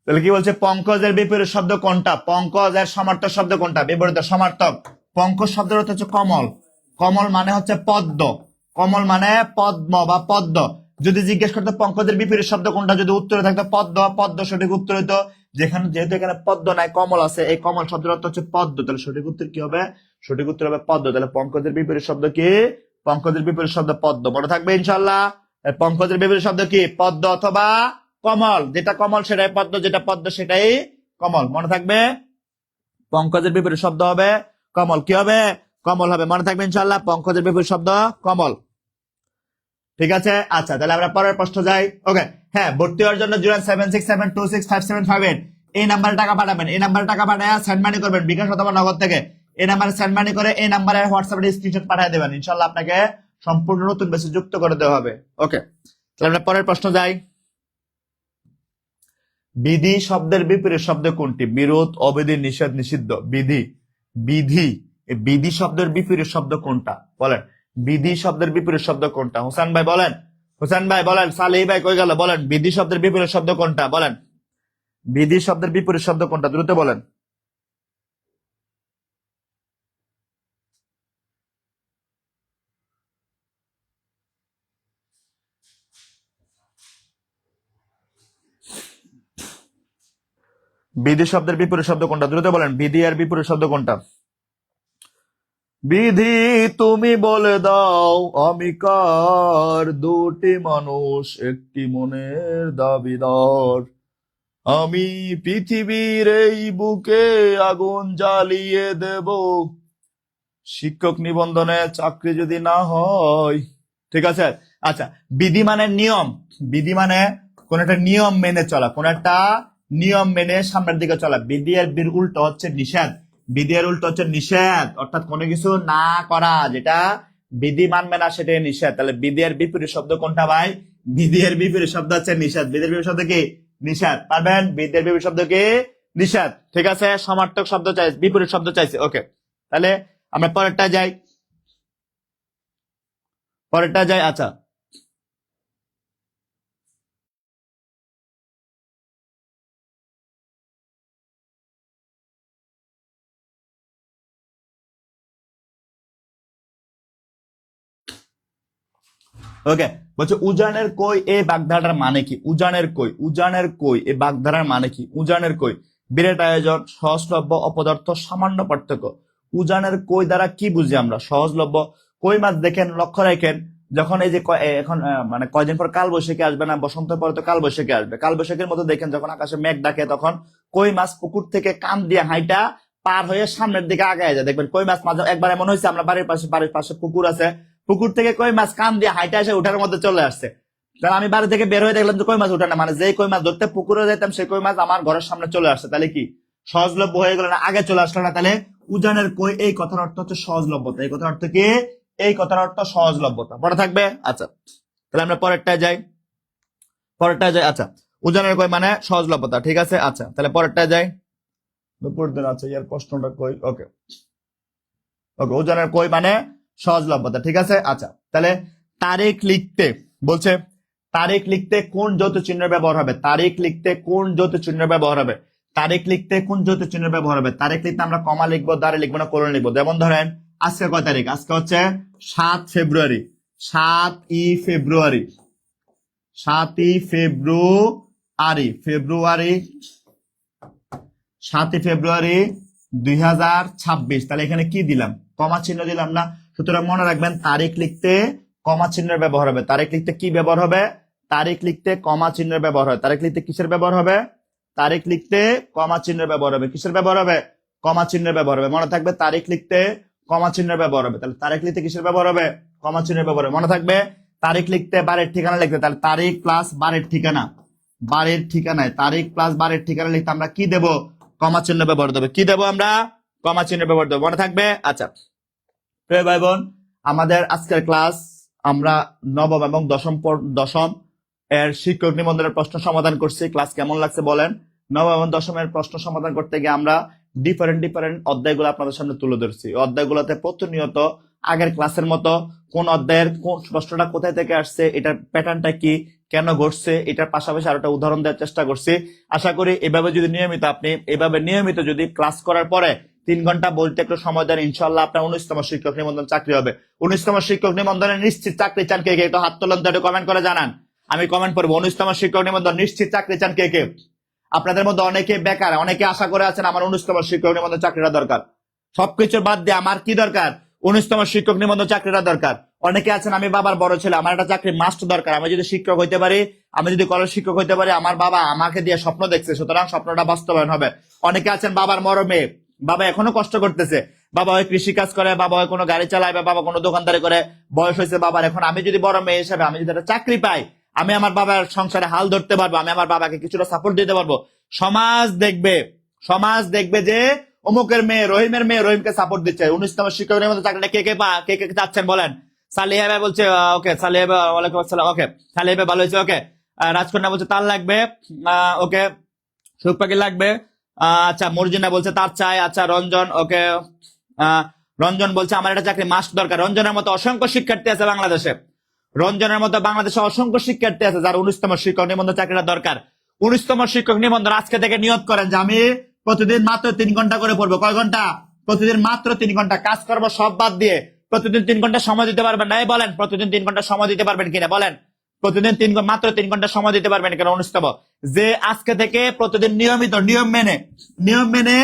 তাহলে কি বলছে? পঙ্কজের বিপরীত শব্দ কোনটা? পঙ্কজের সমার্থক শব্দ কোনটা? বিপরীত সমার্থক। পঙ্কজ শব্দের অর্থ হচ্ছে কমল। কমল মানে হচ্ছে পদ্ম। কমল মানে পদ্ম বা পদ্ম। যদি জিজ্ঞেস করতো পঙ্কজের বিপরীত শব্দ কোনটা, যদি উত্তরে থাকতো পদ্ম, পদ্ম সঠিক উত্তর হইতো। যেখানে যেহেতু এখানে পদ্ম নাই, কমল আছে, এই কমল শব্দের অর্থ হচ্ছে পদ্ম। তাহলে সঠিক উত্তর কি হবে? সঠিক উত্তর হবে পদ্ম। তাহলে পঙ্কজের বিপরীত শব্দ কি? পঙ্কজের বিপরীত শব্দ পদ্ম। মনে থাকবে ইনশাল্লাহ। পঙ্কজের বিপরীত শব্দ কি? পদ্ম অথবা কমল। যেটা কমল সেটাই পদ্ম, যেটা পদ্ম সেটাই কমল। মনে থাকবে, পঙ্কজের বিপরীত শব্দ হবে কমল। কি হবে? কমল হবে। মনে থাকবে ইনশাল্লাহ, পঙ্কজের বিপরীত শব্দ কমল। ঠিক আছে, আচ্ছা, তাহলে আমরা পরের প্রশ্ন যাই। ওকে, হ্যাঁ, ভর্তি হওয়ার জন্য 07672657558 এই নাম্বারে টাকা পাঠাবেন। এই নাম্বারে টাকা পাঠায় সেন্ড মানি করবেন বিকাশ অথবা নগদ থেকে। এই নাম্বারে সেন্ড মানি করে এই নাম্বারে হোয়াটসঅ্যাপে স্ক্রিনশট পাঠিয়ে দেবেন। ইনশাল্লাহ আপনাকে সম্পূর্ণ নতুন বেসে যুক্ত করে দেওয়া হবে। ওকে, তাহলে আমরা পরের প্রশ্ন যাই। বিধি শব্দের বিপরীত শব্দ কোনটি? বিরোধ, অবিধি, নিষেধ, নিষিদ্ধ। বিধি, বিধি, এই বিধি শব্দের বিপরীত শব্দ কোনটা বলেন? বিধি শব্দের বিপরীত শব্দ কোনটা? হোসেন ভাই বলেন, হোসেন ভাই বলেন, সালেহি ভাই কই গেল? বলেন বিধি শব্দের বিপরীত শব্দ কোনটা? বলেন বিধি শব্দের বিপরীত শব্দ কোনটা? দ্রুত বলেন। বিধি শব্দের বিপরীত শব্দ কোনটা? দ্রুত বলেন, বিধি আর বিপরীত শব্দ কোনটা? বিধি তুমি বলে দাও আমি কার, দুটি মানুষ একটি মনের দাবিদার, আমি পৃথিবীর এই বুকে আগুন জ্বালিয়ে দেব, শিক্ষক নিবন্ধনে চাকরি যদি না হয়। ঠিক আছে। আচ্ছা, বিধি মানে নিয়ম, বিধি মানে কোন একটা নিয়ম মেনে চলা, কোন একটা নিয়ম মেনে সামনের দিকে চলা। বিধি এর উল্টো হচ্ছে নিষেধ, বিধি এর উল্টো হচ্ছে নিষেধ, অর্থাৎ কোনো কিছু না করা, যেটা বিধি মানবে না সেটাই নিষেধ। তাহলে বিধি এর বিপরীত শব্দ কোনটা ভাই? বিধি এর বিপরীত শব্দ হচ্ছে নিষেধ। বিধির বিপরীত শব্দ কি? নিষেধ। পারবেন? বিধি এর বিপরীত শব্দ কি? নিষেধ। ঠিক আছে, সমার্থক শব্দ চাই, বিপরীত শব্দ চাইছে। ওকে, তাহলে আমরা পরেরটা যাই, পরেরটা যাই। আচ্ছা, ওকে, বলছে উজানের কই এই বাগধারাটার মানে কি? উজানের কই, উজানের কই এই বাগধারার মানে কি? উজানের কই বিরাট আয়োজন, সহজলভ্য, অপদার্থ, সামান্য পার্থক্য। উজানের কই দ্বারা কি বুঝি আমরা? সহজলভ্য। কই মাছ দেখেন, লক্ষ্য রাখেন, যখন এই যে এখন মানে কয়দিন পর কাল বৈশাখী আসবে না, বসন্ত পরে তো কাল বৈশাখী আসবে। কাল বৈশাখীর মতো দেখেন যখন আকাশে মেঘ ডাকে, তখন কই মাছ পুকুর থেকে কান দিয়ে হাইটা পার হয়ে সামনের দিকে আগায় যায়। দেখবেন কই মাছ মাঝে একবার এমন হয়েছে, আমরা বাড়ির পাশে পুকুর আছে, পুকুর থেকে কই মাছ কান দিয়ে হাইটা এসে উঠার মধ্যে চলে আসছে। তাহলে আমি বাড়ি থেকে বের হয়ে দেখলাম যে কই মাছ উঠে না, মানে যে কই মাছ ধরতে পুকুরে যেতাম সেই কই মাছ আমার ঘরের সামনে চলে আসছে। তাহলে কি সহজলভ্য হয়ে গেল না? আগে চলে আসলো না? তাহলে উজানের কই এই কথার অর্থ হচ্ছে সহজলভ্যতা। এই কথার অর্থ কি? এই কথার অর্থ সহজলভ্যতা। পরে থাকবে। আচ্ছা, তাহলে আমরা পরেরটায় যাই, পরেরটায় যাই। আচ্ছা, উজানের কই মানে সহজলভ্যতা। ঠিক আছে। আচ্ছা, তাহলে পরেরটায় যাই। দুপুর দিন আছে, ইয়ার প্রশ্নটা কই? ওকে, ওকে, ওজনের কই মানে সহজলভ্যতা। ঠিক আছে। আচ্ছা, তাহলে তারিখ লিখতে বলছে, তারিখ লিখতে কোন যৌথ চিহ্নের ব্যবহার হবে? তারিখ লিখতে কোন যৌথ চিহ্নের ব্যবহার হবে? তারিখ লিখতে কোন যৌথ চিহ্নের ব্যবহার হবে? তারিখ লিখতে আমরা কমা লিখবো, দ্বারে লিখবো না কোলন লিখবো? যেমন ধরেন আজকে কয় তারিখ? আজকে হচ্ছে 7 ফেব্রুয়ারি। 7ই ফেব্রুয়ারি, 7ই ফেব্রুয়ারি, ফেব্রুয়ারি, 7ই ফেব্রুয়ারি 2026। তাহলে এখানে কি দিলাম? কমা চিহ্ন দিলাম না? সুতরাং মনে রাখবেন তারিখ লিখতে কমা চিহ্নের ব্যবহার হবে। তারিখ লিখতে কি ব্যবহার হবে? তারিখ লিখতে কমা চিহ্নের ব্যবহার হয়। তারিখ লিখতে কিসের ব্যবহার হবে? তারিখ লিখতে কমা চিহ্নের ব্যবহার হবে। কিসের ব্যবহার হবে? কমা চিহ্নের ব্যবহার হবে। মনে থাকবে তারিখ লিখতে কমা চিহ্নের ব্যবহার হবে। তাহলে তারিখ লিখতে কিসের ব্যবহার হবে? কমা চিহ্নের ব্যবহার হবে। মনে থাকবে তারিখ লিখতে বারের ঠিকানা লিখতে, তাহলে তারিখ প্লাস বারের ঠিকানা, বারের ঠিকানায় তারিখ প্লাস বারের ঠিকানা লিখতে আমরা কি দেব? কমা চিহ্ন ব্যবহার দেবে। কি দেবো আমরা? কমা চিহ্ন ব্যবহার দেবো। মনে থাকবে। আচ্ছা, প্রিয় ভাই বোন, আমাদের আজকের ক্লাস আমরা নবম এবং দশম এর শিক্ষক নিবন্ধনের প্রশ্ন সমাধান করছি। ক্লাস কেমন লাগছে বলেন? নবম এবং দশমের প্রশ্ন সমাধান করতে গিয়ে আমরা ডিফারেন্ট ডিফারেন্ট অধ্যায়গুলো আপনাদের সামনে তুলে ধরছি। অধ্যায়গুলোতে প্রতিনিয়ত আগের ক্লাসের মতো কোন অধ্যায়ের কোন প্রশ্নটা কোথায় থেকে আসছে, এটার প্যাটার্নটা কি, কেন ঘটছে, এটার পাশাপাশি আরো একটা উদাহরণ দেওয়ার চেষ্টা করছি। আশা করি এভাবে যদি নিয়মিত আপনি এভাবে নিয়মিত যদি ক্লাস করার পরে 3 ঘন্টা বলতে একটু সময় দেন, ইনশাল্লাহ আপনার 19তম শিক্ষক নিবন্ধন চাকরি হবে। 19তম শিক্ষক নিবন্ধনে নিশ্চিত চাকরি চান কে কে? একটু হাত তোলেন তো, একটু কমেন্ট করে জানান, আমি কমেন্ট করবো। 19তম শিক্ষক নিবন্ধন নিশ্চিত চাকরি চান কে কে? আপনাদের মধ্যে অনেকে বেকার, অনেকে আশা করে আছেন আমার 19তম শিক্ষক নিবন্ধন চাকরিটা দরকার। সবকিছুর বাদ দিয়ে আমার কি দরকার? 19তম শিক্ষক নিবন্ধন চাকরিটা দরকার। অনেকে আছেন আমি বাবার বড় ছেলে, আমার একটা চাকরি মাস্ট দরকার, আমি যদি শিক্ষক হইতে পারি, আমি যদি কলেজ শিক্ষক হইতে পারি, আমার বাবা আমাকে দিয়ে স্বপ্ন দেখছে, সুতরাং স্বপ্নটা বাস্তবায়ন হবে। অনেকে আছেন বাবার মরমে, বাবা এখনো কষ্ট করতেছে, বাবা হয় কৃষি কাজ করে, বাবা হয় কোনো গাড়ি চালায়, বা বাবা কোনো দোকানদারি করে, বয়স হয়েছে বাবার। এখন আমি যদি বড় মেয়ে হিসেবে আমি যদি একটা চাকরি পাই, আমি আমার বাবার সংসারে হাল ধরতে পারবো, আমি আমার বাবাকে কিছুটা সাপোর্ট দিতে পারবো। সমাজ দেখবে, সমাজ দেখবে যে অমুকের মেয়ে, রহিমের মেয়ে রহিমকে সাপোর্ট দিচ্ছে। 19তম শিক্ষক নিবন্ধন চাকরিটা কে কে কে কে চাচ্ছেন বলেন? সালিহা ভাই বলছে ওকে, সালিহা ভাই ওয়ালাইকুম আসসালাম, ওকে সালিহা ভাই ভালো হয়েছে, ওকে। রাজকন্যা বলছে তার লাগবে, ওকে। সুখ পাখি লাগবে। আচ্ছা মর্জিনা বলছে তার চাই। আচ্ছা রঞ্জন, ওকে। রঞ্জন বলছে আমার একটা চাকরি মাস্ট দরকার। রঞ্জনের মতো অসংখ্য শিক্ষার্থী আছে বাংলাদেশে। রঞ্জনের মতো বাংলাদেশে অসংখ্য শিক্ষার্থী আছে যার 19তম শিক্ষক নিবন্ধন চাকরিটা দরকার। 19তম শিক্ষক নিবন্ধন আজকে থেকে নিয়োগ করেন যে আমি প্রতিদিন মাত্র 3 ঘন্টা করে পড়বো। কয় ঘন্টা? প্রতিদিন মাত্র 3 ঘন্টা কাজ করবো, সব বাদ দিয়ে। প্রতিদিন 3 ঘন্টা সময় দিতে পারবেন না? বলেন প্রতিদিন 3 ঘন্টা সময় দিতে পারবেন কিনা বলেন? প্রতিদিন মাত্র 3 ঘন্টা সময় দিতে পারবেন কিনা? 19তম যে আজকে থেকে প্রতিদিন নিয়মিত নিয়ম মেনে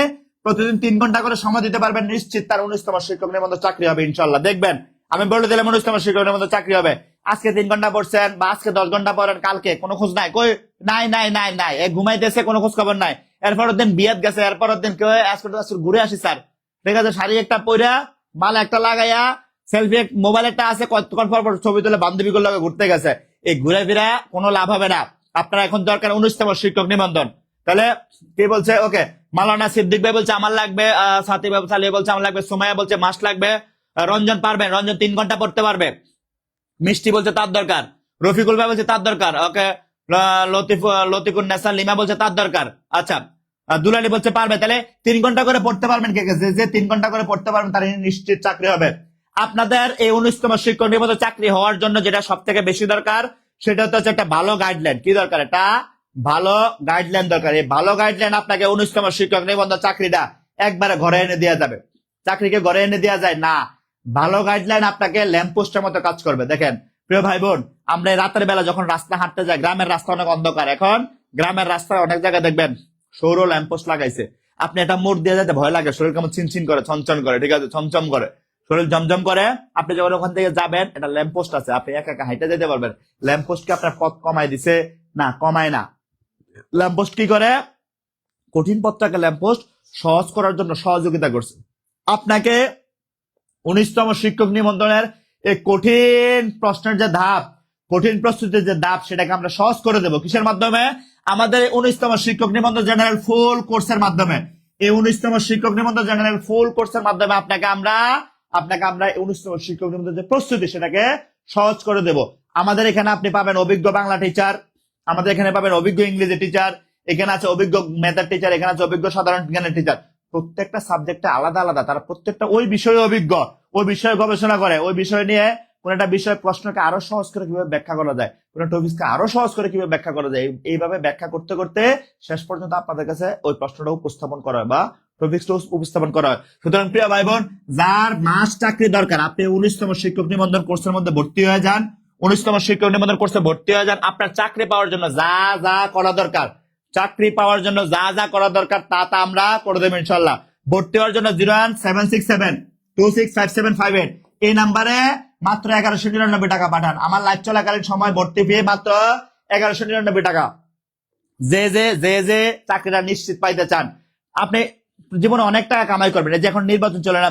প্রতিদিন 3 ঘন্টা করে সময় দিতে পারবেন, নিশ্চিত তার 19তম শিক্ষক নিবন্ধন চাকরি হবে ইনশাল্লাহ। দেখবেন আমি বলে দিলাম 19তম শিক্ষক নিবন্ধন চাকরি হবে। আজকে 3 ঘন্টা পড়ছেন বা আজকে 10 ঘন্টা পড়েন, কালকে কোনো খোঁজ নাই, কই নাই নাই নাই নাই, এ ঘুমাইতেছে, কোনো খোঁজ খবর নাই। এরপরের দিন বিয়াত গেছে, এরপরের দিন কেউ আজকে ঘুরে আসি স্যার, ঠিক আছে, শাড়ি একটা পইরা মালা একটা লাগাইয়া সেলফি মোবাইল একটা আছে, কতক্ষণ পর ছবি তুলে বান্ধবীগুলোর লগে ঘুরতে গেছে। এই ঘুরে ফিরা কোনো লাভ হবে না। আপনার এখন দরকার 19তম শিক্ষক নিবন্ধন। তাহলে কে বলছে? ওকে, মালানা সিদ্দিক ভাই বলছে আমার লাগবে, সাথী বাবু সালিয়া বলছে আমার লাগবে, সুমাইয়া বলছে মাস্ট লাগবে, রঞ্জন পারবেন, রঞ্জন 3 ঘন্টা পড়তে পারবে, মিষ্টি বলছে তার দরকার, রফিকুল ভাই বলছে তার দরকার, ওকে, লতিকুন নেসা লিমা বলছে তার দরকার। আচ্ছা দুলালি বলছে পারবে। তাহলে 3 ঘন্টা করে পড়তে পারবেন কে? যে 3 ঘন্টা করে পড়তে পারবেন তার নিশ্চিত চাকরি হবে। আপনাদের এই 19তম শিক্ষক নিবন্ধন চাকরি হওয়ার জন্য যেটা সব থেকে বেশি দরকার সেটা হচ্ছে একটা ভালো গাইডলাইন। কি দরকার? একটা ভালো গাইডলাইন দরকার। এই ভালো গাইডলাইন আপনাকে 19তম শিক্ষক নিবন্ধন চাকরিটা একবারে ঘরে এনে দেওয়া যাবে। চাকরিকে ঘরে এনে দেওয়া যায় না, ভালো গাইডলাইন আপনাকে ল্যাম্পপোস্টের মতো কাজ করবে। দেখেন প্রিয় ভাই বোন, আমরা রাতের বেলা যখন রাস্তা হাঁটতে যাই, গ্রামের রাস্তা অনেক অন্ধকার, এখন গ্রামের রাস্তায় অনেক জায়গায় দেখবেন সৌর ল্যাম্পপোস্ট লাগাইছে। আপনি এটা মোড় দিয়ে যেতে ভয় লাগে, শরীর কেমন চিনচিন করে, ছনছন করে, ঠিক আছে, ছমছম করে, শরীর জমজম করে। আপনি যখন ওখান থেকে যাবেন, এটা ল্যাম্পপোস্ট আছে, আপনি একা একা হাঁটে যেতে পারবেন। ল্যাম্পপোস্ট কি আপনার পথ কমাই দিছে? না, কমায় না। ল্যাম্পপোস্ট কি করে? কঠিন পথটাকে ল্যাম্পপোস্ট সহজ করার জন্য সহযোগিতা করছে। আপনাকে 19তম শিক্ষক নিবন্ধনের এই কঠিন প্রশ্নের যে ধাপ, কঠিন প্রস্তুতির যে ধাপ, সেটাকে আমরা সহজ করে দেবো। কিসের মাধ্যমে? আমাদের 19তম শিক্ষক নিবন্ধন জেনারেল ফুল কোর্সের মাধ্যমে। এই 19তম শিক্ষক নিবন্ধন জেনারেল ফুল কোর্সের মাধ্যমে আপনাকে আমরা 19তম শিক্ষক নিবন্ধন যে প্রস্তুতি সেটাকে সহজ করে দেব। আমাদের এখানে আপনি পাবেন অভিজ্ঞ বাংলা টিচার, আমাদের এখানে পাবেন অভিজ্ঞ ইংরেজি টিচার, এখানে আছে অভিজ্ঞ ম্যাথের টিচার, এখানে আছে অভিজ্ঞ সাধারণ জ্ঞানের টিচার। প্রত্যেকটা সাবজেক্টে আলাদা আলাদা, তারা প্রত্যেকটা ওই বিষয়ে অভিজ্ঞ, ওই বিষয়ে গবেষণা করে, ওই বিষয় নিয়ে কোন একটা বিষয় প্রশ্নকে আরো সহজ করে কিভাবে ব্যাখ্যা করা যায়, কোন টপিককে আরো সহজ করে কিভাবে ব্যাখ্যা করা যায়, এইভাবে ব্যাখ্যা করতে করতে শেষ পর্যন্ত আপনাদের কাছে ওই প্রশ্নটা উপস্থাপন করা হয় বা টপিকটা উপস্থাপন করা হয়। সুতরাং প্রিয় ভাই বোন, যার মাস চাকরি দরকার, আপনি 19তম শিক্ষক নিবন্ধন কোর্সের মধ্যে ভর্তি হয়ে যান। 19তম শিক্ষক নিবন্ধন কোর্সে ভর্তি হয়ে যান। আপনার চাকরি পাওয়ার জন্য যা যা করা দরকার, চাকরি পাওয়ার জন্য যা যা করা দরকার তা তা আমরা করে দেবো ইনশাল্লাহ। ভর্তি হওয়ার জন্য 01767265758 এই নাম্বারে মাত্র 1199 টাকা পাঠান। আমার লাইভ চলাকালীন সময় ভর্তি ফি মাত্র 1199 টাকা। যে যে যে যে চাকরিটা নিশ্চিত পাইতে চান, আপনি জীবনে অনেক টাকা কামাই করবেন। এই যে এখন নির্বাচন চলে না,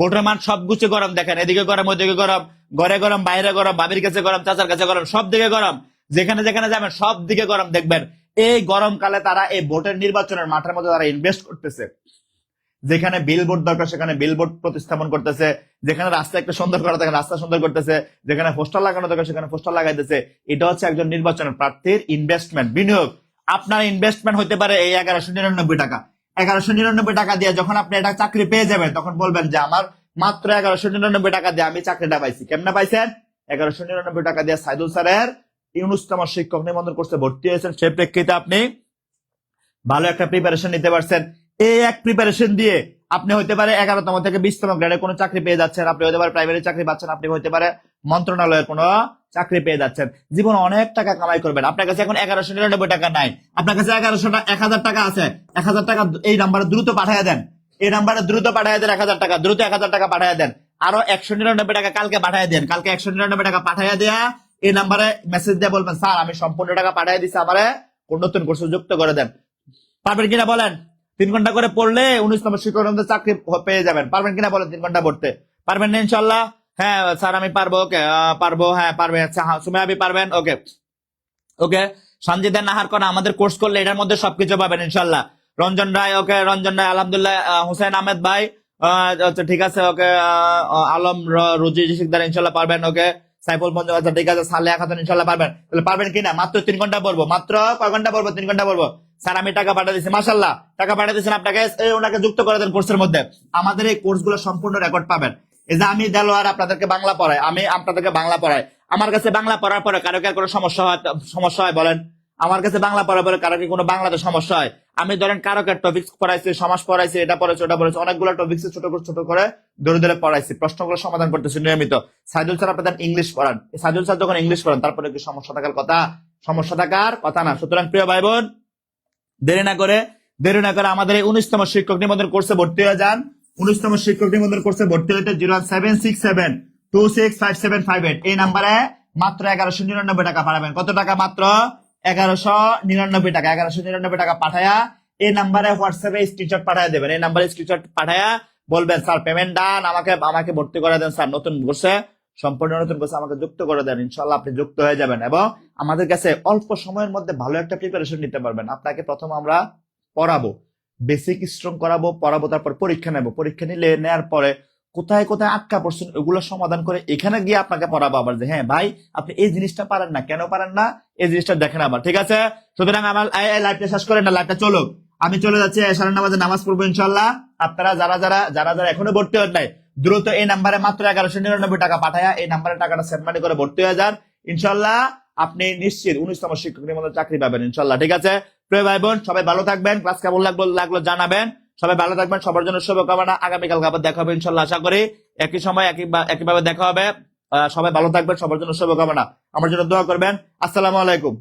ভোটের মাঠ সব গুছে গরম, দেখেন এদিকে গরম, ওইদিকে গরম, ঘরে গরম, বাইরে গরম, বাবির কাছে গরম, চাচার কাছে গরম, সব দিকে গরম, যেখানে যেখানে যাবেন সব দিকে গরম। দেখবেন এই গরমকালে তারা এই ভোটের নির্বাচনের মাঠের মধ্যে তারা ইনভেস্ট করতেছে। যেখানে বিলবোর্ড দরকার সেখানে বিলবোর্ড প্রতিস্থাপন করতেছে, যেখানে রাস্তা একটা সুন্দর করা থাকে রাস্তা সুন্দর করতেছে, যেখানে পোস্টার লাগানো দরকার সেখানে পোস্টার লাগাইতেছে। এটা হচ্ছে একজন নির্বাচনের প্রার্থীর ইনভেস্টমেন্ট, বিনিয়োগ। আপনার ইনভেস্টমেন্ট হতে পারে এই 1199 টাকা। 1199 টাকা দিয়ে যখন আপনি এটা চাকরি পেয়ে যাবেন, তখন বলবেন যে আমার মাত্র 1199 টাকা দিয়ে আমি চাকরিটা পাইছি। কেমনে পাইছেন? 1199 টাকা দিয়ে সাইদুল স্যারের 19তম শিক্ষক নিবন্ধন কোর্সে ভর্তি হয়েছেন। সেই প্রেক্ষিতে আপনি ভালো একটা প্রিপারেশন নিতে পারছেন। এই এক প্রিপারেশন দিয়ে আপনি হতে পারে 11তম থেকে 20তম গ্রেডের কোনো চাকরি পেয়ে যাচ্ছেন, আপনি হতে পারে প্রাইমারি চাকরি পাচ্ছেন, আপনি হতে পারে মন্ত্রণালয়ের কোনো চাকরি পেয়ে যাচ্ছেন। জীবনে অনেক টাকা কামাই করবেন। আপনার কাছে এখন 1199 টাকা নাই, আপনার কাছে 1000 টাকা আছে। 1000 টাকা এই নাম্বারে দ্রুত পাঠিয়ে দেন, এই নাম্বারে দ্রুত পাঠিয়ে দেন 1000 টাকা, দ্রুত 1000 টাকা পাঠিয়ে দেন। আরো 199 টাকা কালকে পাঠিয়ে দেন, কালকে 199 টাকা পাঠিয়ে দেয়া এই নাম্বারে মেসেজ দিয়ে বলবেন স্যার আমি সম্পূর্ণ টাকা পাঠিয়ে দিচ্ছি, আমারে নতুন কোর্সে যুক্ত করে দেন। পারবেন কিনা বলেন? 3 ঘন্টা করে পড়লে 19তম শিক্ষক নিবন্ধন চাকরি পেয়ে যাবেন। পারবেন কিনা বলেন? 3 ঘন্টা পড়তে পারবেন না ইনশাল্লাহ? হ্যাঁ স্যার আমি পারবো, ওকে পারবো, হ্যাঁ পারবেন। আচ্ছা সুমাইয়া আপনি পারবেন, ওকে ওকে। সঞ্জিদা নাহার করা আমাদের কোর্স করলে এটার মধ্যে সবকিছু পাবেন ইনশাল্লাহ। রঞ্জন রায়, ওকে রঞ্জন রায় আলহামদুলিল্লাহ। হুসেন আহমেদ ভাই, আচ্ছা ঠিক আছে, ওকে। আলম রুজি শিকদার ইনশাল্লাহ পারবেন, ওকে। সাইফুল মঞ্জু, আচ্ছা ঠিক আছে। সালেহা খাতুন ইনশাল্লাহ পারবেন। তাহলে পারবেন কিনা? মাত্র 3 ঘন্টা পড়বো, মাত্র কয় ঘন্টা পড়বো? 3 ঘন্টা পড়বো। স্যার আমি টাকা পাঠিয়ে দিচ্ছি, মাশাআল্লাহ টাকা পাঠিয়ে দিচ্ছেন আপনাকে, ওনাকে যুক্ত করে দেন কোর্সের মধ্যে। আমাদের এই কোর্সগুলো সম্পূর্ণ রেকর্ড পাবেন। এই যে আমি দেলোয়ার আপনাদেরকে বাংলা পড়াই, আমি আপনাদেরকে বাংলা পড়াই, আমার কাছে বাংলা পড়ার পরে কারো কি আর কোনো সমস্যা হয় বলেন? আমার কাছে বাংলা পড়ার পরে কারো কি কোনো বাংলাতে সমস্যা হয়? আমি ধরেন কারো টপিক্স পড়াইছি, সমাজ পড়াইছি, এটা পড়াইছি ওটা পড়াইছি, অনেকগুলো টপিক্স ছোট করে ধরে ধরে পড়াইছি, প্রশ্নগুলো সমাধান করতেছি নিয়মিত। সাইদুল স্যার আপনাদের ইংলিশ পড়ান, সাইদুল স্যার যখন ইংলিশ পড়ান তারপরে কি সমস্যা থাকার কথা? সমস্যা থাকার কথা না। সুতরাং প্রিয় ভাই বোন, দেরি না করে আমাদের এই 19তম শিক্ষক নিবন্ধন কোর্সে ভর্তি হয়ে যান। 19তম শিক্ষক নিবন্ধন কোর্সে ভর্তি হতে 01767265758 এই নাম্বারে মাত্র 1199 টাকা পাঠাবেন। কত টাকা? মাত্র 1199 টাকা। 1199 টাকা পাঠায়া এই নাম্বারে হোয়াটসঅ্যাপে স্ক্রিনশট পাঠায় দেবেন। এই নাম্বারে স্ক্রিনশট পাঠায়া বলবেন স্যার পেমেন্ট ডান, আমাকে ভর্তি করে দেন স্যার, নতুন কোর্সে, সম্পূর্ণ নতুন কোর্সে আমাকে যুক্ত করে দেন। ইনশাআল্লাহ আপনি যুক্ত হয়ে যাবেন এবং আমাদের কাছে অল্প সময়ের মধ্যে ভালো একটা প্রিপারেশন নিতে পারবেন। আপনাকে প্রথম আমরা পড়াবো, বেসিক স্ট্রং করাবো, তারপর পরীক্ষা নেব। পরীক্ষা নেওয়ার পরে কোথায় কোথায় আটকা পড়ছেন ওগুলো সমাধান করে এখানে গিয়ে আপনাকে পড়াবো আবার যে হ্যাঁ ভাই আপনি এই জিনিসটা পারেন না, কেন পারেন না, এই জিনিসটা দেখেন আবার। ঠিক আছে? সুতরাং আমার লাইভটা শেষ করেন না, লাইভটা চলুক। আমি চলে যাচ্ছি, এশারের নামাজে নামাজ পড়বো ইনশাআল্লাহ। আপনারা যারা এখনো ভর্তি হন নাই, দ্রুত এই নাম্বারে মাত্র 1199 টাকা পাঠায়া এই নাম্বারে টাকাটা সেন্ড মানি করে ভর্তি হয়ে যান। ইনশাআল্লাহ আপনি নিশ্চিত 19তম শিক্ষক নিবন্ধন চাকরি পাবেন ইনশাআল্লাহ। ঠিক আছে প্রিয় ভাই বোন, সবাই ভালো থাকবেন। ক্লাস কেমন লাগলো জানাবেন। সবাই ভালো থাকবেন, সবার জন্য শুভকামনা। আগামীকাল আবার দেখা হবে ইনশাআল্লাহ, আশা করি একই সময় একইভাবে দেখা হবে। সবাই ভালো থাকবেন, সবার জন্য শুভকামনা। আমার জন্য দোয়া করবেন। আসসালামু আলাইকুম।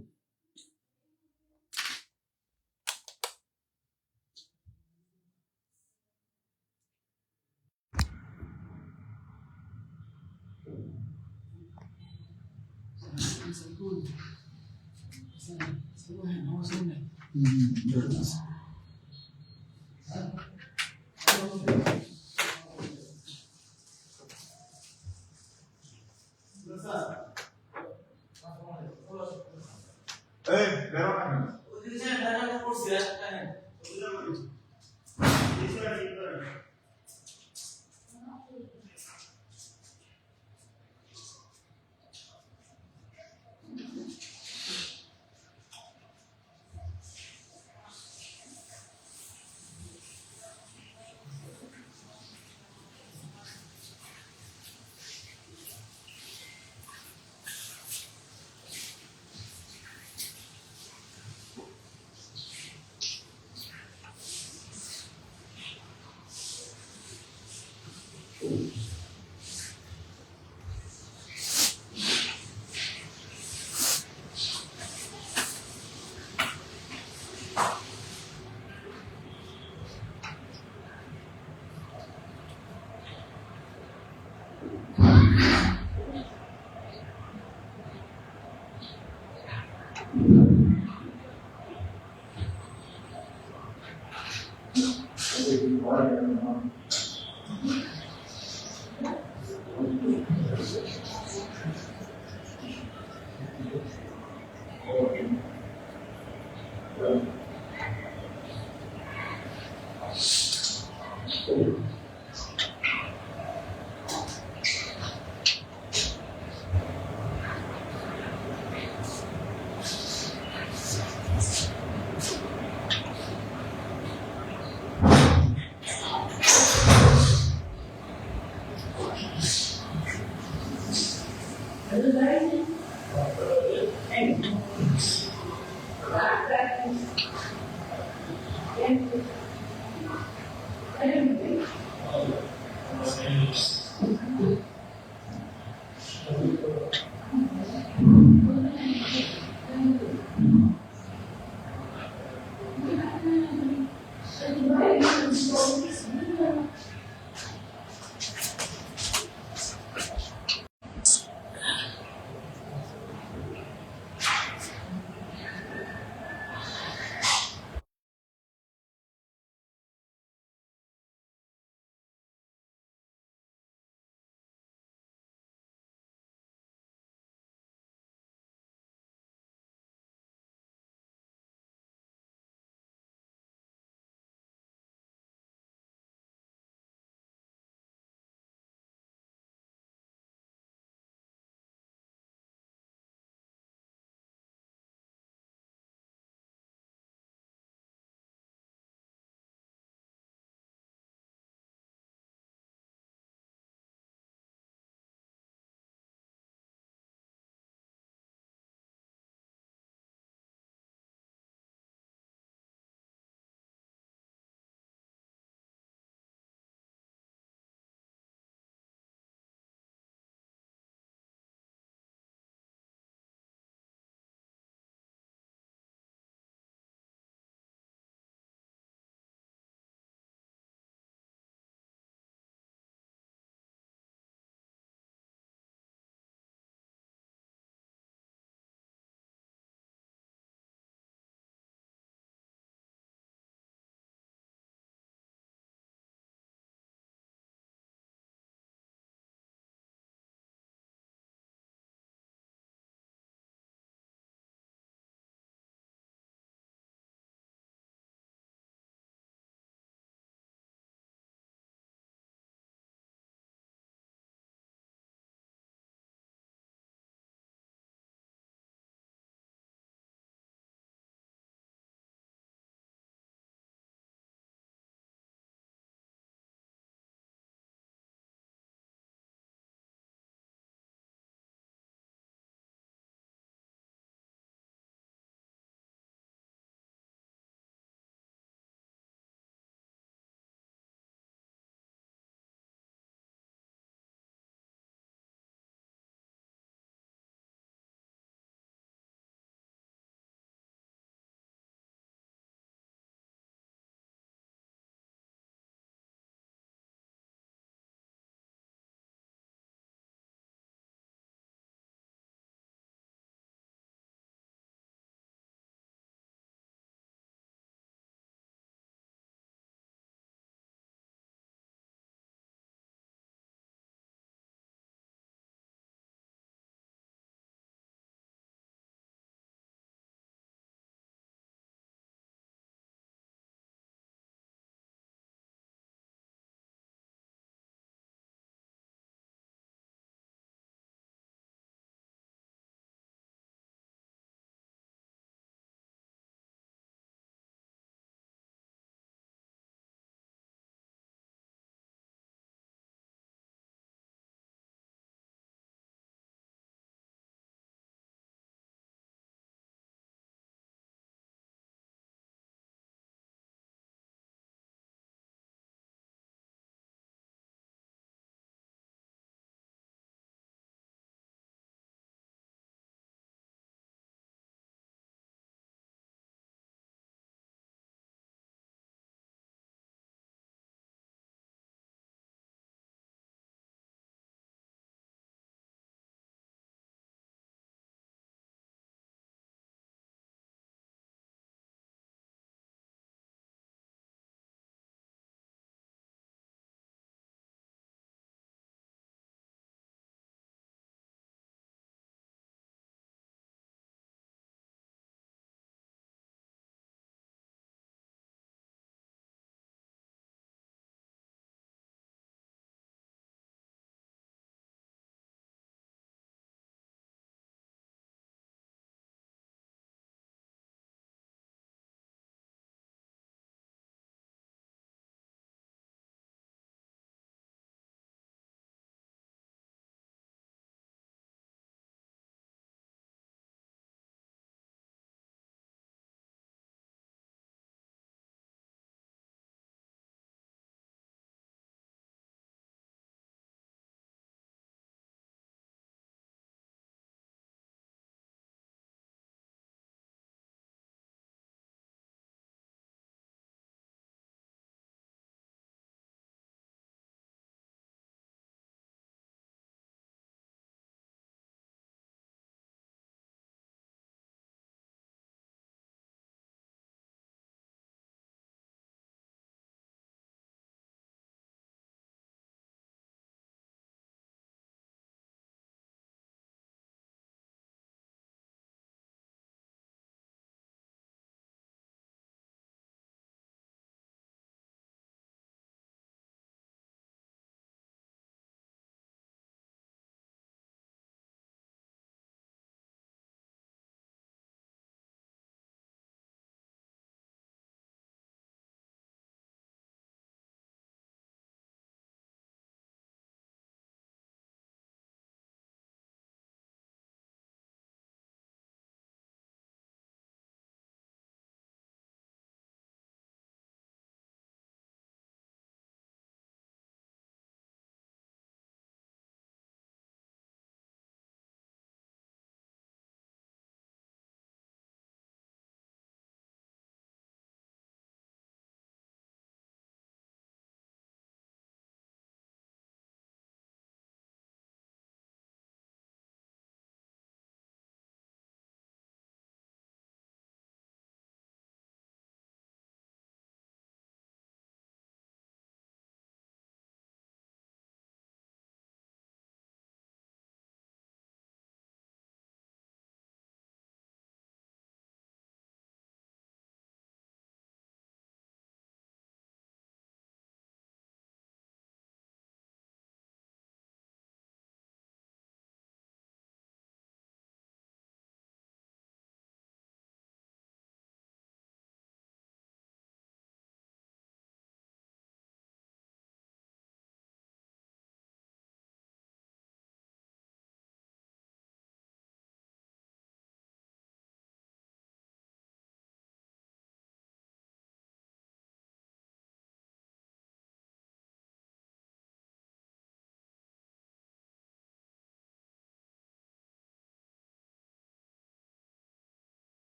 Thank you.